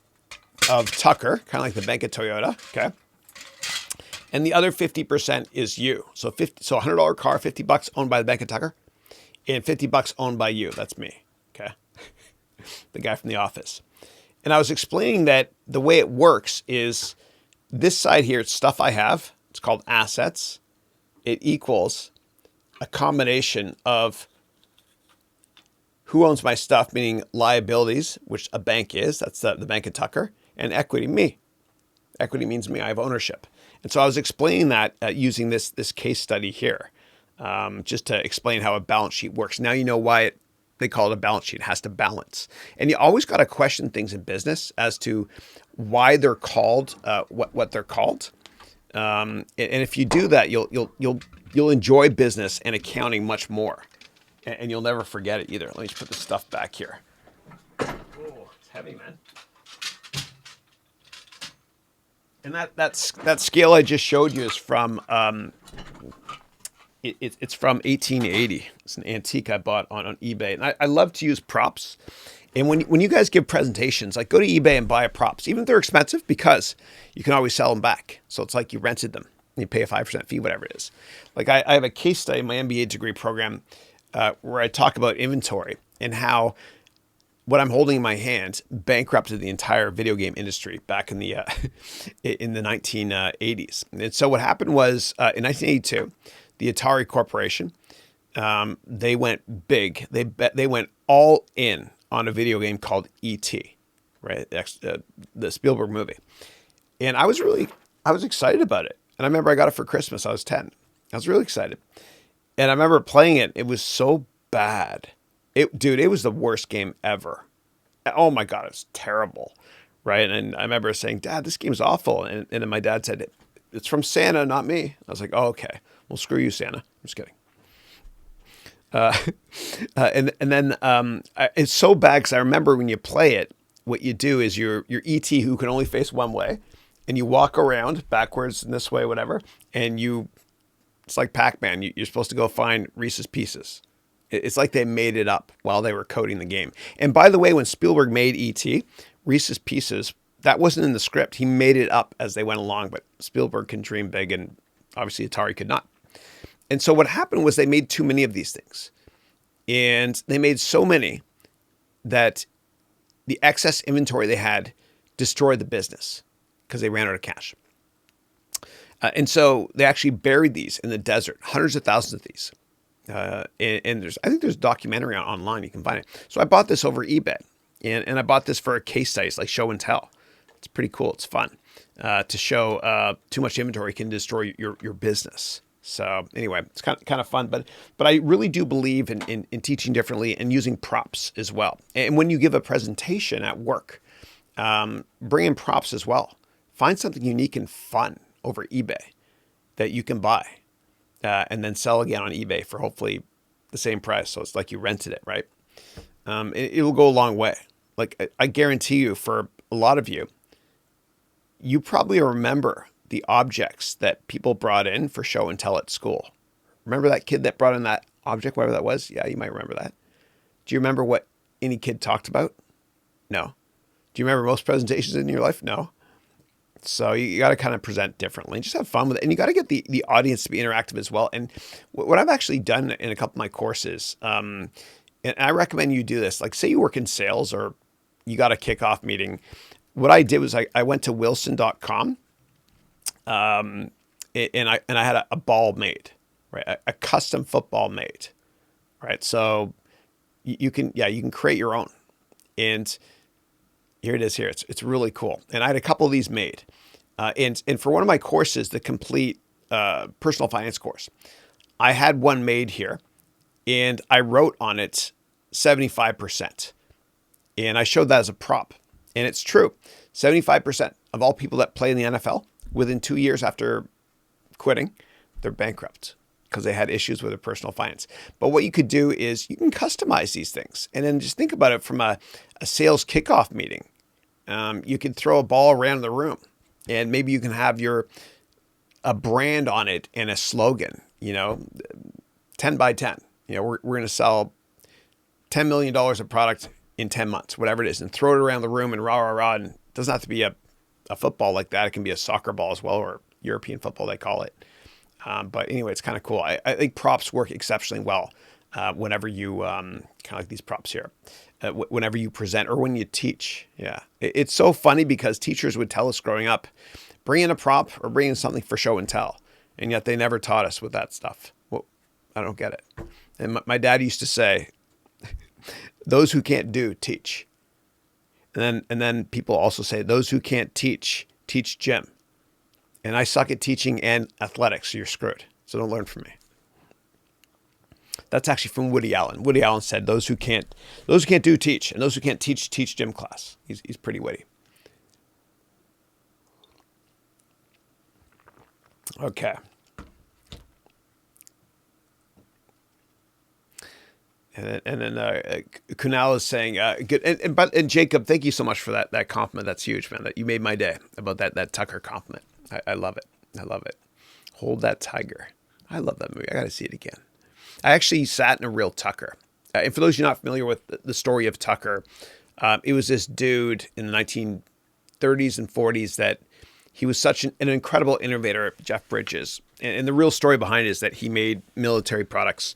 of Tucker, kind of like the bank of Toyota, okay? And the other 50% is you. So so $100 car, $50 owned by the Bank of Tucker, and $50 owned by you. That's me. Okay. The guy from The Office. And I was explaining that the way it works is this side here, it's stuff I have. It's called assets. It equals a combination of who owns my stuff, meaning liabilities, which a bank is. That's the Bank of Tucker, and equity, me. Equity means me. I have ownership. And so I was explaining that using this case study here, just to explain how a balance sheet works. Now you know why they call it a balance sheet. It has to balance. And you always got to question things in business as to why they're called what they're called. And if you do that, you'll enjoy business and accounting much more, and you'll never forget it either. Let me just put this stuff back here. Oh, it's heavy, man. And that scale I just showed you is from it's from 1880. It's an antique I bought on eBay, and I love to use props. And when you guys give presentations, like go to eBay and buy props, even if they're expensive, because you can always sell them back. So it's like you rented them. You pay a 5% fee, whatever it is. Like I have a case study in my MBA degree program where I talk about inventory and how what I'm holding in my hand bankrupted the entire video game industry back in the 1980s. And so what happened was in 1982, the Atari Corporation, they went big. They went all in on a video game called E.T., right? The Spielberg movie. And I was excited about it. And I remember I got it for Christmas. I was 10. I was really excited. And I remember playing it. It was so bad. It was the worst game ever. Oh my God, it was terrible, right? And I remember saying, Dad, this game's awful. And then my dad said, it's from Santa, not me. I was like, oh, okay. Well, screw you, Santa. I'm just kidding. And then it's so bad because I remember when you play it, what you do is you're E.T. who can only face one way, and you walk around backwards in this way, whatever, and it's like Pac-Man. You're supposed to go find Reese's Pieces. It's like they made it up while they were coding the game. And by the way, when Spielberg made E.T., Reese's Pieces, that wasn't in the script. He made it up as they went along, but Spielberg can dream big, and obviously Atari could not. And so what happened was they made too many of these things. And they made so many that the excess inventory they had destroyed the business because they ran out of cash. And so they actually buried these in the desert, hundreds of thousands of these. And I think there's a documentary online. You can find it. So I bought this over eBay, and I bought this for a case study. It's like show and tell. It's pretty cool. It's fun to show too much inventory can destroy your business. So anyway, it's kind of fun, but I really do believe in teaching differently and using props as well. And when you give a presentation at work, bring in props as well. Find something unique and fun over eBay that you can buy. And then sell again on eBay for hopefully the same price. So it's like you rented it, right? It will go a long way. Like I guarantee you, for a lot of you, you probably remember the objects that people brought in for show and tell at school. Remember that kid that brought in that object, whatever that was? Yeah, you might remember that. Do you remember what any kid talked about? No. Do you remember most presentations in your life? No. So you got to kind of present differently and just have fun with it. And you got to get the audience to be interactive as well. And what I've actually done in a couple of my courses, and I recommend you do this, like say you work in sales or you got a kickoff meeting. What I did was I went to wilson.com and I had a ball made, right? A custom football made, right? So you can create your own. And here it is here. It's really cool. And I had a couple of these made. And for one of my courses, the complete personal finance course, I had one made here and I wrote on it 75%. And I showed that as a prop. And it's true. 75% of all people that play in the NFL, within 2 years after quitting, they're bankrupt because they had issues with their personal finance. But what you could do is you can customize these things. And then just think about it from a sales kickoff meeting. You can throw a ball around the room and maybe you can have a brand on it and a slogan, 10 by 10, we're going to sell $10 million of product in 10 months, whatever it is, and throw it around the room and rah, rah, rah. And it doesn't have to be a a football like that. It can be a soccer ball as well, or European football, they call it. But anyway, it's kind of cool. I think props work exceptionally well whenever you, kind of like these props here, whenever you present or when you teach. Yeah. It's so funny because teachers would tell us growing up, bring in a prop or bring in something for show and tell. And yet they never taught us with that stuff. Well, I don't get it. And my dad used to say, those who can't do, teach. And then people also say, those who can't teach, teach gym. And I suck at teaching and athletics, so you're screwed. So don't learn from me. That's actually from Woody Allen. Woody Allen said, those who can't do, teach. And those who can't teach, teach gym class. He's pretty witty. Okay. And then Kunal is saying, good. And Jacob, thank you so much for that compliment. That's huge, man. That you made my day about that Tucker compliment. I love it. I love it. Hold That Tiger. I love that movie. I got to see it again. I actually sat in a real Tucker. And for those of you not familiar with the story of Tucker, it was this dude in the 1930s and 40s that he was such an incredible innovator, Jeff Bridges. And the real story behind it is that he made military products,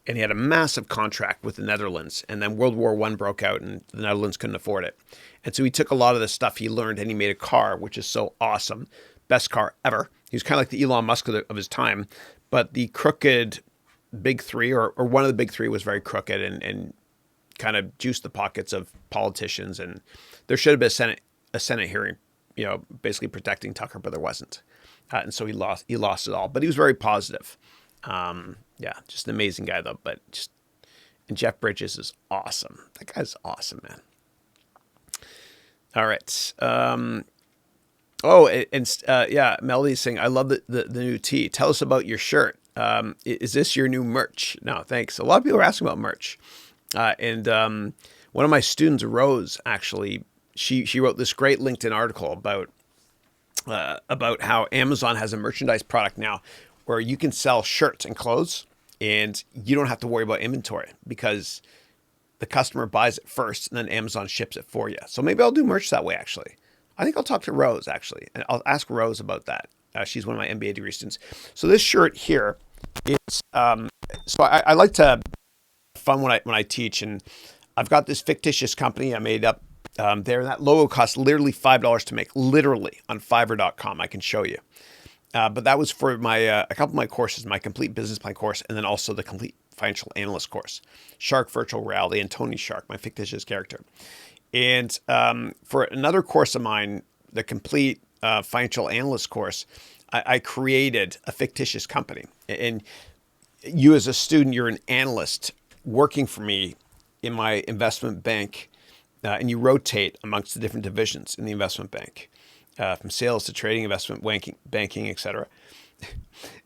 and he had a massive contract with the Netherlands. And then World War I broke out and the Netherlands couldn't afford it. And so he took a lot of the stuff he learned and he made a car, which is so awesome. Best car ever. He was kind of like the Elon Musk of his time. But the crooked big three, or one of the big three, was very crooked and kind of juiced the pockets of politicians. And there should have been a Senate hearing, basically protecting Tucker, but there wasn't. And so he lost it all. But he was very positive. Yeah, just an amazing guy though. And Jeff Bridges is awesome. That guy's awesome, man. All right. Yeah, Melody's saying, I love the new tee. Tell us about your shirt. Is this your new merch? No, thanks. A lot of people are asking about merch. And one of my students, Rose, actually, she wrote this great LinkedIn article about how Amazon has a merchandise product now where you can sell shirts and clothes and you don't have to worry about inventory because the customer buys it first and then Amazon ships it for you. So maybe I'll do merch that way, actually. I think I'll talk to Rose, actually, and I'll ask Rose about that. She's one of my MBA degree students. So this shirt here is, so I like to have fun when I teach, and I've got this fictitious company I made up there. And that logo costs literally $5 to make, literally on Fiverr.com. I can show you. But that was for my a couple of my courses, my complete business plan course, and then also the complete financial analyst course, Shark Virtual Reality, and Tony Shark, my fictitious character. And for another course of mine, the complete financial analyst course, I created a fictitious company. And you as a student, you're an analyst working for me in my investment bank, and you rotate amongst the different divisions in the investment bank, from sales to trading, investment banking, etc.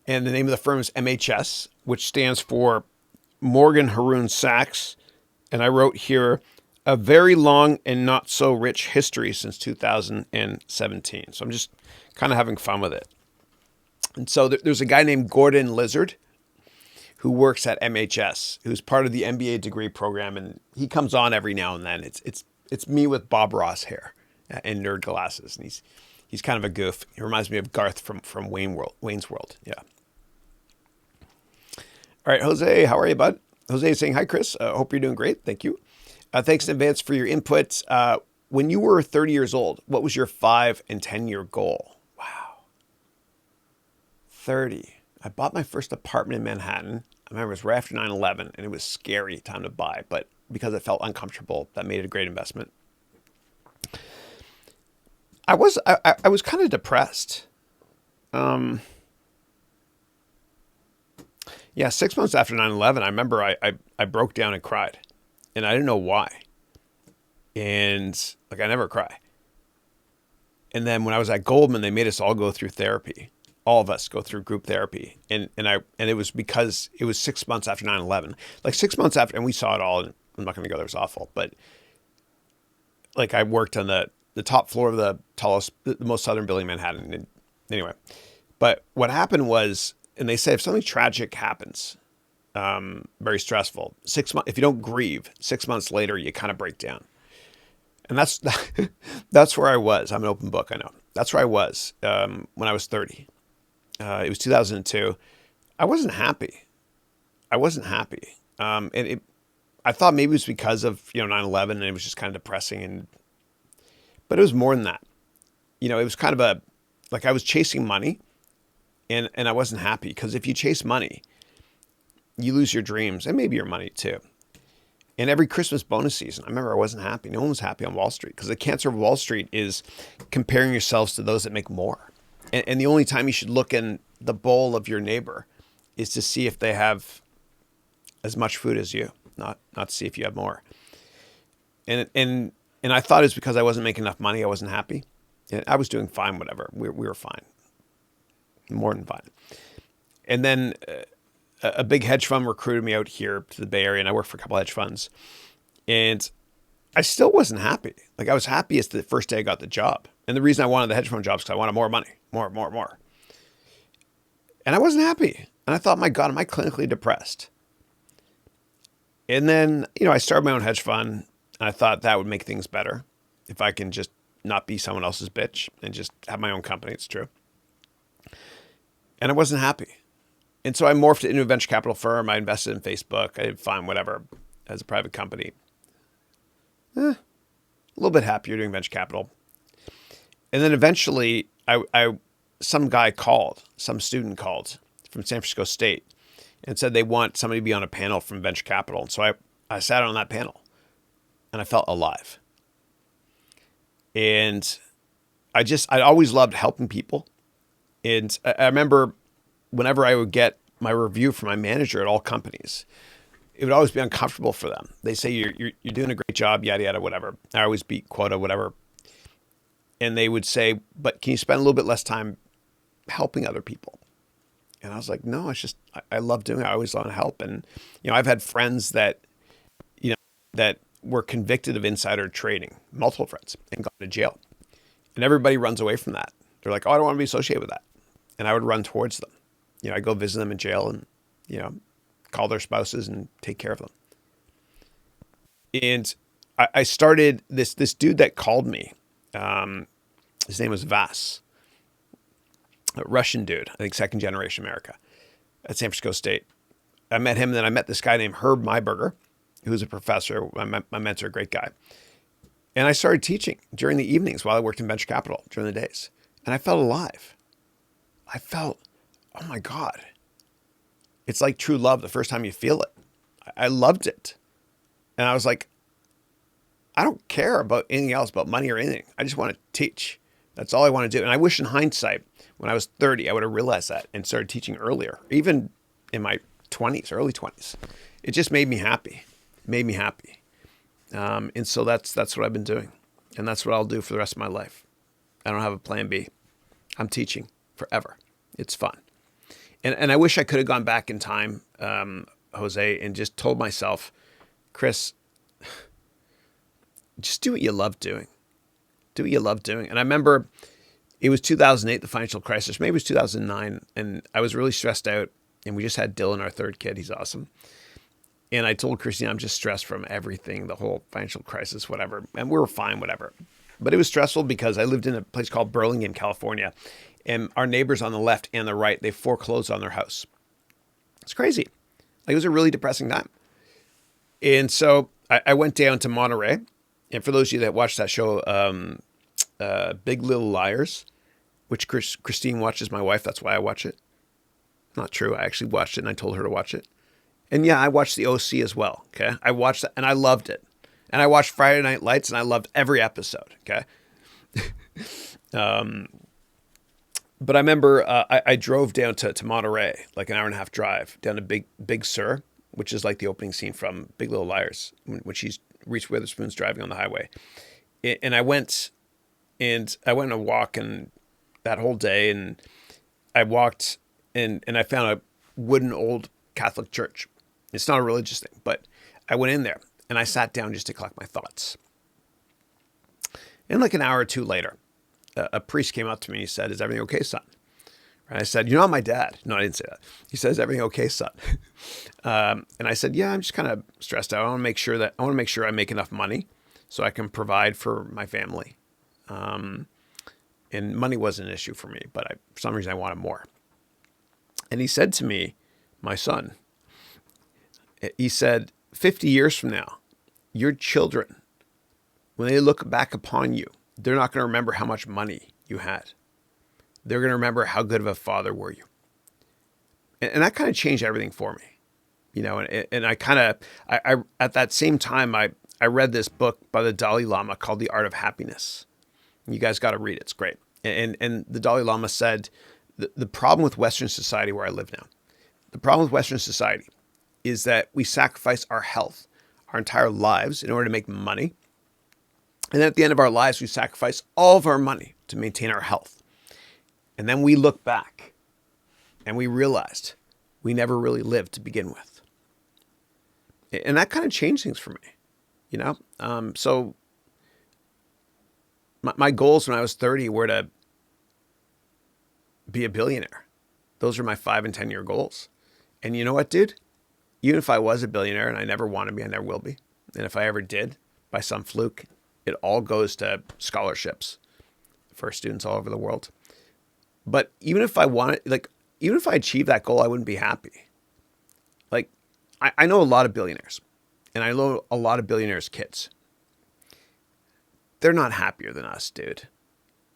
And the name of the firm is MHS, which stands for Morgan Haroun Sachs. And I wrote here, a very long and not so rich history since 2017. So I'm just kind of having fun with it. And so there's a guy named Gordon Lizard who works at MHS, who's part of the MBA degree program. And he comes on every now and then. It's me with Bob Ross hair and nerd glasses. And he's kind of a goof. He reminds me of Garth from Wayne's World. Yeah. All right, Jose, how are you, bud? Jose is saying, hi, Chris. Hope you're doing great. Thank you. Thanks in advance for your input. When you were 30 years old, what was your 5 and 10-year goal? Wow. 30. I bought my first apartment in Manhattan. I remember it was right after 9/11, and it was scary time to buy. But because it felt uncomfortable, that made it a great investment. I was kind of depressed. Yeah, 6 months after 9/11, I remember I broke down and cried. And I didn't know why. And I never cry. And then when I was at Goldman, they made us all go through therapy. All of us go through group therapy. And it was because it was 6 months after 9/11. 6 months after, and we saw it all, and I'm not going to go there, it was awful. But I worked on the top floor of the most southern building in Manhattan. And anyway, but what happened was, and they say if something tragic happens, very stressful, 6 months, if you don't grieve, 6 months later, you kind of break down. And that's where I was. I'm an open book, I know. That's where I was when I was 30. It was 2002. I wasn't happy. I wasn't happy. I thought maybe it was because of 9/11, and it was just kind of depressing, but it was more than that. It was kind of like I was chasing money, and I wasn't happy, because if you chase money, you lose your dreams and maybe your money too. And every Christmas bonus season, I remember I wasn't happy. No one was happy on Wall Street, because the cancer of Wall Street is comparing yourselves to those that make more. And the only time you should look in the bowl of your neighbor is to see if they have as much food as you, not to see if you have more. And I thought it's because I wasn't making enough money. I wasn't happy. And I was doing fine, whatever. We were fine, more than fine. And then a big hedge fund recruited me out here to the Bay Area, and I worked for a couple of hedge funds. And I still wasn't happy. Like, I was happiest the first day I got the job. And the reason I wanted the hedge fund job is because I wanted more money, more. And I wasn't happy. And I thought, my God, am I clinically depressed? And then, I started my own hedge fund, and I thought that would make things better if I can just not be someone else's bitch and just have my own company. It's true. And I wasn't happy. And so I morphed it into a venture capital firm. I invested in Facebook. I did fine, whatever, as a private company. A little bit happier doing venture capital. And then eventually, some student called from San Francisco State and said they want somebody to be on a panel from venture capital. And so I sat on that panel, and I felt alive. And I always loved helping people. And I remember whenever I would get my review from my manager at all companies, it would always be uncomfortable for them. They say, you're doing a great job, yada, yada, whatever. I always beat quota, whatever. And they would say, but can you spend a little bit less time helping other people? And I was like, no, it's just, I love doing it. I always want to help. And, I've had friends that were convicted of insider trading, multiple friends, and gone to jail. And everybody runs away from that. They're like, oh, I don't want to be associated with that. And I would run towards them. I go visit them in jail and, call their spouses and take care of them. And I started this dude that called me. His name was Vas, a Russian dude, I think second generation America, at San Francisco State. I met him, and then I met this guy named Herb Mayberger, who was a professor, my mentor, a great guy. And I started teaching during the evenings while I worked in venture capital during the days. And I felt alive. I felt, oh my God, it's like true love the first time you feel it. I loved it. And I was like, I don't care about anything else, about money or anything. I just want to teach. That's all I want to do. And I wish in hindsight, when I was 30, I would have realized that and started teaching earlier, even in my 20s, early 20s. It just made me happy. It made me happy. And so that's what I've been doing. And that's what I'll do for the rest of my life. I don't have a plan B. I'm teaching forever. It's fun. And I wish I could have gone back in time, Jose, and just told myself, Chris, just do what you love doing. Do what you love doing. And I remember it was 2008, the financial crisis. Maybe it was 2009. And I was really stressed out. And we just had Dylan, our third kid. He's awesome. And I told Christine, I'm just stressed from everything, the whole financial crisis, whatever. And we were fine, whatever. But it was stressful because I lived in a place called Burlingame, California. And our neighbors on the left and the right, they foreclosed on their house. It's crazy. Like, it was a really depressing time. And so I went down to Monterey. And for those of you that watched that show, Big Little Liars, which Christine watches, my wife, that's why I watch it. Not true. I actually watched it, and I told her to watch it. And yeah, I watched the OC as well. Okay. I watched that, and I loved it. And I watched Friday Night Lights, and I loved every episode. Okay. But I remember I drove down to Monterey, like an hour and a half drive, down to Big Sur, which is like the opening scene from Big Little Liars, when she's Reese Witherspoon's driving on the highway. And I went on a walk, and that whole day, and I walked and I found a wooden old Catholic church. It's not a religious thing, but I went in there and I sat down just to collect my thoughts. And like an hour or two later, a priest came up to me and he said, "Is everything okay, son?" And I said, "You're not my dad." No, I didn't say that. He said, "Is everything okay, son?" And I said, "Yeah, I'm just kind of stressed out. I want to make sure I make enough money so I can provide for my family." And And money wasn't an issue for me, but for some reason I wanted more. And he said to me, my son, he said, 50 years from now, your children, when they look back upon you, they're not going to remember how much money you had. They're going to remember how good of a father were you. And that kind of changed everything for me, and I kind of, I at that same time, I read this book by the Dalai Lama called The Art of Happiness. You guys got to read it. It's great. And the Dalai Lama said, the problem with Western society where I live now, the problem with Western society is that we sacrifice our health, our entire lives in order to make money. And then at the end of our lives, we sacrifice all of our money to maintain our health. And then we look back and we realized we never really lived to begin with. And that kind of changed things for me, So my goals when I was 30 were to be a billionaire. Those are my 5 and 10 year goals. And you know what, dude? Even if I was a billionaire, and I never want to be, I never will be. And if I ever did, by some fluke, it all goes to scholarships for students all over the world. But even if I achieved that goal, I wouldn't be happy. Like, I know a lot of billionaires, and I know a lot of billionaires' kids. They're not happier than us, dude.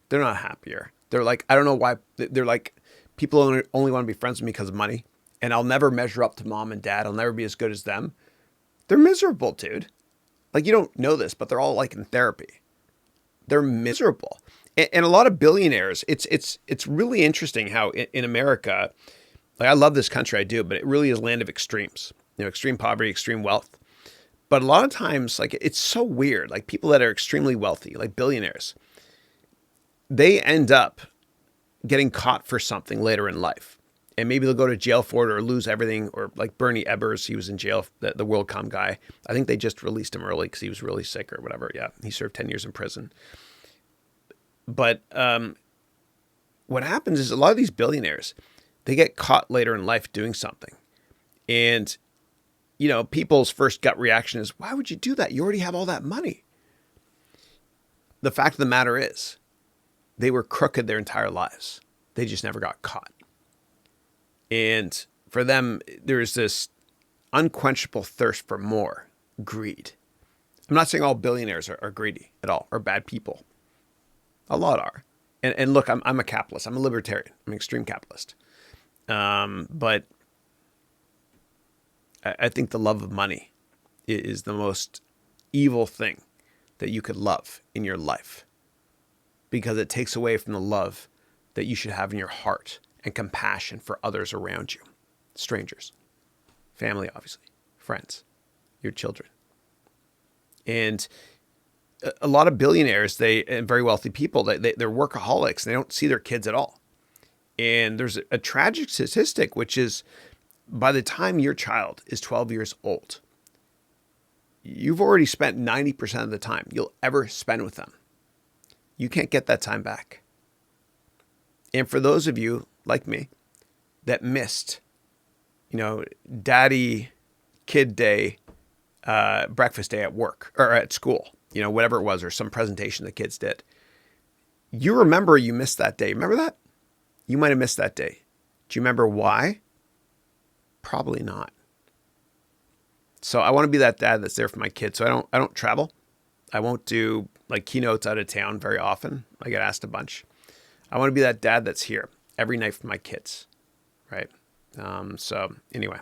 They're not happier. They're like, I don't know why. They're like, people only want to be friends with me because of money. And I'll never measure up to mom and dad. I'll never be as good as them. They're miserable, dude. Like, you don't know this, but they're all like in therapy. They're miserable. And a lot of billionaires, it's really interesting how in America, like, I love this country, I do, but it really is a land of extremes. Extreme poverty, extreme wealth. But a lot of times, like, it's so weird. Like, people that are extremely wealthy, like billionaires, they end up getting caught for something later in life. And maybe they'll go to jail for it or lose everything. Or like Bernie Ebbers, he was in jail, the WorldCom guy. I think they just released him early because he was really sick or whatever. Yeah, he served 10 years in prison. But what happens is a lot of these billionaires, they get caught later in life doing something. And, people's first gut reaction is, why would you do that? You already have all that money. The fact of the matter is, they were crooked their entire lives. They just never got caught. And for them, there's this unquenchable thirst for more, greed. I'm not saying all billionaires are greedy at all, or bad people. A lot are. And look, I'm a capitalist. I'm a libertarian. I'm an extreme capitalist. But I think the love of money is the most evil thing that you could love in your life, because it takes away from the love that you should have in your heart and compassion for others around you. Strangers, family, obviously, friends, your children. And a lot of billionaires, and very wealthy people, they're workaholics. And they don't see their kids at all. And there's a tragic statistic, which is by the time your child is 12 years old, you've already spent 90% of the time you'll ever spend with them. You can't get that time back. And for those of you like me that missed, daddy, kid day, breakfast day at work or at school, whatever it was, or some presentation the kids did, you remember you missed that day. Remember that? You might have missed that day. Do you remember why? Probably not. So I want to be that dad that's there for my kids. So I don't travel. I won't do like keynotes out of town very often. I get asked a bunch. I want to be that dad that's here every night for my kids, right? So anyway,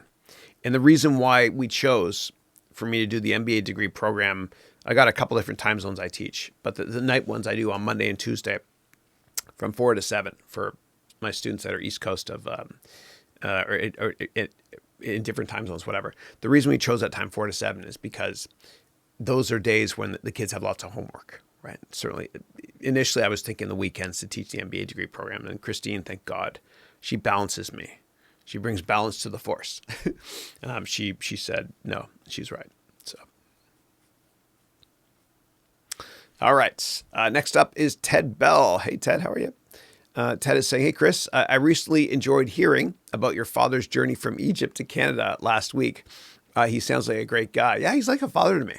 and the reason why we chose for me to do the MBA degree program, I got a couple different time zones I teach, but the night ones I do on Monday and Tuesday from 4 to 7 for my students that are East Coast of, or in different time zones, whatever. The reason we chose that time 4 to 7 is because those are days when the kids have lots of homework, right? Certainly, initially I was thinking the weekends to teach the MBA degree program, and Christine, thank God, she balances me. She brings balance to the force. She said, no, she's right. So, all right. Next up is Ted Bell. Hey, Ted, how are you? Ted is saying, hey, Chris, I recently enjoyed hearing about your father's journey from Egypt to Canada last week. He sounds like a great guy. Yeah, he's like a father to me.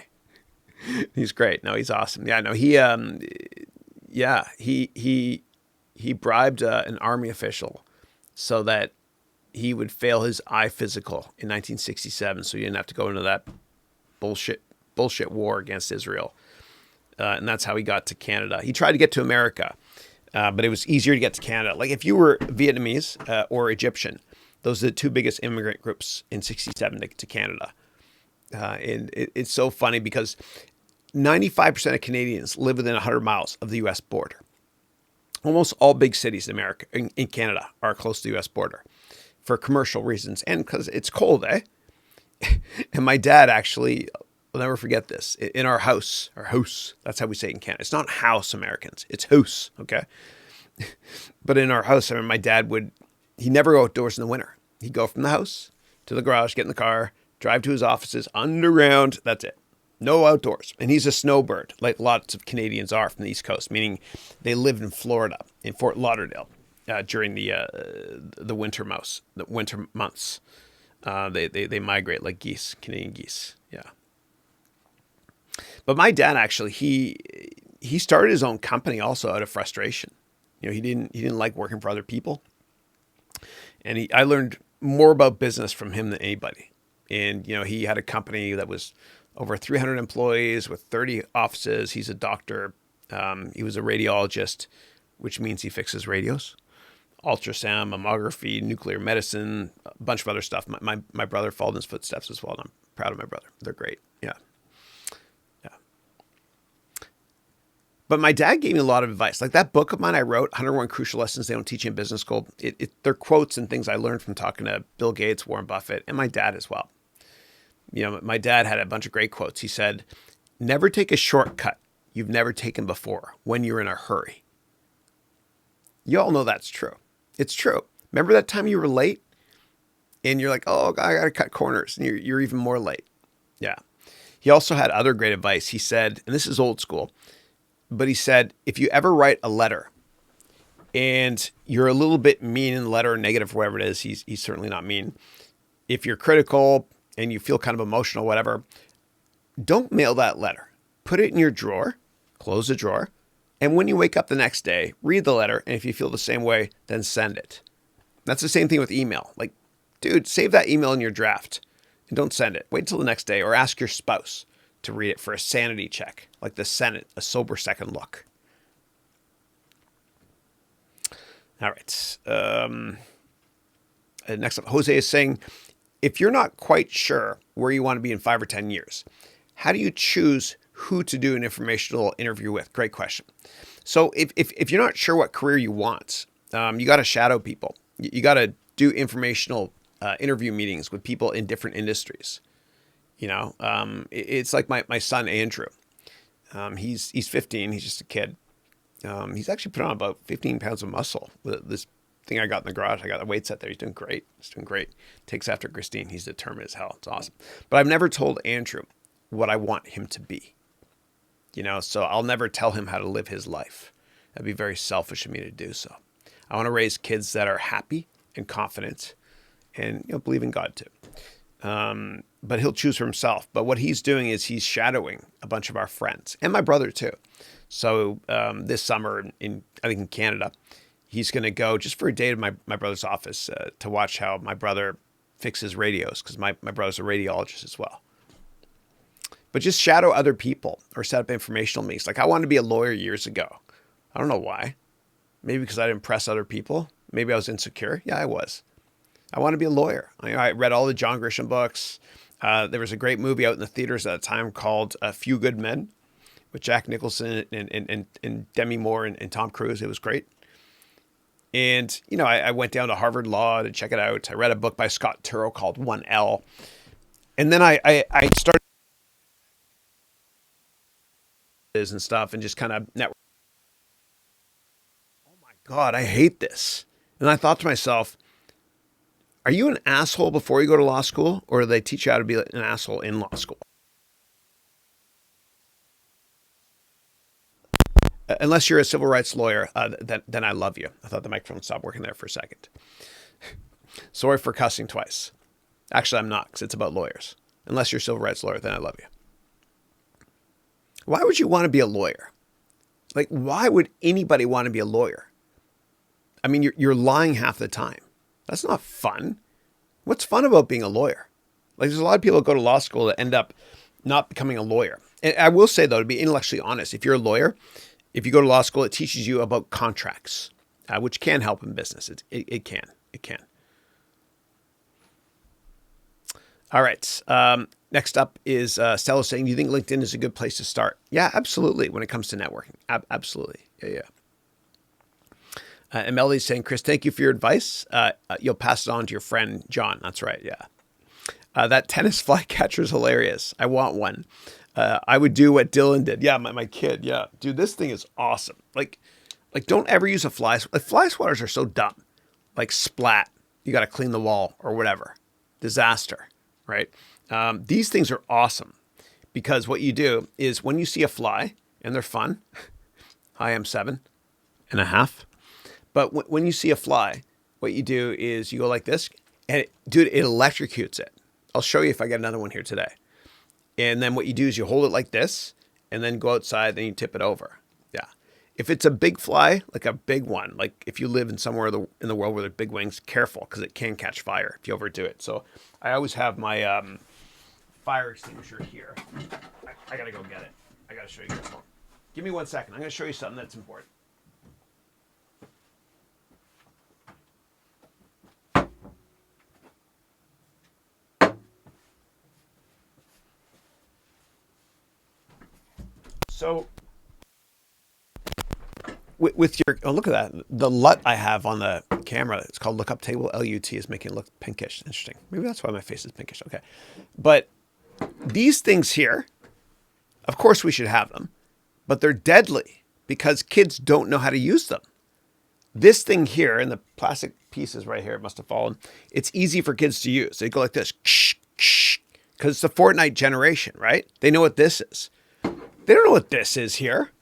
He's great. No, he's awesome. Yeah, no, he he bribed an army official so that he would fail his eye physical in 1967, so he didn't have to go into that bullshit war against Israel. And that's how he got to Canada. He tried to get to America, but it was easier to get to Canada. Like if you were Vietnamese or Egyptian, those are the two biggest immigrant groups in 67 to Canada. And it's so funny because 95% of Canadians live within 100 miles of the U.S. border. Almost all big cities in Canada are close to the U.S. border for commercial reasons and because it's cold, eh? And my dad actually, I'll never forget this, in our house, that's how we say it in Canada. It's not house, Americans. It's house, okay? But in our house, I mean, my dad he'd never go outdoors in the winter. He'd go from the house to the garage, get in the car, drive to his offices, underground, that's it. No outdoors. And he's a snowbird, like lots of Canadians are from the East Coast, meaning they live in Florida, in Fort Lauderdale, during the winter months. They migrate like geese, Canadian geese. Yeah. But my dad actually, he started his own company also out of frustration. You know, he didn't like working for other people. And I learned more about business from him than anybody. And, you know, he had a company that was over 300 employees with 30 offices. He's a doctor. He was a radiologist, which means he fixes radios, ultrasound, mammography, nuclear medicine, a bunch of other stuff. My brother followed in his footsteps as well, and I'm proud of my brother. They're great. Yeah. But my dad gave me a lot of advice. Like that book of mine I wrote, 101 Crucial Lessons They Don't Teach you in Business School. They're quotes and things I learned from talking to Bill Gates, Warren Buffett, and my dad as well. You know, my dad had a bunch of great quotes. He said, never take a shortcut you've never taken before when you're in a hurry. You all know that's true. It's true. Remember that time you were late and you're like, oh, I got to cut corners. And you're even more late. Yeah. He also had other great advice. He said, and this is old school, but he said, if you ever write a letter and you're a little bit mean in the letter, negative, whatever it is, he's certainly not mean. If you're critical and you feel kind of emotional, whatever, don't mail that letter. Put it in your drawer, close the drawer. And when you wake up the next day, read the letter. And if you feel the same way, then send it. That's the same thing with email. Like, dude, save that email in your draft and don't send it. Wait until the next day or ask your spouse to read it for a sanity check, like the Senate, a sober second look. All right. Next up, Jose is saying, if you're not quite sure where you want to be in 5 or 10 years, how do you choose who to do an informational interview with? Great question. So if you're not sure what career you want, you got to shadow people. You got to do informational interview meetings with people in different industries. You know, it's like my son, Andrew. He's 15. He's just a kid. He's actually put on about 15 pounds of muscle with this thing I got in the garage. I got the weight set there. He's doing great. Takes after Christine. He's determined as hell. It's awesome. But I've never told Andrew what I want him to be. You know, so I'll never tell him how to live his life. That'd be very selfish of me to do so. I want to raise kids that are happy and confident and, you know, believe in God too. But he'll choose for himself. But what he's doing is he's shadowing a bunch of our friends and my brother too. So this summer I think in Canada, he's going to go just for a day to my brother's office to watch how my brother fixes radios because my brother's a radiologist as well. But just shadow other people or set up informational meetings. Like I wanted to be a lawyer years ago. I don't know why. Maybe because I didn't impress other people. Maybe I was insecure. Yeah, I was. I want to be a lawyer. I read all the John Grisham books. There was a great movie out in the theaters at the time called A Few Good Men with Jack Nicholson and Demi Moore and Tom Cruise. It was great. And, you know, I went down to Harvard Law to check it out. I read a book by Scott Turow called 1L. And then I started and stuff and just kind of network. Oh my God, I hate this. And I thought to myself, are you an asshole before you go to law school, or do they teach you how to be an asshole in law school? Unless you're a civil rights lawyer, then I love you. I thought the microphone stopped working there for a second. Sorry for cussing twice. Actually, I'm not, because it's about lawyers. Unless you're a civil rights lawyer, then I love you. Why would you want to be a lawyer? Like, why would anybody want to be a lawyer? I mean, you're lying half the time. That's not fun. What's fun about being a lawyer? Like, there's a lot of people that go to law school that end up not becoming a lawyer. And I will say, though, to be intellectually honest, if you're a lawyer, if you go to law school, it teaches you about contracts, which can help in business. It can. It can. All right. Next up is Stella saying, do you think LinkedIn is a good place to start? Yeah, absolutely. When it comes to networking. Absolutely. Yeah. And Melody's saying, Chris, thank you for your advice. You'll pass it on to your friend, John. That's right. Yeah. That tennis fly catcher is hilarious. I want one. I would do what Dylan did. Yeah, my kid. Yeah. Dude, this thing is awesome. Like don't ever use a fly. Like, fly swatters are so dumb. Like, splat. You got to clean the wall or whatever. Disaster, right? These things are awesome because what you do is when you see a fly, and they're fun. I am 7.5. But when you see a fly, what you do is you go like this, and it electrocutes it. I'll show you if I get another one here today. And then what you do is you hold it like this, and then go outside, then you tip it over. Yeah. If it's a big fly, like a big one, like if you live in somewhere in the world where there's big wings, careful, because it can catch fire if you overdo it. So I always have my fire extinguisher here. I got to go get it. I got to show you guys. Give me 1 second. I'm going to show you something that's important. So with your, oh, look at that. The LUT I have on the camera, it's called Lookup Table. LUT is making it look pinkish. Interesting. Maybe that's why my face is pinkish. Okay. But these things here, of course we should have them, but they're deadly because kids don't know how to use them. This thing here, and the plastic pieces right here, it must have fallen. It's easy for kids to use. They go like this, because it's the Fortnite generation, right? They know what this is. They don't know what this is here.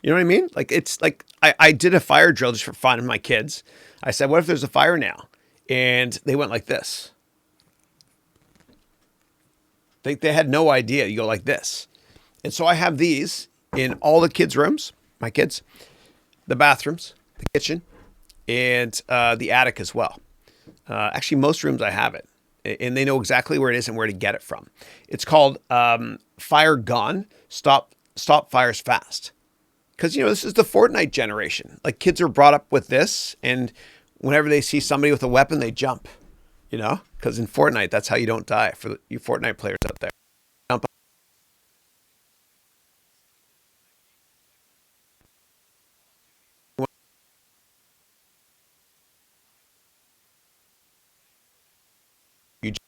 You know what I mean? Like, it's like, I did a fire drill just for fun with my kids. I said, what if there's a fire now? And they went like this. They had no idea. You go like this. And so I have these in all the kids' rooms, my kids, the bathrooms, the kitchen, and the attic as well. Actually, most rooms I have it. And they know exactly where it is and where to get it from. It's called Fire Gone, Stop Fires Fast. Because, this is the Fortnite generation. Like, kids are brought up with this, and whenever they see somebody with a weapon, they jump, because in Fortnite, that's how you don't die for you Fortnite players out there. Jump up. You jump.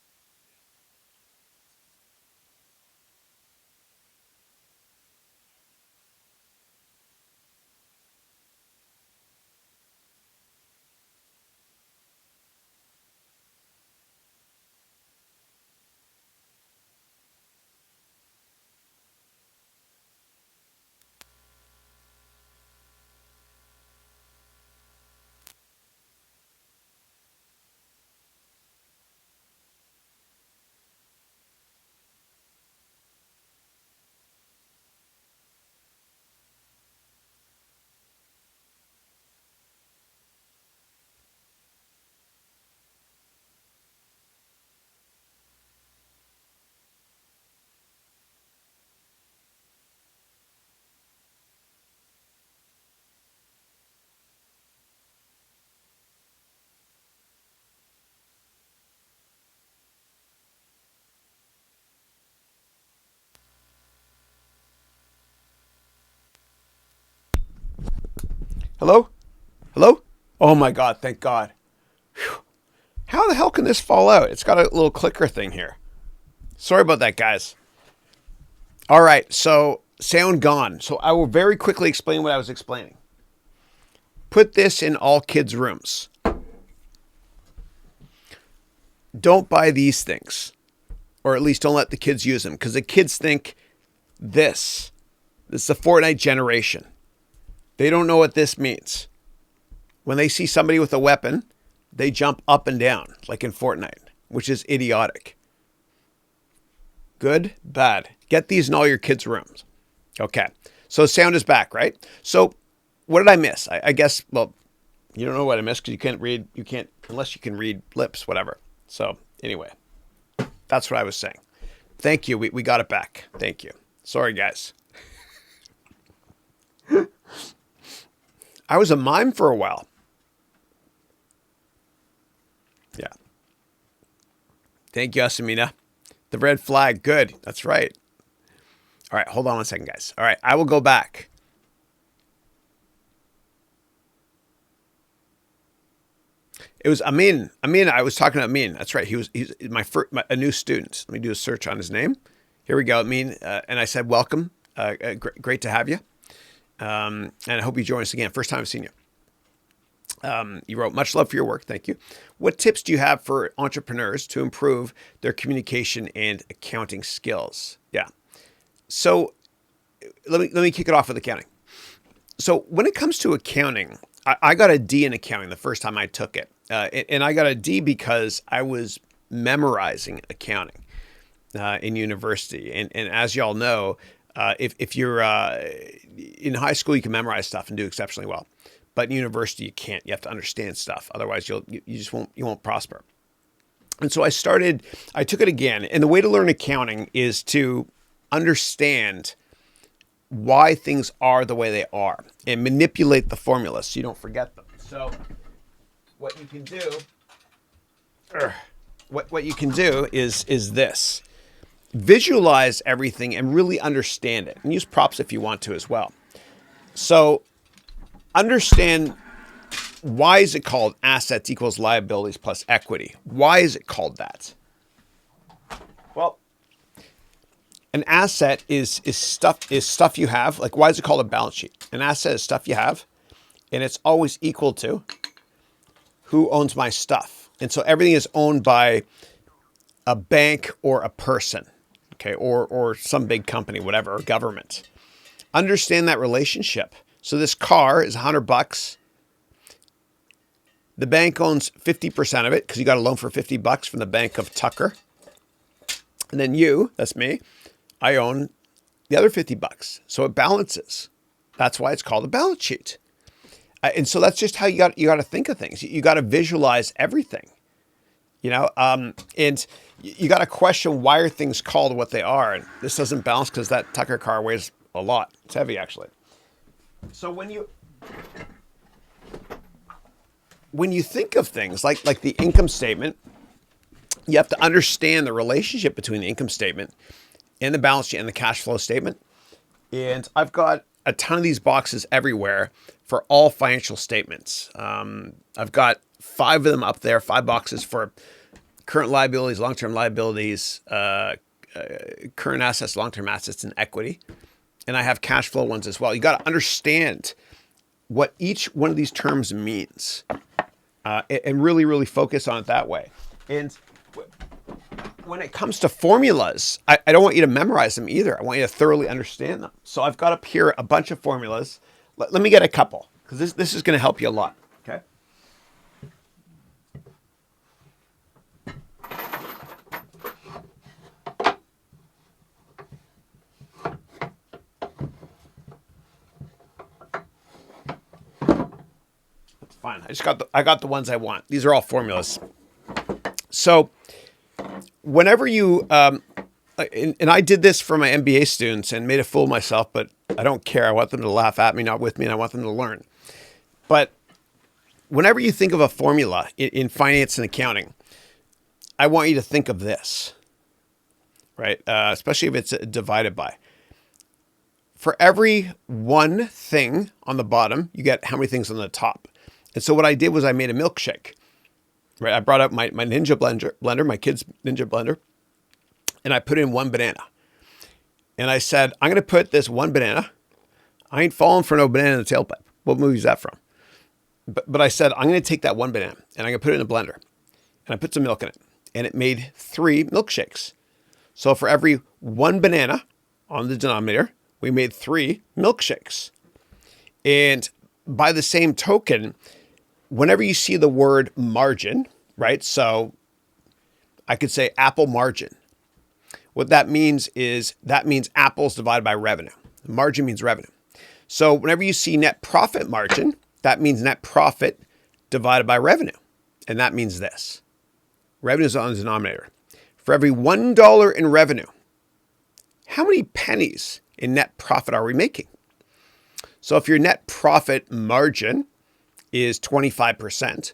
Hello? Hello? Oh my God, thank God. Whew. How the hell can this fall out? It's got a little clicker thing here. Sorry about that, guys. All right, so sound gone. So I will very quickly explain what I was explaining. Put this in all kids' rooms. Don't buy these things, or at least don't let the kids use them, because the kids think this is the Fortnite generation. They don't know what this means. When they see somebody with a weapon, they jump up and down, like in Fortnite, which is idiotic. Good, bad. Get these in all your kids' rooms. Okay, so sound is back, right? So what did I miss? I guess, well, You don't know what I missed because you can't, unless you can read lips, whatever. So anyway, that's what I was saying. Thank you. We got it back. Thank you. Sorry, guys. I was a mime for a while. Yeah. Thank you, Asamina. The red flag. Good. That's right. All right. Hold on one second, guys. All right. I will go back. It was Amin. Amin, I was talking to Amin. That's right. He's a new student. Let me do a search on his name. Here we go, Amin. And I said, welcome. Great to have you. And I hope you join us again. First time I've seen you. You wrote, much love for your work. Thank you. What tips do you have for entrepreneurs to improve their communication and accounting skills? Yeah. So let me kick it off with accounting. So when it comes to accounting, I got a D in accounting the first time I took it. And I got a D because I was memorizing accounting in university. And as y'all know, if you're in high school, you can memorize stuff and do exceptionally well. But in university, you can't. You have to understand stuff. Otherwise, you won't prosper. And so I took it again. And the way to learn accounting is to understand why things are the way they are and manipulate the formulas so you don't forget them. So what you can do, is this. Visualize everything and really understand it. And use props if you want to as well. So understand, why is it called assets equals liabilities plus equity? Why is it called that? Well, an asset is stuff you have. Like, why is it called a balance sheet? An asset is stuff you have, and it's always equal to who owns my stuff. And so everything is owned by a bank or a person, okay, or some big company, whatever, or government. Understand that relationship. So this car is $100. The bank owns 50% of it because you got a loan for $50 from the Bank of Tucker. And then you, that's me, I own the other $50. So it balances. That's why it's called a balance sheet. And so that's just how you got to think of things. You got to visualize everything, and you got to question, why are things called what they are? And this doesn't balance because that Tucker car weighs a lot. It's heavy, actually. So when you think of things like the income statement, you have to understand the relationship between the income statement and the balance sheet and the cash flow statement. And I've got a ton of these boxes everywhere for all financial statements. I've got 5 of them up there, 5 boxes for current liabilities, long-term liabilities, current assets, long-term assets, and equity. And I have cash flow ones as well. You got to understand what each one of these terms means and really, really focus on it that way. And when it comes to formulas, I don't want you to memorize them either. I want you to thoroughly understand them. So I've got up here a bunch of formulas. Let me get a couple, because this is going to help you a lot. Okay. That's fine. I got the ones I want. These are all formulas. So whenever you, and I did this for my MBA students and made a fool of myself, but I don't care. I want them to laugh at me, not with me, and I want them to learn. But whenever you think of a formula in finance and accounting, I want you to think of this, right? Especially if it's divided by. For every one thing on the bottom, you get how many things on the top. And so what I did was I made a milkshake, right? I brought up my Ninja blender, my kid's Ninja blender, and I put in 1 banana. And I said, I'm going to put this 1 banana. I ain't falling for no banana in the tailpipe. What movie is that from? But I said, I'm going to take that 1 banana and I'm going to put it in a blender. And I put some milk in it. And it made 3 milkshakes. So for every 1 banana on the denominator, we made 3 milkshakes. And by the same token, whenever you see the word margin, right? So I could say apple margin. What that means is apples divided by revenue. Margin means revenue. So whenever you see net profit margin, that means net profit divided by revenue. And that means this. Revenue is on the denominator. For every $1 in revenue, how many pennies in net profit are we making? So if your net profit margin is 25%,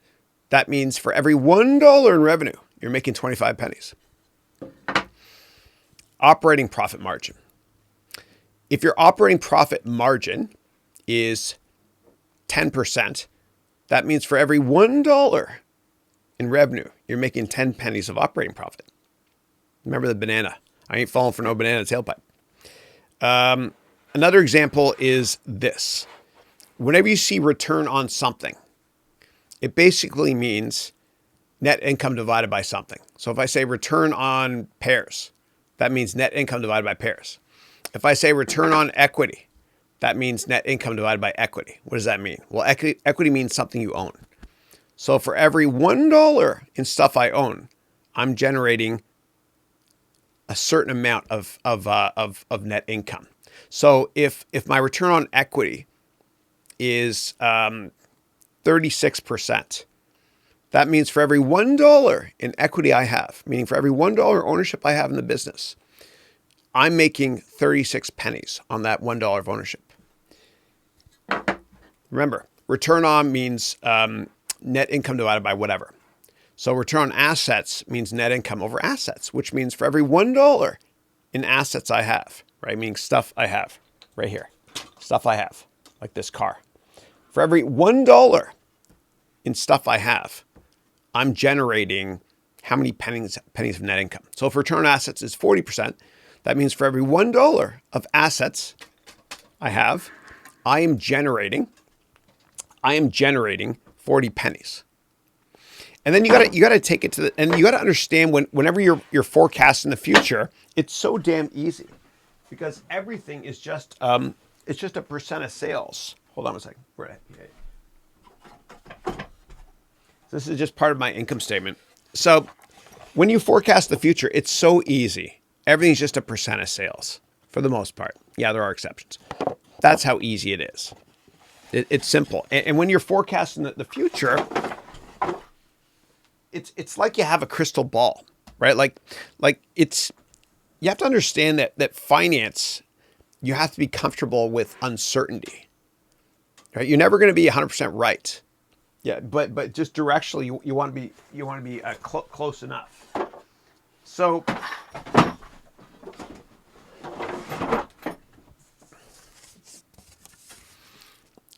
that means for every $1 in revenue, you're making 25 pennies. Operating profit margin. If your operating profit margin is 10%, that means for every $1 in revenue, you're making 10 pennies of operating profit. Remember the banana. I ain't falling for no banana tailpipe. Another example is this. Whenever you see return on something, it basically means net income divided by something. So if I say return on pears, that means net income divided by pears. If I say return on equity, that means net income divided by equity. What does that mean? Well, equity means something you own. So for every $1 in stuff I own, I'm generating a certain amount of net income. So if my return on equity is 36%, that means for every $1 in equity I have, meaning for every $1 ownership I have in the business, I'm making 36 pennies on that $1 of ownership. Remember, return on means net income divided by whatever. So return on assets means net income over assets, which means for every $1 in assets I have, right? Meaning stuff I have right here, stuff I have, like this car. For every $1 in stuff I have, I'm generating how many pennies of net income? So if return on assets is 40%, that means for every $1 of assets I have, I am generating 40 pennies. And then you gotta take it to the, and you gotta understand whenever you're forecasting the future, it's so damn easy because everything is just it's just a percent of sales. Hold on a second. This is just part of my income statement. So when you forecast the future, it's so easy. Everything's just a percent of sales for the most part. Yeah, there are exceptions. That's how easy it is. It's simple. And when you're forecasting the future, it's like you have a crystal ball, right? Like you have to understand that finance, you have to be comfortable with uncertainty, right? You're never going to be 100% right. Yeah, but just directionally, you want to be close enough. So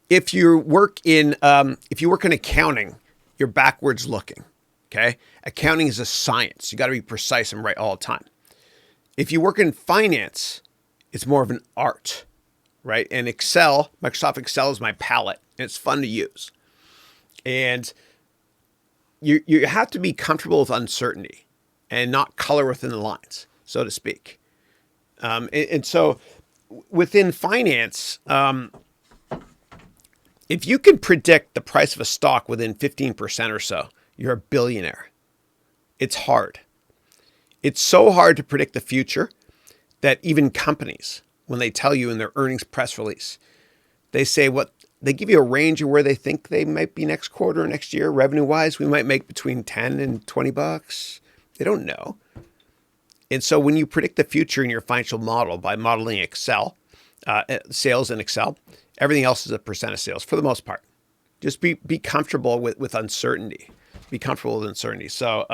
if you work in accounting, you're backwards looking. Okay, accounting is a science. You got to be precise and right all the time. If you work in finance, it's more of an art, right? And Excel, Microsoft Excel is my palette, and it's fun to use. And you have to be comfortable with uncertainty and not color within the lines, so to speak. And so within finance, if you can predict the price of a stock within 15% or so, you're a billionaire. It's hard. It's so hard to predict the future that even companies, when they tell you in their earnings press release, they say they give you a range of where they think they might be next quarter or next year, revenue-wise. We might make between 10 and 20 bucks. They don't know. And so when you predict the future in your financial model by modeling Excel, sales in Excel, everything else is a percent of sales for the most part. Just be comfortable with uncertainty. Be comfortable with uncertainty. So,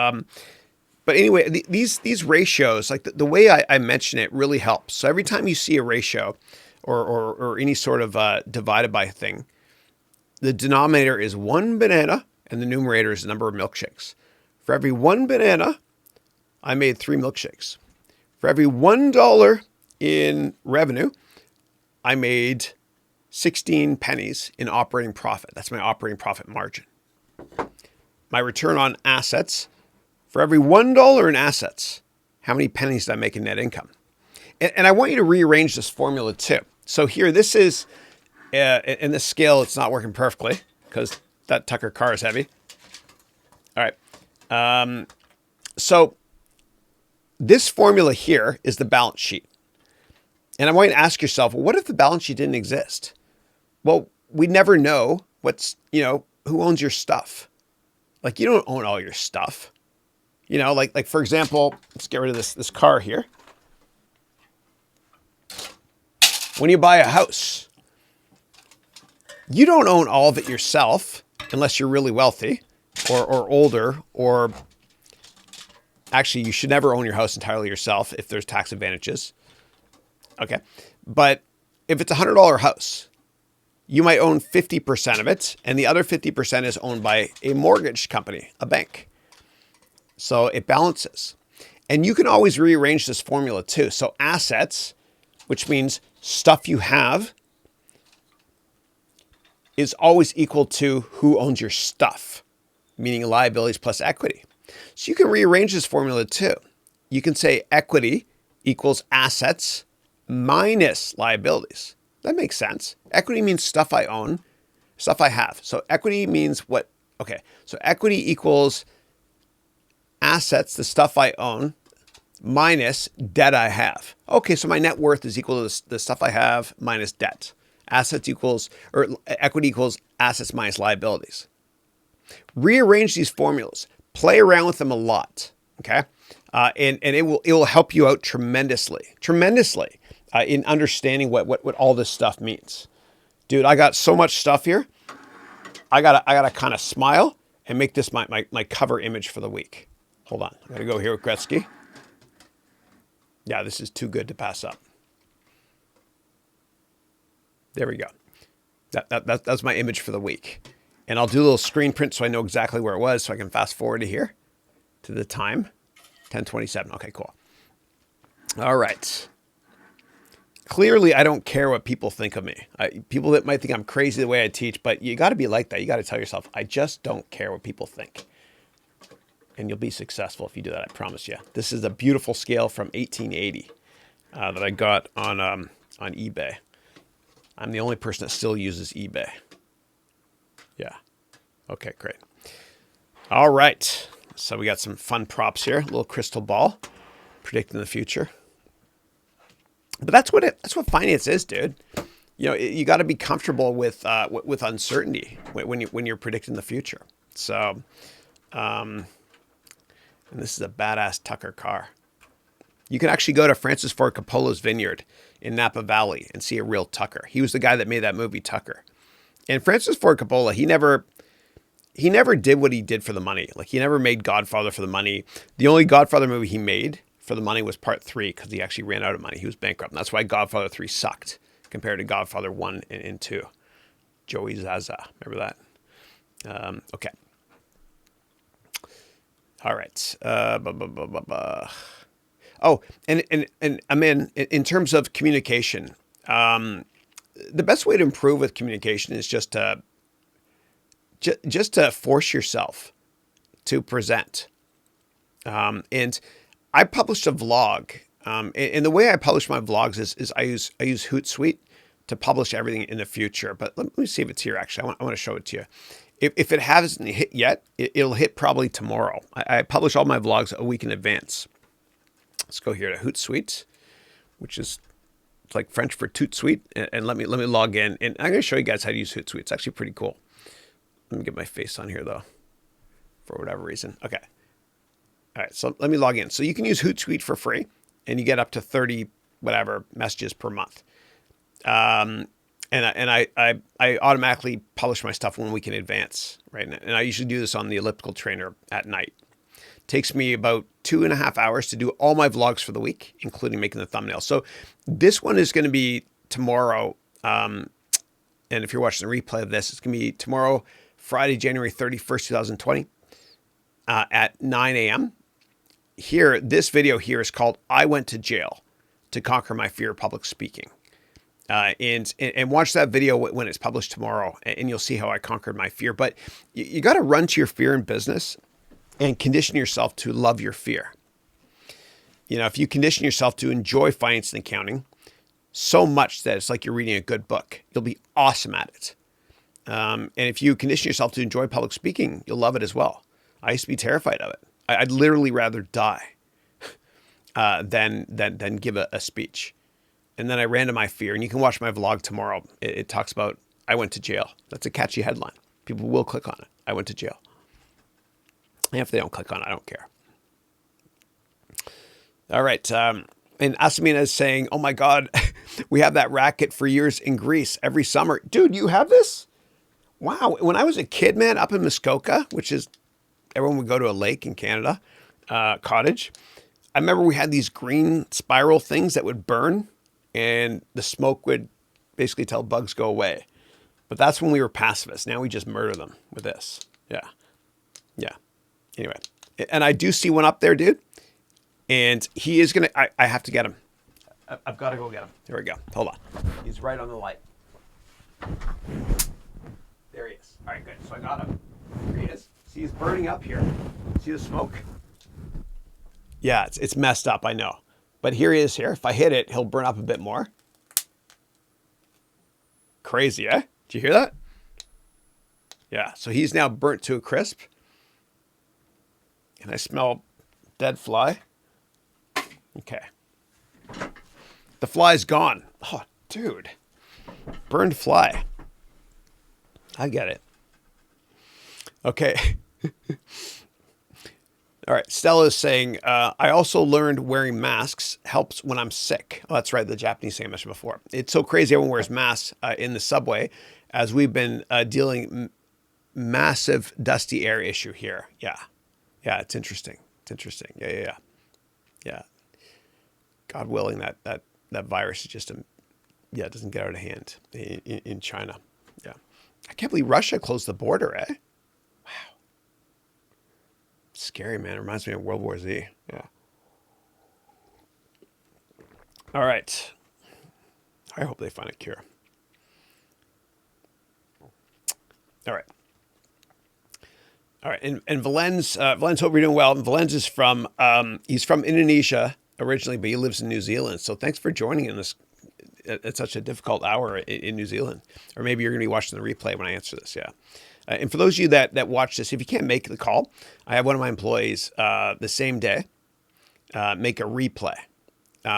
but anyway, these ratios, like the way I mention it, really helps. So every time you see a ratio or any sort of divided by thing, the denominator is one banana and the numerator is the number of milkshakes. For every one banana, I made 3 milkshakes. For every $1 in revenue, I made 16 pennies in operating profit. That's my operating profit margin. My return on assets, for every $1 in assets, how many pennies did I make in net income? And I want you to rearrange this formula too. So here, this is, in this scale, it's not working perfectly because that Tucker car is heavy. All right. So this formula here is the balance sheet. And I want you to ask yourself, well, what if the balance sheet didn't exist? Well, we never know what's who owns your stuff? Like, you don't own all your stuff. You know, like for example, let's get rid of this car here. When you buy a house, you don't own all of it yourself unless you're really wealthy or older, or actually you should never own your house entirely yourself if there's tax advantages. Okay. But if it's a $100 house, you might own 50% of it, and the other 50% is owned by a mortgage company, a bank. So it balances. And you can always rearrange this formula too. So assets, which means stuff you have, is always equal to who owns your stuff, meaning liabilities plus equity. So you can rearrange this formula too. You can say equity equals assets minus liabilities. That makes sense. Equity means stuff I own, stuff I have. So equity means what? Okay. So equity equals assets, the stuff I own, minus debt I have. Okay. So my net worth is equal to the stuff I have minus debt. Assets equals, or equity equals assets minus liabilities. Rearrange these formulas. Play around with them a lot. Okay. And it will help you out tremendously in understanding what all this stuff means. Dude, I got so much stuff here. I gotta kind of smile and make this my cover image for the week. Hold on. I gotta go here with Gretzky. Yeah, this is too good to pass up. There we go. That's my image for the week. And I'll do a little screen print so I know exactly where it was, so I can fast forward to here, to the time, 10:27. Okay, cool. All right. Clearly, I don't care what people think of me. People that might think I'm crazy the way I teach, but you got to be like that. You got to tell yourself, I just don't care what people think. And you'll be successful if you do that, I promise you. This is a beautiful scale from 1880 that I got on eBay. I'm the only person that still uses eBay. Yeah. Okay, great. All right. So we got some fun props here. A little crystal ball, predicting the future. But that's what finance is, dude. You know, you got to be comfortable with uncertainty when you're predicting the future. So, and this is a badass Tucker car. You can actually go to Francis Ford Coppola's vineyard in Napa Valley and see a real Tucker. He was the guy that made that movie Tucker. And Francis Ford Coppola, he never did what he did for the money. Like, he never made Godfather for the money. The only Godfather movie he made for the money was Part 3 because he actually ran out of money. He was bankrupt. And that's why Godfather 3 sucked compared to Godfather 1 and 2. Joey Zaza. Remember that? Okay. All right. Oh, and I'm in terms of communication. The best way to improve with communication is just to force yourself to present. And I published a vlog. And the way I publish my vlogs is I use Hootsuite to publish everything in the future. But let me see if it's here, actually. I want to show it to you. If it hasn't hit yet, it'll hit probably tomorrow. I publish all my vlogs a week in advance. Let's go here to Hootsuite, which is like French for toot sweet. And let me log in. And I'm going to show you guys how to use Hootsuite. It's actually pretty cool. Let me get my face on here, though, for whatever reason. Okay. All right, so let me log in. So you can use Hootsuite for free, and you get up to 30 whatever messages per month. And I automatically publish my stuff 1 week in advance, right? And I usually do this on the elliptical trainer at night. It takes me about 2.5 hours to do all my vlogs for the week, including making the thumbnail. So this one is going to be tomorrow. And if you're watching the replay of this, it's going to be tomorrow, Friday, January 31st, 2020, at 9 a.m. Here, this video here is called "I Went to Jail to Conquer My Fear of Public Speaking." And watch that video when it's published tomorrow, and you'll see how I conquered my fear. But you got to run to your fear in business and condition yourself to love your fear. You know, if you condition yourself to enjoy finance and accounting so much that it's like you're reading a good book, you'll be awesome at it. And if you condition yourself to enjoy public speaking, you'll love it as well. I used to be terrified of it. I'd literally rather die than give a speech. And then I ran to my fear, and you can watch my vlog tomorrow. It talks about I went to jail. That's a catchy headline. People will click on it. I went to jail. And if they don't click on it, I don't care. All right. And Asamina is saying, oh my God, we have that racket for years in Greece every summer. Dude, you have this? Wow. When I was a kid, man, up in Muskoka, which is, everyone would go to a lake in Canada, cottage. I remember we had these green spiral things that would burn and the smoke would basically tell bugs go away. But that's when we were pacifists. Now we just murder them with this. Yeah. Yeah. Anyway. And I do see one up there, dude. And he is going to, I have to get him. I've got to go get him. Here we go. Hold on. He's right on the light. There he is. All right, good. So I got him. Here he is. See, he's burning up here. See the smoke? Yeah, it's messed up, I know. But here he is here. If I hit it, he'll burn up a bit more. Crazy, eh? Did you hear that? Yeah, so he's now burnt to a crisp. And I smell dead fly. Okay. The fly's gone. Oh, dude. Burned fly. I get it. Okay. All right. Stella is saying, I also learned wearing masks helps when I'm sick. Oh, that's right. The Japanese thing I mentioned before. It's so crazy everyone wears masks in the subway as we've been dealing massive dusty air issue here. Yeah. Yeah. It's interesting. It's interesting. Yeah. Yeah. God willing that virus is just, it doesn't get out of hand in China. Yeah. I can't believe Russia closed the border, eh? Wow. Scary, man. It reminds me of World War Z. Yeah. All right. I hope they find a cure. All right. All right. And Valenz, hope you're doing well. And Valenz is from, he's from Indonesia originally, but he lives in New Zealand. So thanks for joining in this at such a difficult hour in New Zealand. Or maybe you're going to be watching the replay when I answer this. Yeah. And for those of you that watch this, if you can't make the call, I have one of my employees the same day make a replay.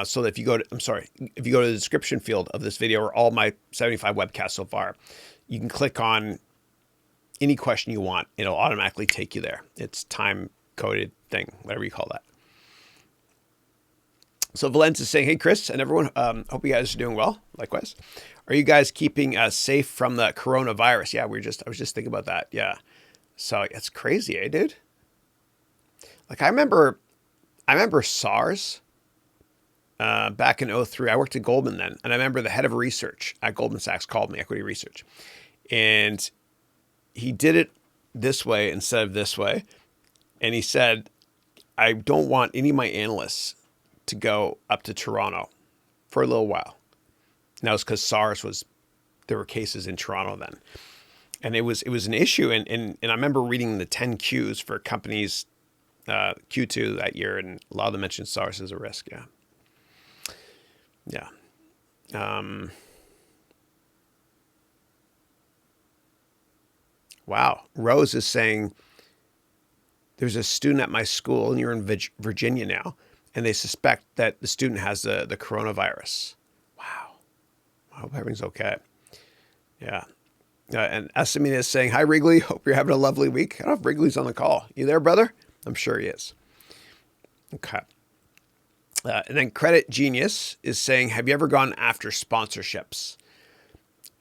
So that if you go to the description field of this video or all my 75 webcasts so far, you can click on any question you want. It'll automatically take you there. It's time coded thing, whatever you call that. So Valence is saying, hey, Chris and everyone, hope you guys are doing well. Likewise. Are you guys keeping safe from the coronavirus? Yeah, I was just thinking about that. Yeah. So it's crazy, eh, dude? Like I remember SARS back in 2003. I worked at Goldman then. And I remember the head of research at Goldman Sachs called me, equity research. And he did it this way instead of this way. And he said, I don't want any of my analysts to go up to Toronto for a little while. And that was because there were cases in Toronto then. And it was an issue. And I remember reading the 10 Qs for companies, Q2 that year, and a lot of them mentioned SARS as a risk. Yeah. Yeah. Wow. Rose is saying, there's a student at my school, and you're in Virginia now, and they suspect that the student has the coronavirus. Wow. I hope everything's okay. Yeah. And Essamina is saying, hi, Wrigley. Hope you're having a lovely week. I don't know if Wrigley's on the call. You there, brother? I'm sure he is. Okay. And then Credit Genius is saying, have you ever gone after sponsorships?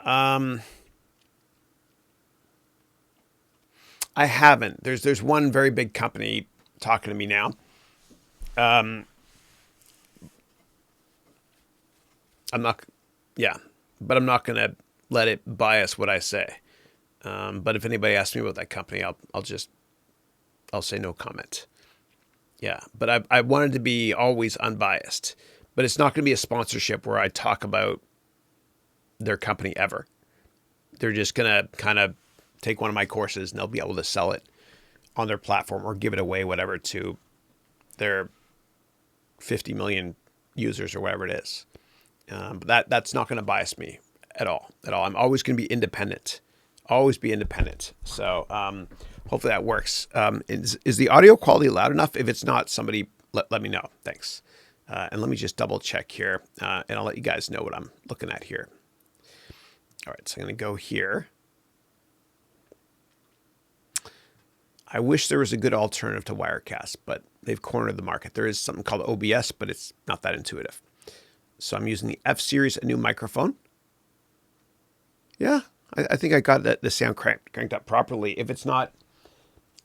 I haven't. There's one very big company talking to me now. I'm not going to let it bias what I say. But if anybody asks me about that company, I'll say no comment. Yeah. But I wanted to be always unbiased, but it's not going to be a sponsorship where I talk about their company ever. They're just going to kind of take one of my courses and they'll be able to sell it on their platform or give it away, whatever, to their 50 million users or whatever it is. But that's not going to bias me at all. I'm always going to be independent. Always be independent. So hopefully that works. Is the audio quality loud enough? If it's not, somebody let me know. Thanks. And let me just double check here, and I'll let you guys know what I'm looking at here. All right, so I'm going to go here. I wish there was a good alternative to Wirecast, but they've cornered the market. There is something called OBS, but it's not that intuitive. So I'm using the F-Series, a new microphone. Yeah, I think I got the sound cranked up properly. If it's not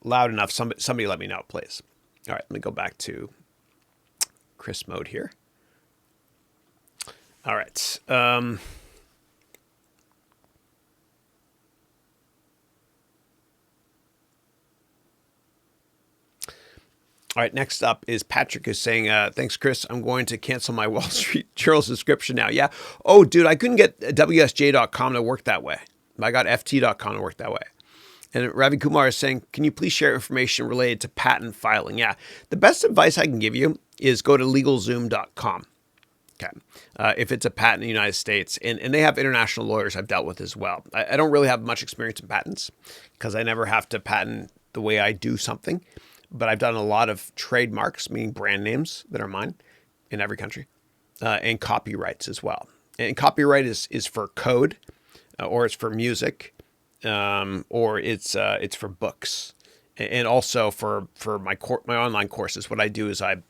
loud enough, somebody let me know, please. All right, let me go back to Chris mode here. All right. All right, next up is Patrick who's saying, thanks, Chris. I'm going to cancel my Wall Street Journal subscription now. Yeah. Oh, dude, I couldn't get WSJ.com to work that way. I got FT.com to work that way. And Ravi Kumar is saying, can you please share information related to patent filing? Yeah. The best advice I can give you is go to LegalZoom.com. Okay. If it's a patent in the United States, and they have international lawyers I've dealt with as well. I don't really have much experience in patents because I never have to patent the way I do something. But I've done a lot of trademarks, meaning brand names that are mine in every country, and copyrights as well. And copyright is for code, or it's for music, or it's for books, and also for my online courses. What I do is I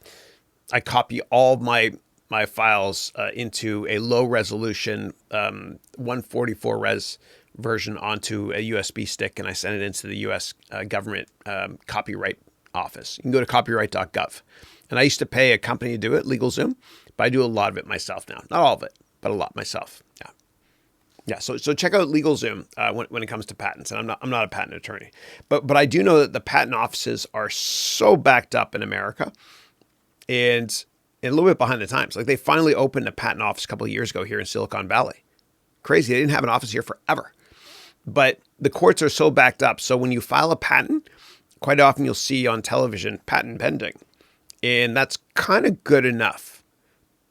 copy all my files into a low resolution 144 res version onto a USB stick, and I send it into the U.S. government copyright office. You can go to copyright.gov. And I used to pay a company to do it, LegalZoom, but I do a lot of it myself now. Not all of it, but a lot myself. Yeah. Yeah. So check out LegalZoom when it comes to patents. And I'm not a patent attorney, but I do know that the patent offices are so backed up in America and a little bit behind the times. Like they finally opened a patent office a couple of years ago here in Silicon Valley. Crazy. They didn't have an office here forever, but the courts are so backed up. So when you file a patent, quite often you'll see on television patent pending, and that's kind of good enough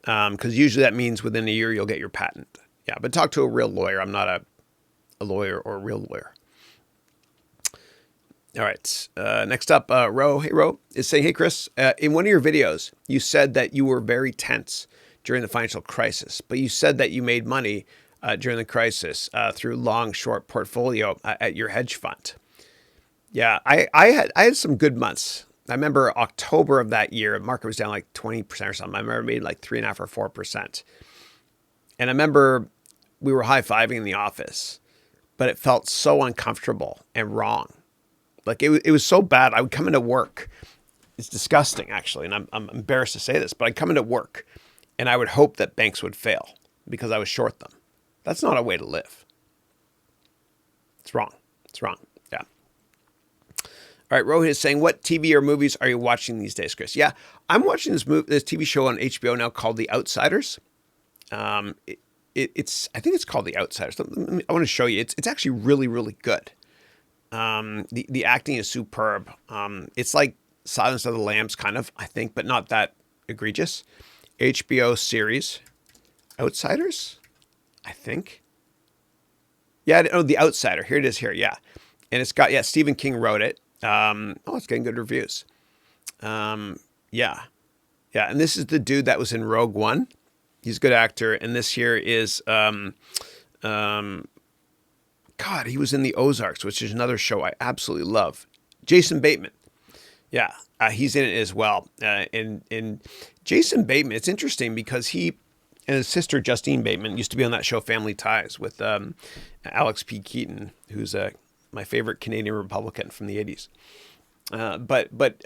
because usually that means within a year you'll get your patent. Yeah, but talk to a real lawyer. I'm not a lawyer or a real lawyer. All right. Next up, Ro. Hey, Ro is saying, hey, Chris, in one of your videos, you said that you were very tense during the financial crisis, but you said that you made money during the crisis through long, short portfolio at your hedge fund. Yeah, I had some good months. I remember October of that year, the market was down like 20% or something. I remember I made like 3.5% or 4%. And I remember we were high-fiving in the office, but it felt so uncomfortable and wrong. Like it was so bad. I would come into work. It's disgusting, actually, and I'm embarrassed to say this, but I'd come into work and I would hope that banks would fail because I would short them. That's not a way to live. It's wrong. It's wrong. Yeah. All right, Rohit is saying, what TV or movies are you watching these days, Chris? Yeah, I'm watching this TV show on HBO now called The Outsiders. I think it's called The Outsiders. I want to show you. It's actually really, really good. The acting is superb. It's like Silence of the Lambs, kind of, I think, but not that egregious. HBO series, Outsiders, I think. Yeah, The Outsider. Here it is. Here, yeah, and it's got Stephen King wrote it. It's getting good reviews. Yeah, and this is the dude that was in Rogue One. He's a good actor, and this here is God, he was in The Ozarks, which is another show I absolutely love. Jason Bateman. Yeah, he's in it as well. And Jason Bateman, it's interesting because he and his sister, Justine Bateman, used to be on that show Family Ties with Alex P. Keaton, who's my favorite Canadian Republican from the 80s. But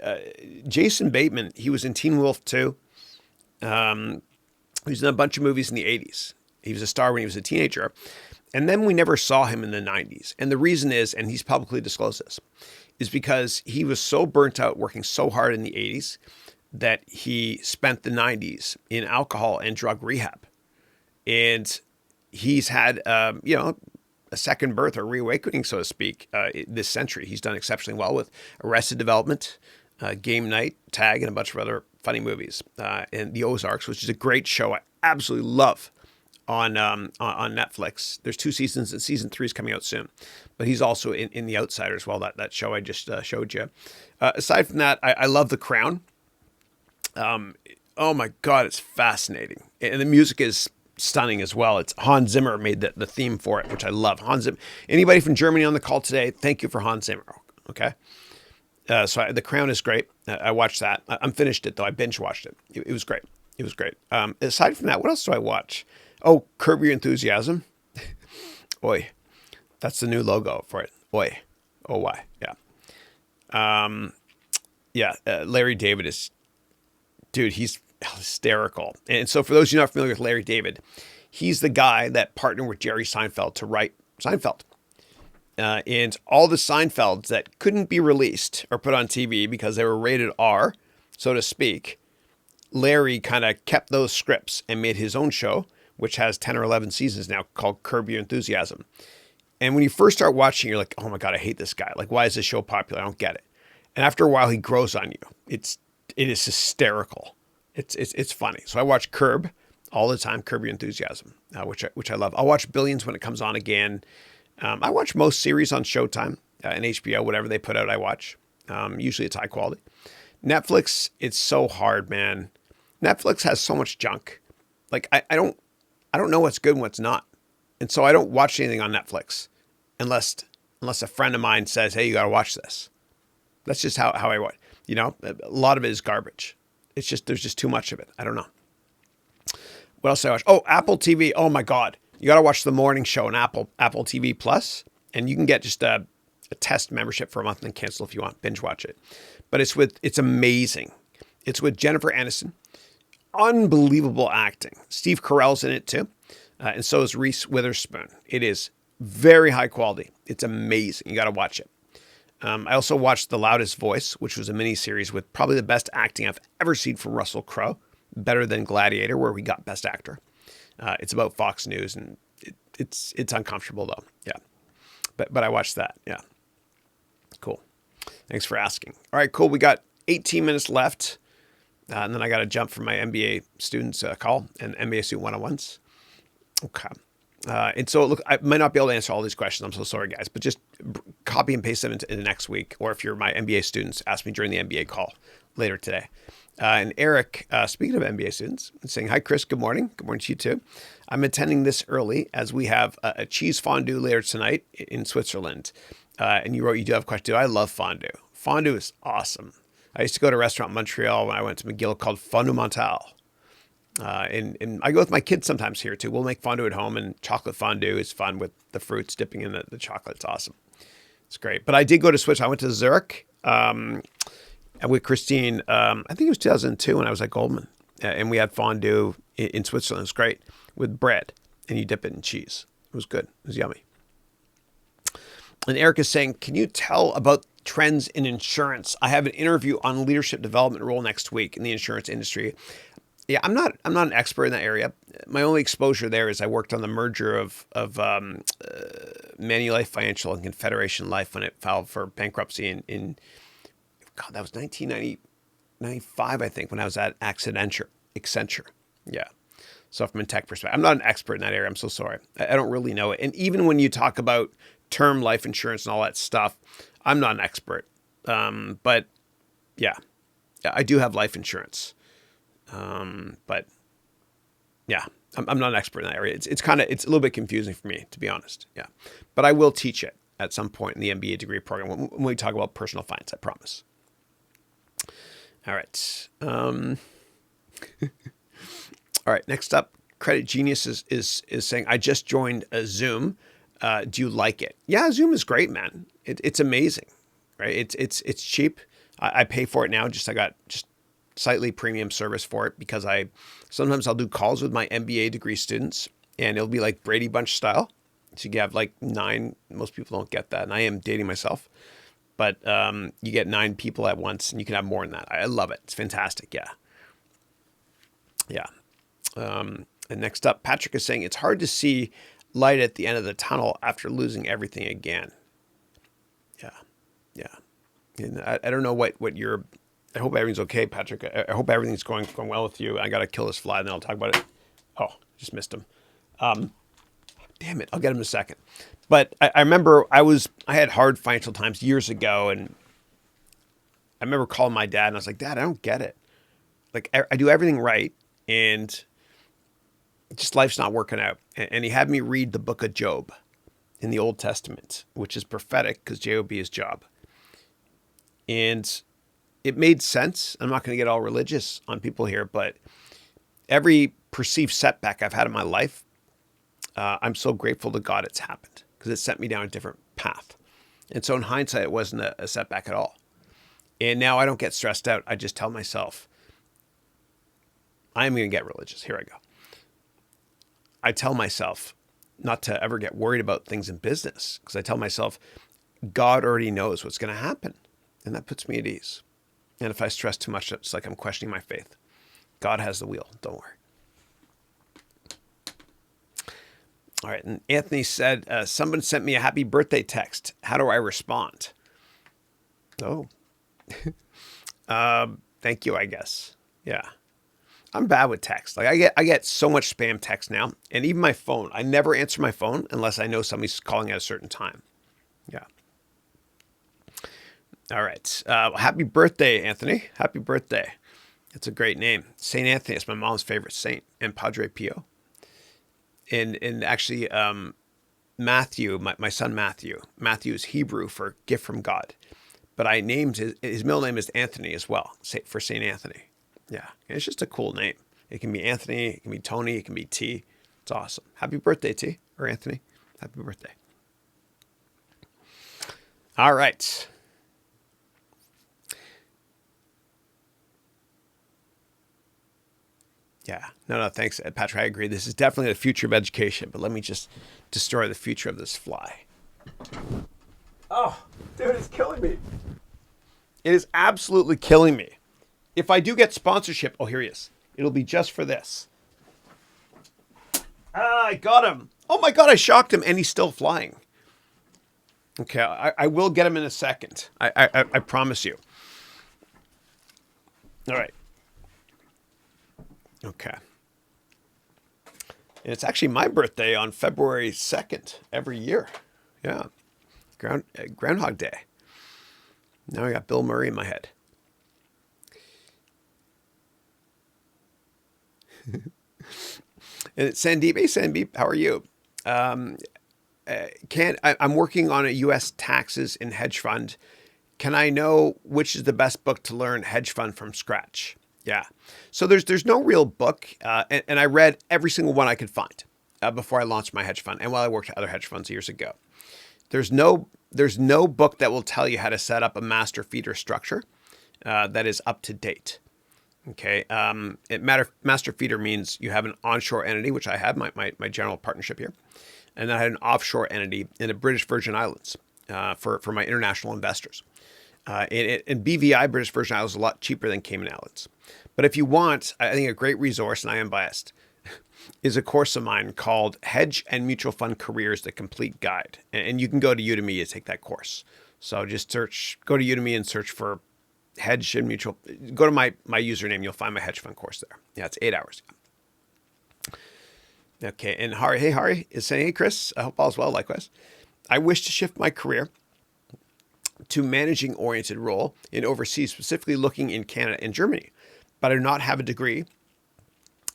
Jason Bateman, he was in Teen Wolf 2. He was in a bunch of movies in the 80s. He was a star when he was a teenager. And then we never saw him in the 90s. And the reason is, and he's publicly disclosed this, is because he was so burnt out working so hard in the 80s that he spent the 90s in alcohol and drug rehab. And he's had, a second birth or reawakening, so to speak, this century. He's done exceptionally well with Arrested Development, Game Night, Tag, and a bunch of other funny movies. And The Ozarks, which is a great show I absolutely love. On Netflix. There's 2 seasons, and season 3 is coming out soon. But he's also in The Outsiders, well, that show I just showed you. Aside from that, I love The Crown. Oh my God, it's fascinating. And the music is stunning as well. It's Hans Zimmer made the theme for it, which I love. Hans Zimmer. Anybody from Germany on the call today, thank you for Hans Zimmer, okay? So The Crown is great. I watched that. I'm finished it though. I binge watched it. It was great. It was great. Aside from that, what else do I watch? Oh, Curb Your Enthusiasm. Oi, that's the new logo for it. Oi, OY. Yeah. Larry David is, dude, he's hysterical. And so for those of you not familiar with Larry David, he's the guy that partnered with Jerry Seinfeld to write Seinfeld. And all the Seinfelds that couldn't be released or put on TV because they were rated R, so to speak, Larry kind of kept those scripts and made his own show, which has 10 or 11 seasons now, called Curb Your Enthusiasm. And when you first start watching, you're like, oh my God, I hate this guy. Like, why is this show popular? I don't get it. And after a while, he grows on you. It is hysterical. It's funny. So I watch Curb all the time, Curb Your Enthusiasm, which I love. I'll watch Billions when it comes on again. I watch most series on Showtime and HBO, whatever they put out, I watch. Usually it's high quality. Netflix, it's so hard, man. Netflix has so much junk. Like I don't know what's good and what's not. And so I don't watch anything on Netflix unless a friend of mine says, hey, you got to watch this. That's just how I watch. You know, a lot of it is garbage. It's just, there's just too much of it. I don't know. What else did I watch? Oh, Apple TV. Oh my God. You got to watch the morning show on Apple TV Plus, and you can get just a test membership for a month and then cancel if you want. Binge watch it. But it's amazing. It's with Jennifer Aniston. Unbelievable acting. Steve Carell's in it too. And so is Reese Witherspoon. It is very high quality. It's amazing. You got to watch it. I also watched The Loudest Voice, which was a miniseries with probably the best acting I've ever seen from Russell Crowe. Better than Gladiator, where we got Best Actor. It's about Fox News, and it's uncomfortable though. Yeah, but I watched that. Yeah, cool. Thanks for asking. All right, cool. We got 18 minutes left, and then I got to jump for my MBA students call and MBA student one-on-ones. Okay. And so look, I might not be able to answer all these questions. I'm so sorry, guys, but just copy and paste them into next week. Or if you're my MBA students, ask me during the MBA call later today. And Eric, speaking of MBA students, saying, hi, Chris, good morning. Good morning to you too. I'm attending this early as we have a cheese fondue later tonight in Switzerland. And you wrote, you do have a question. I love fondue. Fondue is awesome. I used to go to a restaurant in Montreal when I went to McGill called Fondamental. And I go with my kids sometimes here too. We'll make fondue at home, and chocolate fondue is fun with the fruits dipping in the chocolate. It's awesome. It's great. But I did go to Switzerland. I went to Zurich with Christine. I think it was 2002 when I was at Goldman. And we had fondue in Switzerland. It was great with bread, and you dip it in cheese. It was good. It was yummy. And Eric is saying, can you tell about trends in insurance? I have an interview on leadership development role next week in the insurance industry. Yeah, I'm not an expert in that area. My only exposure there is I worked on the merger of Manulife Financial and Confederation Life when it filed for bankruptcy in God, that was 1995, I think, when I was at Accenture. Yeah. So from a tech perspective, I'm not an expert in that area. I'm so sorry. I don't really know it. And even when you talk about term life insurance and all that stuff, I'm not an expert. But yeah, I do have life insurance. But yeah, I'm not an expert in that area. It's a little bit confusing for me, to be honest. Yeah, but I will teach it at some point in the MBA degree program when we talk about personal finance, I promise. All right. All right. Next up, Credit Genius is saying, I just joined a Zoom. Do you like it? Yeah, Zoom is great, man. It's amazing, right? It's cheap. I pay for it now. I got slightly premium service for it because sometimes I'll do calls with my MBA degree students, and it'll be like Brady Bunch style. So you have like 9, most people don't get that. And I am dating myself, but you get 9 people at once, and you can have more than that. I love it. It's fantastic. Yeah. Yeah. And next up, Patrick is saying, it's hard to see light at the end of the tunnel after losing everything again. Yeah. Yeah. And I don't know what I hope everything's okay, Patrick. I hope everything's going well with you. I got to kill this fly, and then I'll talk about it. Oh, just missed him. Damn it. I'll get him in a second. But I remember I had hard financial times years ago, and I remember calling my dad, and I was like, Dad, I don't get it. Like, I do everything right, and just life's not working out. And he had me read the book of Job in the Old Testament, which is prophetic because Job is Job. And it made sense. I'm not going to get all religious on people here, but every perceived setback I've had in my life, I'm so grateful to God it's happened because it sent me down a different path. And so in hindsight, it wasn't a setback at all. And now I don't get stressed out. I just tell myself, I'm going to get religious. Here I go. I tell myself not to ever get worried about things in business because I tell myself, God already knows what's going to happen. And that puts me at ease. And if I stress too much, it's like I'm questioning my faith. God has the wheel. Don't worry. All right. And Anthony said, someone sent me a happy birthday text. How do I respond? Oh, thank you, I guess. Yeah. I'm bad with text. Like I get so much spam text now, and even my phone. I never answer my phone unless I know somebody's calling at a certain time. Yeah. All right. Happy birthday, Anthony. Happy birthday. It's a great name. Saint Anthony is my mom's favorite saint, and Padre Pio. And actually, Matthew, my son Matthew is Hebrew for gift from God. But I named his middle name is Anthony as well, for Saint Anthony. Yeah, and it's just a cool name. It can be Anthony, it can be Tony, it can be T. It's awesome. Happy birthday, T, or Anthony. Happy birthday. All right. Yeah, no, thanks, Patrick. I agree. This is definitely the future of education, but let me just destroy the future of this fly. Oh, dude, it's killing me. It is absolutely killing me. If I do get sponsorship, oh, here he is. It'll be just for this. Ah, I got him. Oh my God, I shocked him and he's still flying. Okay, I will get him in a second. I promise you. All right. Okay. And it's actually my birthday on February 2nd every year. Yeah. Groundhog Day. Now I got Bill Murray in my head. And it's Sandeep. Hey, Sandeep, how are you? I'm working on a U.S. taxes and hedge fund. Can I know which is the best book to learn hedge fund from scratch? Yeah. So there's no real book, and I read every single one I could find before I launched my hedge fund, and while I worked at other hedge funds years ago. There's no book that will tell you how to set up a master feeder structure that is up to date. Okay. Master feeder means you have an onshore entity, which I have, my general partnership here. And then I had an offshore entity in the British Virgin Islands for my international investors. And BVI, British Virgin Islands, is a lot cheaper than Cayman Islands. But if you want, I think a great resource, and I am biased, is a course of mine called Hedge and Mutual Fund Careers, the Complete Guide. And you can go to Udemy to take that course. So just go to Udemy and search for hedge and mutual. Go to my username. You'll find my hedge fund course there. Yeah, it's 8 hours. Okay. And Hari is saying, hey, Chris, I hope all's well. Likewise. I wish to shift my career to managing oriented role in overseas, specifically looking in Canada and Germany, but I do not have a degree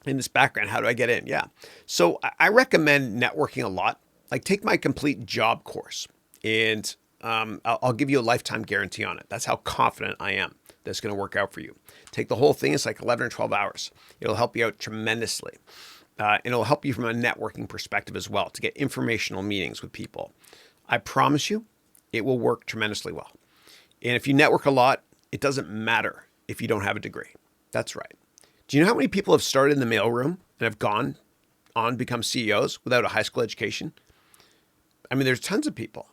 in this background. How do I get in? Yeah. So I recommend networking a lot. Like take my complete job course and I'll give you a lifetime guarantee on it. That's how confident I am that it's going to work out for you. Take the whole thing. It's like 11 or 12 hours. It'll help you out tremendously. And it'll help you from a networking perspective as well to get informational meetings with people. I promise you, it will work tremendously well. And if you network a lot, it doesn't matter if you don't have a degree. That's right. Do you know how many people have started in the mailroom and have gone on to become CEOs without a high school education? I mean, there's tons of people.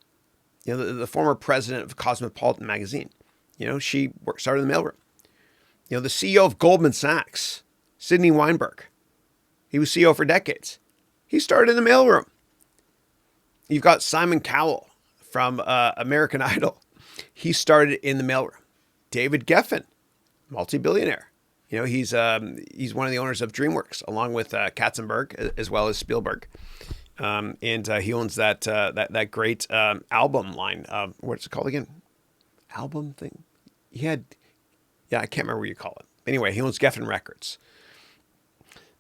You know, the former president of Cosmopolitan magazine, you know, she started in the mailroom. You know, the CEO of Goldman Sachs, Sidney Weinberg, he was CEO for decades. He started in the mailroom. You've got Simon Cowell from American Idol. He started in the mailroom. David Geffen, multi-billionaire. You know, he's one of the owners of DreamWorks, along with Katzenberg as well as Spielberg. And he owns that great album line. What's it called again? Album thing? I can't remember what you call it. Anyway, he owns Geffen Records.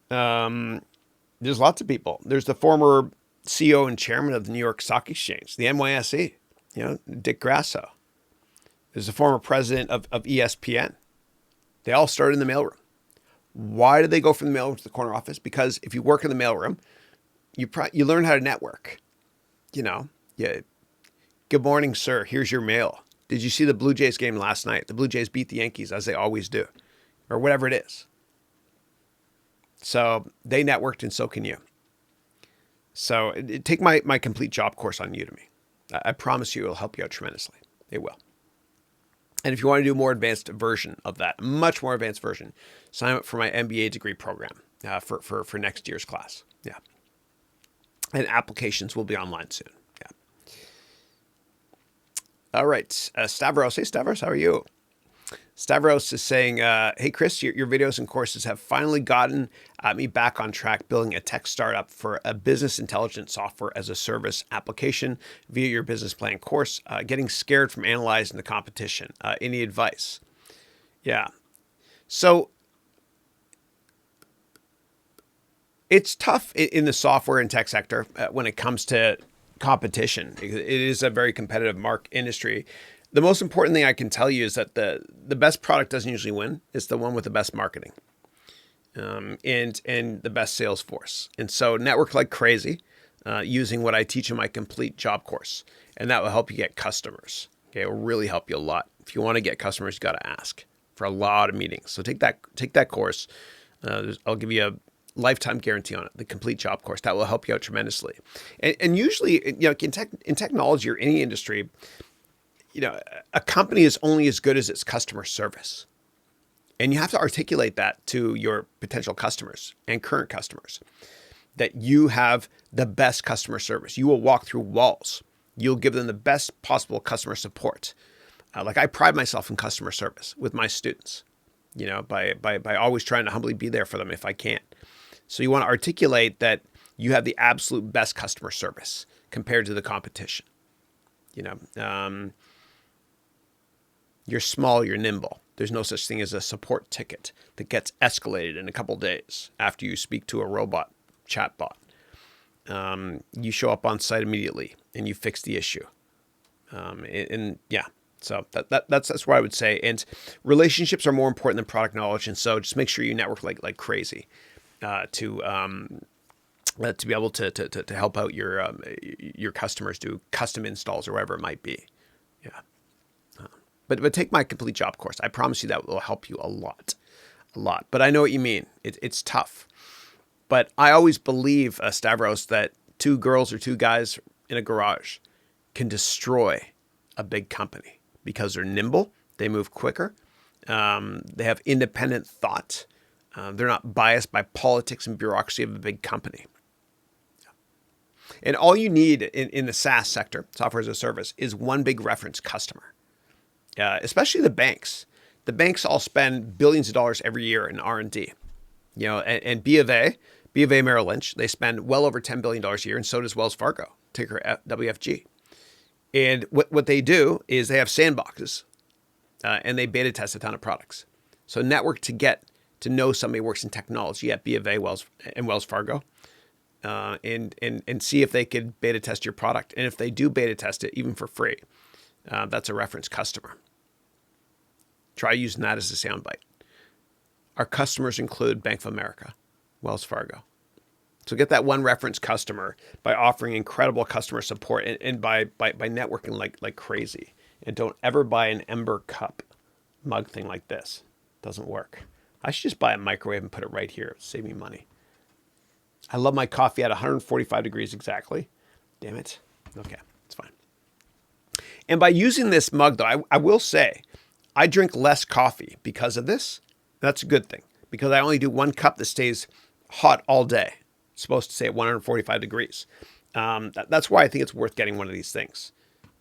There's lots of people. There's the former CEO and chairman of the New York Stock Exchange, the NYSE, you know, Dick Grasso. There's the former president of ESPN. They all started in the mailroom. Why did they go from the mailroom to the corner office? Because if you work in the mailroom, you learn how to network. Yeah. Good morning, sir. Here's your mail. Did you see the Blue Jays game last night? The Blue Jays beat the Yankees, as they always do, or whatever it is. So they networked, and so can you. So take my complete job course on Udemy. I promise you it'll help you out tremendously. It will. And if you want to do a more advanced version of that, a much more advanced version, sign up for my MBA degree program for next year's class. Yeah. And applications will be online soon. Yeah. All right. Stavros. Hey, Stavros, how are you? Stavros is saying, hey, Chris, your videos and courses have finally gotten me back on track building a tech startup for a business intelligence software as a service application via your business plan course, getting scared from analyzing the competition. Any advice? Yeah. So it's tough in the software and tech sector when it comes to competition. It is a very competitive industry. The most important thing I can tell you is that the best product doesn't usually win. It's the one with the best marketing and the best sales force. And so network like crazy using what I teach in my complete job course. And that will help you get customers. Okay, it will really help you a lot. If you want to get customers, you got to ask for a lot of meetings. So take that course. I'll give you a lifetime guarantee on it, the complete job course. That will help you out tremendously. And usually, in technology or any industry, a company is only as good as its customer service. And you have to articulate that to your potential customers and current customers, that you have the best customer service. You will walk through walls. You'll give them the best possible customer support. Like I pride myself in customer service with my students, by always trying to humbly be there for them if I can. So you want to articulate that you have the absolute best customer service compared to the competition. You're small, you're nimble. There's no such thing as a support ticket that gets escalated in a couple days after you speak to a robot chatbot. You show up on site immediately and you fix the issue. So that's what I would say. And relationships are more important than product knowledge. And so just make sure you network like crazy to be able to help out your customers do custom installs or whatever it might be. Yeah. But take my complete job course. I promise you that will help you a lot. But I know what you mean. It's tough. But I always believe, Stavros, that two girls or two guys in a garage can destroy a big company because they're nimble, they move quicker, they have independent thought, they're not biased by politics and bureaucracy of a big company. And all you need in the SaaS sector, software as a service, is one big reference customer. Especially the banks. The banks all spend billions of dollars every year in R&D. And B of A Merrill Lynch, they spend well over $10 billion a year, and so does Wells Fargo, ticker WFG. And what they do is they have sandboxes, and they beta test a ton of products. So network to get to know somebody who works in technology at B of A, Wells Fargo, and see if they could beta test your product. And if they do beta test it, even for free, that's a reference customer. Try using that as a soundbite. Our customers include Bank of America, Wells Fargo. So get that one reference customer by offering incredible customer support and by networking like crazy. And don't ever buy an Ember cup mug thing like this. Doesn't work. I should just buy a microwave and put it right here. Save me money. I love my coffee at 145 degrees exactly. Damn it. Okay, it's fine. And by using this mug, though, I will say, I drink less coffee because of this. That's a good thing, because I only do one cup that stays hot all day. It's supposed to stay at 145 degrees. That's why I think it's worth getting one of these things.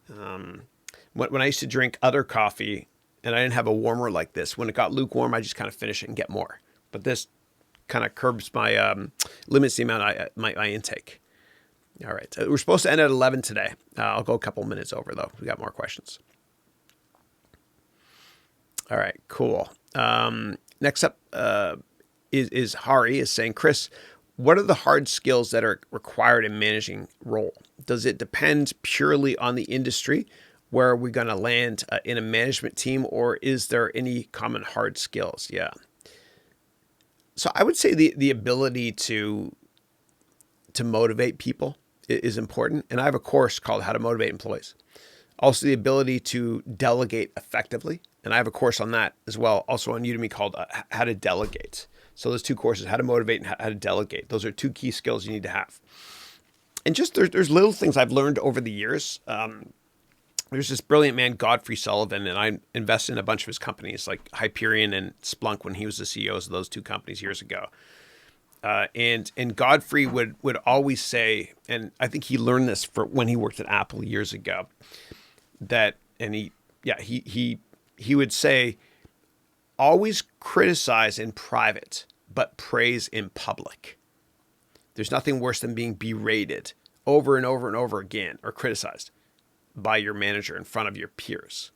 When I used to drink other coffee and I didn't have a warmer like this, when it got lukewarm, I just kind of finish it and get more. But this kind of curbs my, limits the amount my intake. All right. We're supposed to end at 11 today. I'll go a couple minutes over, though. We got more questions. All right, cool. Next up is Hari is saying, Chris, what are the hard skills that are required in managing role? Does it depend purely on the industry, Where are we going to land in a management team, or is there any common hard skills? Yeah. So I would say the ability to motivate people is important. And I have a course called How to Motivate Employees. Also the ability to delegate effectively. And I have a course on that as well, also on Udemy, called How to Delegate. So those two courses, How to Motivate and How to Delegate. Those are two key skills you need to have. And just there's little things I've learned over the years. There's this brilliant man, Godfrey Sullivan, and I invested in a bunch of his companies like Hyperion and Splunk when he was the CEOs of those two companies years ago. And Godfrey would always say, and I think he learned this when he worked at Apple years ago, that, and he would say, always criticize in private, but praise in public. There's nothing worse than being berated over and over and over again, or criticized by your manager in front of your peers.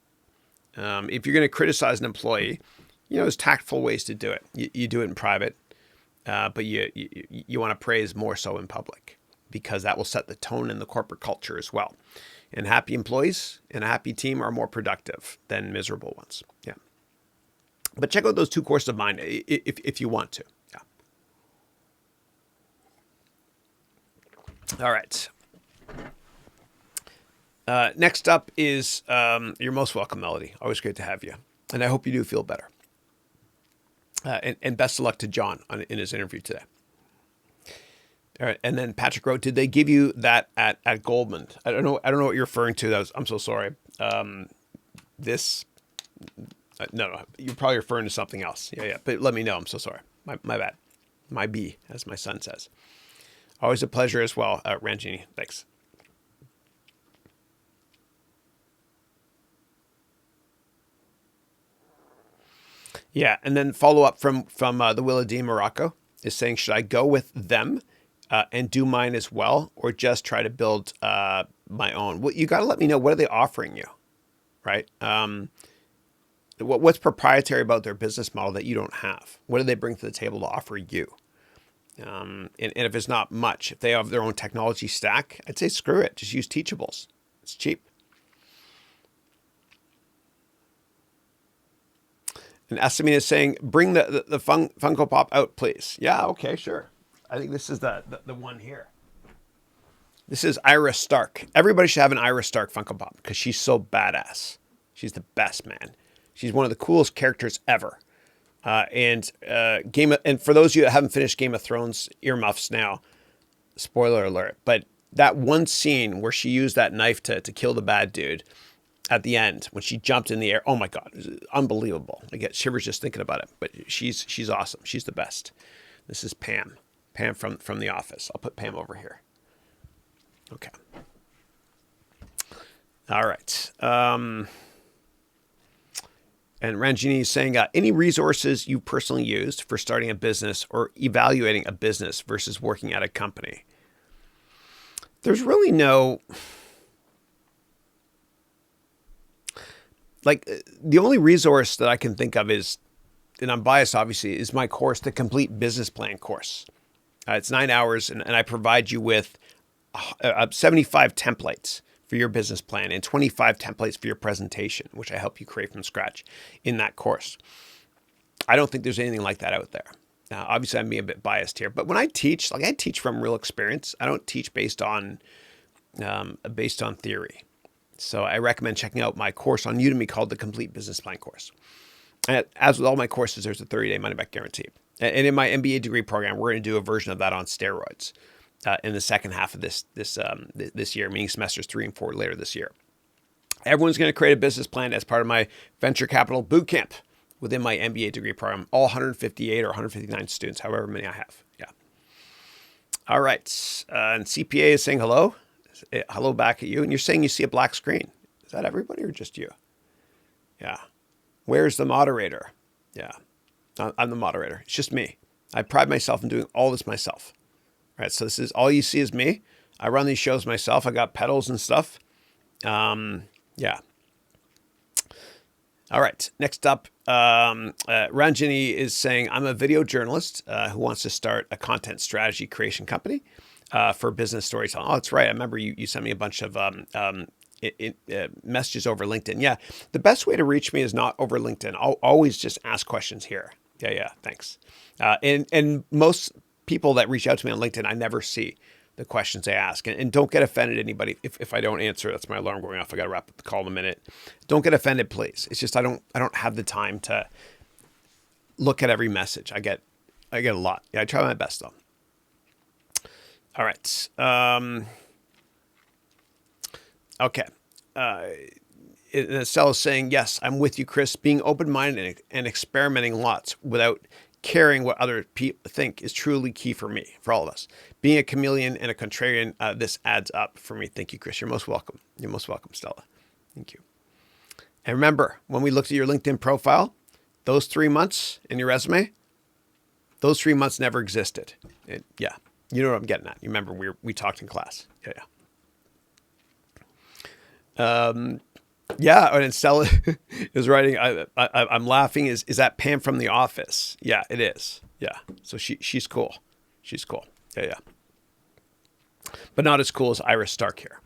If you're going to criticize an employee, there's tactful ways to do it. You do it in private, but you want to praise more so in public, because that will set the tone in the corporate culture as well. And happy employees and a happy team are more productive than miserable ones. Yeah. But check out those two courses of mine if you want to. Yeah. All right. Next up is you're most welcome, Melody. Always great to have you. And I hope you do feel better. And best of luck to John in his interview today. All right. And then Patrick wrote, did they give you that at Goldman? I don't know what you're referring to. I'm so sorry. No, you're probably referring to something else. Yeah. But let me know. I'm so sorry. My bad. My B, as my son says. Always a pleasure as well, Ranjini. Thanks. Yeah, and then follow up from the Willadine Morocco is saying, should I go with them and do mine as well, or just try to build my own? Well, you got to let me know, what are they offering you, right? What's proprietary about their business model that you don't have? What do they bring to the table to offer you? And if it's not much, if they have their own technology stack, I'd say screw it. Just use Teachables. It's cheap. And Estimate is saying, bring the Funko Pop out, please. Yeah, okay, sure. I think this is the one here. This is Ira Stark. Everybody should have an Ira Stark Funko Pop because she's so badass. She's the best, man. She's one of the coolest characters ever. And for those of you that haven't finished Game of Thrones, earmuffs now. Spoiler alert. But that one scene where she used that knife to kill the bad dude at the end, when she jumped in the air, oh my God, it was unbelievable. I get shivers just thinking about it. But she's awesome. She's the best. This is Pam. Pam from The Office. I'll put Pam over here. Okay. All right. And Ranjini is saying, any resources you personally used for starting a business or evaluating a business versus working at a company? There's really no... the only resource that I can think of is, and I'm biased obviously, is my course, the Complete Business Plan course. It's 9 hours, and I provide you with 75 templates for your business plan and 25 templates for your presentation, which I help you create from scratch in that course. I don't think there's anything like that out there. Now, obviously, I'm being a bit biased here, but when I teach, I teach from real experience. I don't teach based on theory. So I recommend checking out my course on Udemy called the Complete Business Plan course. And as with all my courses, there's a 30-day money-back guarantee. And in my MBA degree program, we're going to do a version of that on steroids in the second half of this year, meaning semesters 3 and 4 later this year. Everyone's going to create a business plan as part of my venture capital bootcamp within my MBA degree program. All 158 or 159 students, however many I have. Yeah. All right. And CPA is saying hello. Hello back at you. And you're saying you see a black screen. Is that everybody or just you? Yeah. Where's the moderator? Yeah. I'm the moderator. It's just me. I pride myself in doing all this myself. All right. So this is all you see is me. I run these shows myself. I got pedals and stuff. Yeah. All right. Next up, Ranjini is saying, I'm a video journalist who wants to start a content strategy creation company for business storytelling. Oh, that's right. I remember you sent me a bunch of messages over LinkedIn. Yeah, the best way to reach me is not over LinkedIn. I'll always just ask questions here. Yeah, thanks. And most people that reach out to me on LinkedIn, I never see the questions they ask. And don't get offended, anybody, if I don't answer. That's my alarm going off. I got to wrap up the call in a minute. Don't get offended, please. It's just I don't have the time to look at every message. I get a lot. Yeah, I try my best though. All right. Okay. Stella's saying, yes, I'm with you, Chris. Being open-minded and experimenting lots without caring what other people think is truly key for me, for all of us. Being a chameleon and a contrarian, this adds up for me. Thank you, Chris. You're most welcome. You're most welcome, Stella. Thank you. And remember, when we looked at your LinkedIn profile, those 3 months in your resume, those 3 months never existed. Yeah. You know what I'm getting at. You remember we talked in class. Yeah. And Stella is writing, I'm laughing. Is that Pam from The Office? Yeah, it is. Yeah. So she's cool. She's cool. Yeah. But not as cool as Iris Stark here.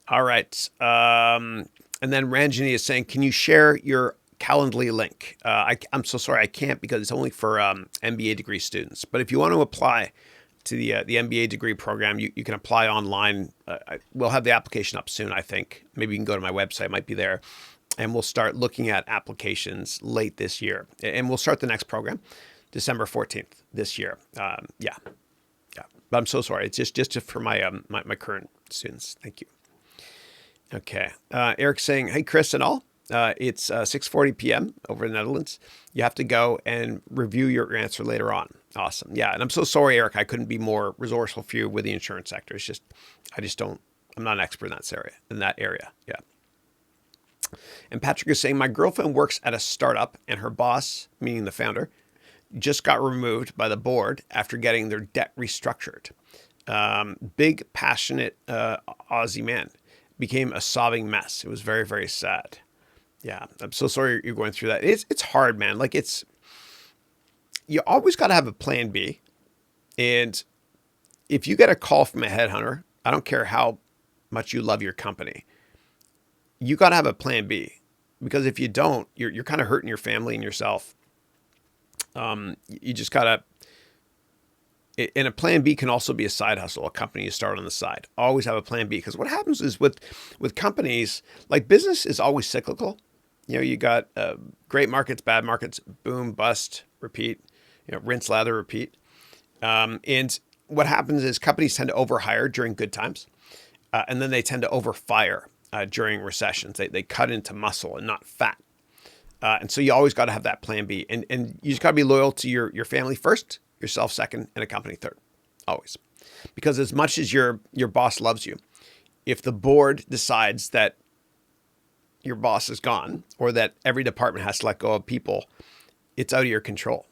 All right. And then Ranjini is saying, can you share your Calendly link? I'm so sorry, I can't because it's only for MBA degree students. But if you want to apply to the MBA degree program, you can apply online. We'll have the application up soon, I think. Maybe you can go to my website, it might be there. And we'll start looking at applications late this year. And we'll start the next program December 14th this year. Yeah. But I'm so sorry. It's just for my my current students. Thank you. Okay. Eric's saying, hey, Chris and all. It's 6:40 p.m. over in the Netherlands. You have to go and review your answer later on. Awesome. Yeah. And I'm so sorry, Eric. I couldn't be more resourceful for you with the insurance sector. It's just, I'm not an expert in that area. Yeah. And Patrick is saying, my girlfriend works at a startup and her boss, meaning the founder, just got removed by the board after getting their debt restructured. Big, passionate Aussie man. Became a sobbing mess. It was very, very sad. Yeah, I'm so sorry you're going through that. It's hard, man. Like you always got to have a plan B. And if you get a call from a headhunter, I don't care how much you love your company, you got to have a plan B, because if you don't, you're kind of hurting your family and yourself. You just got to. And a plan B can also be a side hustle, a company you start on the side. Always have a plan B, because what happens is with companies, like business is always cyclical. You got great markets, bad markets, boom, bust, repeat, rinse, lather, repeat. And what happens is companies tend to overhire during good times, and then they tend to overfire during recessions. They cut into muscle and not fat. And so you always got to have that plan B. And you just got to be loyal to your family first, yourself second, and a company third, always. Because as much as your boss loves you, if the board decides that your boss is gone or that every department has to let go of people, it's out of your control.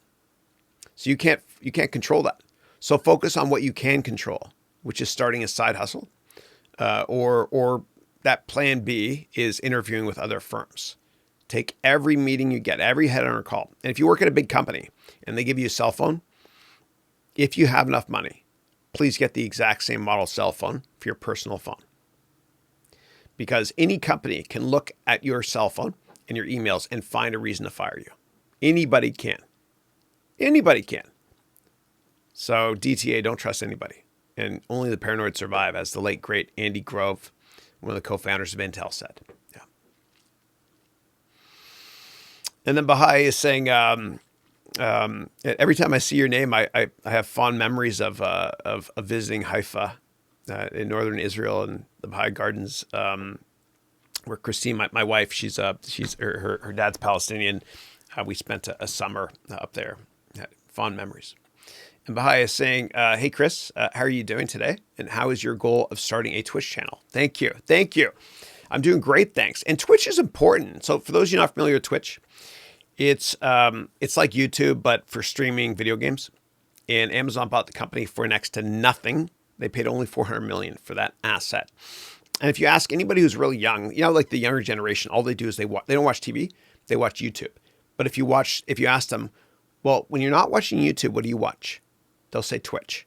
So you can't control that. So focus on what you can control, which is starting a side hustle, or that plan B is interviewing with other firms. Take every meeting you get, every headhunter call. And if you work at a big company and they give you a cell phone, if you have enough money, please get the exact same model cell phone for your personal phone. Because any company can look at your cell phone and your emails and find a reason to fire you. Anybody can. Anybody can. So DTA, don't trust anybody. And only the paranoid survive, as the late, great Andy Grove, one of the co-founders of Intel, said. Yeah. And then Bahai is saying, every time I see your name, I have fond memories of visiting Haifa in northern Israel and the Baha'i Gardens, where Christine, my wife, she's her dad's Palestinian. We spent a summer up there. Had fond memories. And Bahai is saying, hey, Chris, how are you doing today? And how is your goal of starting a Twitch channel? Thank you. I'm doing great, thanks. And Twitch is important. So for those of you not familiar with Twitch, it's like YouTube, but for streaming video games. And Amazon bought the company for next to nothing. They paid only $400 million for that asset. And if you ask anybody who's really young, like the younger generation, all they do is they don't watch TV, they watch YouTube. But if you ask them, well, when you're not watching YouTube, what do you watch? They'll say Twitch,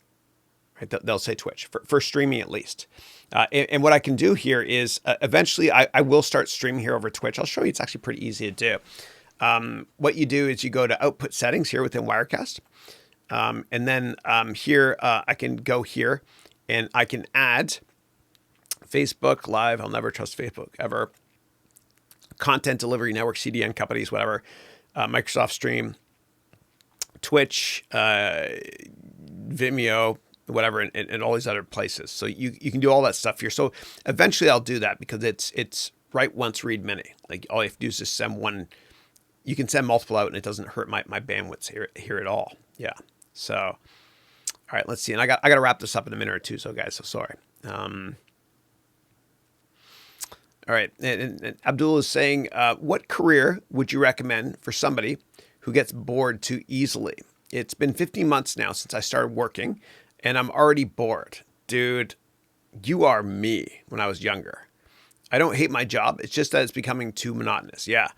right? They'll say Twitch for streaming at least. And what I can do here is eventually I will start streaming here over Twitch. I'll show you. It's actually pretty easy to do. What you do is you go to output settings here within Wirecast. And then here I can go here and I can add Facebook Live. I'll never trust Facebook ever. Content delivery network, CDN companies, whatever. Microsoft Stream, Twitch, Vimeo, whatever, and all these other places. So you can do all that stuff here. So eventually I'll do that because it's write once, read many. Like all you have to do is just send one. You can send multiple out and it doesn't hurt my bandwidth here at all. Yeah. So, all right, let's see. And I got to wrap this up in a minute or two. So guys, so sorry. All right. And Abdul is saying, what career would you recommend for somebody who gets bored too easily? It's been 15 months now since I started working and I'm already bored. Dude, you are me when I was younger. I don't hate my job. It's just that it's becoming too monotonous. Yeah.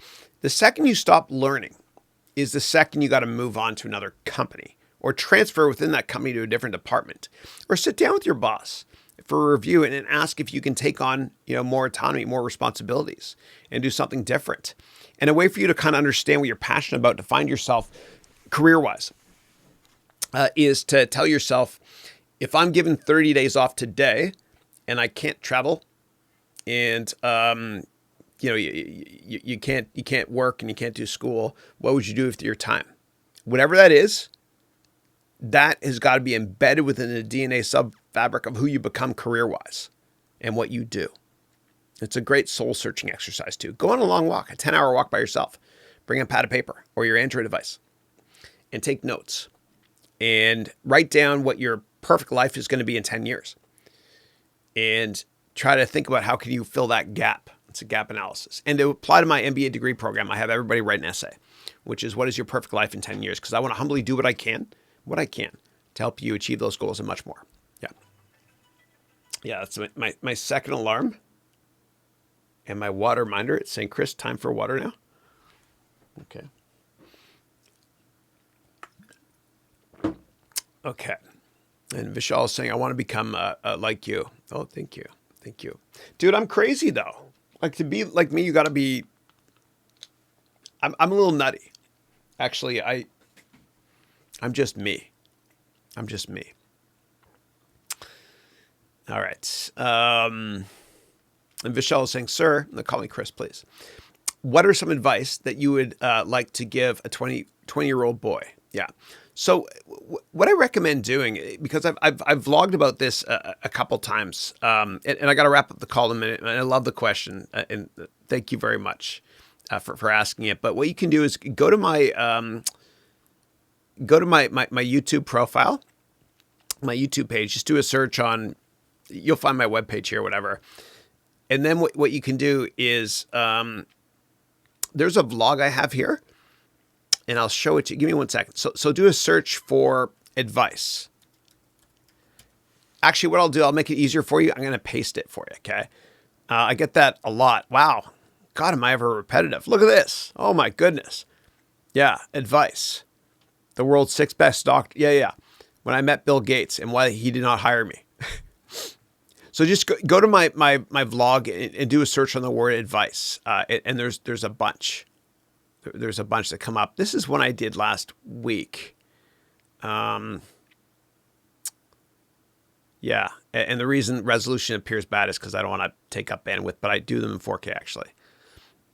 The second you stop learning is the second you got to move on to another company or transfer within that company to a different department or sit down with your boss for a review and ask if you can take on, more autonomy, more responsibilities and do something different. And a way for you to kind of understand what you're passionate about to find yourself career-wise is to tell yourself, if I'm given 30 days off today and I can't travel and, you can't work and you can't do school, what would you do with your time? Whatever that is, that has got to be embedded within the DNA sub-fabric of who you become career-wise and what you do. It's a great soul-searching exercise too. Go on a long walk, a 10-hour walk by yourself. Bring a pad of paper or your Android device and take notes and write down what your perfect life is going to be in 10 years and try to think about how can you fill that gap. It's a gap analysis. And to apply to my MBA degree program, I have everybody write an essay, which is what is your perfect life in 10 years? Because I want to humbly do what I can to help you achieve those goals and much more. Yeah. Yeah, that's my second alarm. And my water reminder, it's saying, Chris, time for water now. Okay. Okay. And Vishal is saying, I want to become like you. Oh, thank you. Thank you. Dude, I'm crazy though. Like to be like me, you got to be, I'm a little nutty. Actually, I'm just me. I'm just me. All right. And Vishal is saying, sir, call me Chris, please. What are some advice that you would like to give a 20-year-old boy? Yeah. So what I recommend doing, because I've vlogged about this a couple times, and I got to wrap up the call in a minute. And I love the question, and thank you very much for asking it. But what you can do is go to my YouTube profile, my YouTube page. Just do a search on. You'll find my webpage here, whatever. And then what you can do is there's a vlog I have here. And I'll show it to you. Give me 1 second. So do a search for advice. Actually, what I'll do, I'll make it easier for you. I'm going to paste it for you, okay? I get that a lot. Wow. God, am I ever repetitive? Look at this. Oh, my goodness. Yeah, advice. The world's 6th best doctor. Yeah. When I met Bill Gates and why he did not hire me. So just go to my vlog and do a search on the word advice. And there's a bunch. There's a bunch that come up. This is one I did last week. Yeah. And the reason resolution appears bad is because I don't want to take up bandwidth, but I do them in 4K actually.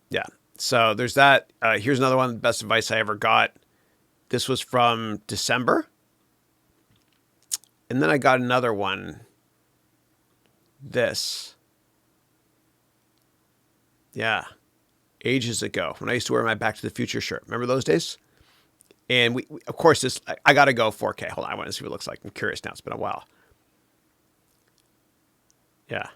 Yeah. So there's that. Here's another one. Best advice I ever got. This was from December. And then I got another one. This. Yeah. Ages ago when I used to wear my Back to the Future shirt. Remember those days? And we of course, I got to go 4K. Hold on. I want to see what it looks like. I'm curious now. It's been a while. Yeah.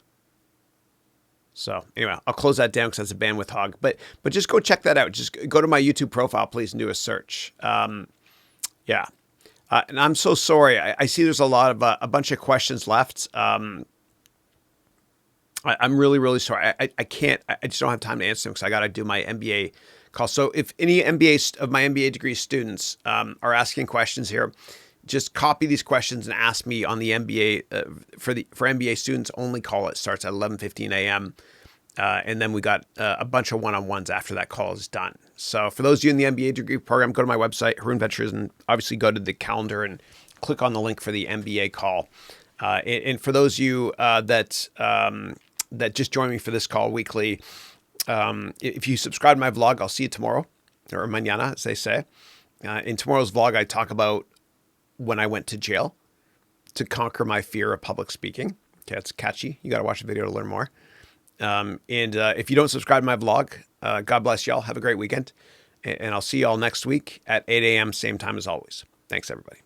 So anyway, I'll close that down because that's a bandwidth hog. But just go check that out. Just go to my YouTube profile, please, and do a search. Yeah. And I'm so sorry. I see there's a lot of a bunch of questions left. I'm really, really sorry. I can't. I just don't have time to answer them because I got to do my MBA call. So if any of my MBA degree students are asking questions here, just copy these questions and ask me on the MBA for MBA students only call. It starts at 11:15 a.m. And then we got a bunch of one-on-ones after that call is done. So for those of you in the MBA degree program, go to my website, Haroun Ventures, and obviously go to the calendar and click on the link for the MBA call. And for those of you that just joined me for this call weekly, if you subscribe to my vlog, I'll see you tomorrow, or mañana, as they say. In tomorrow's vlog, I talk about when I went to jail to conquer my fear of public speaking. Okay, it's catchy. You got to watch the video to learn more. And if you don't subscribe to my vlog, God bless y'all. Have a great weekend. And I'll see y'all next week at 8 a.m. same time as always. Thanks, everybody.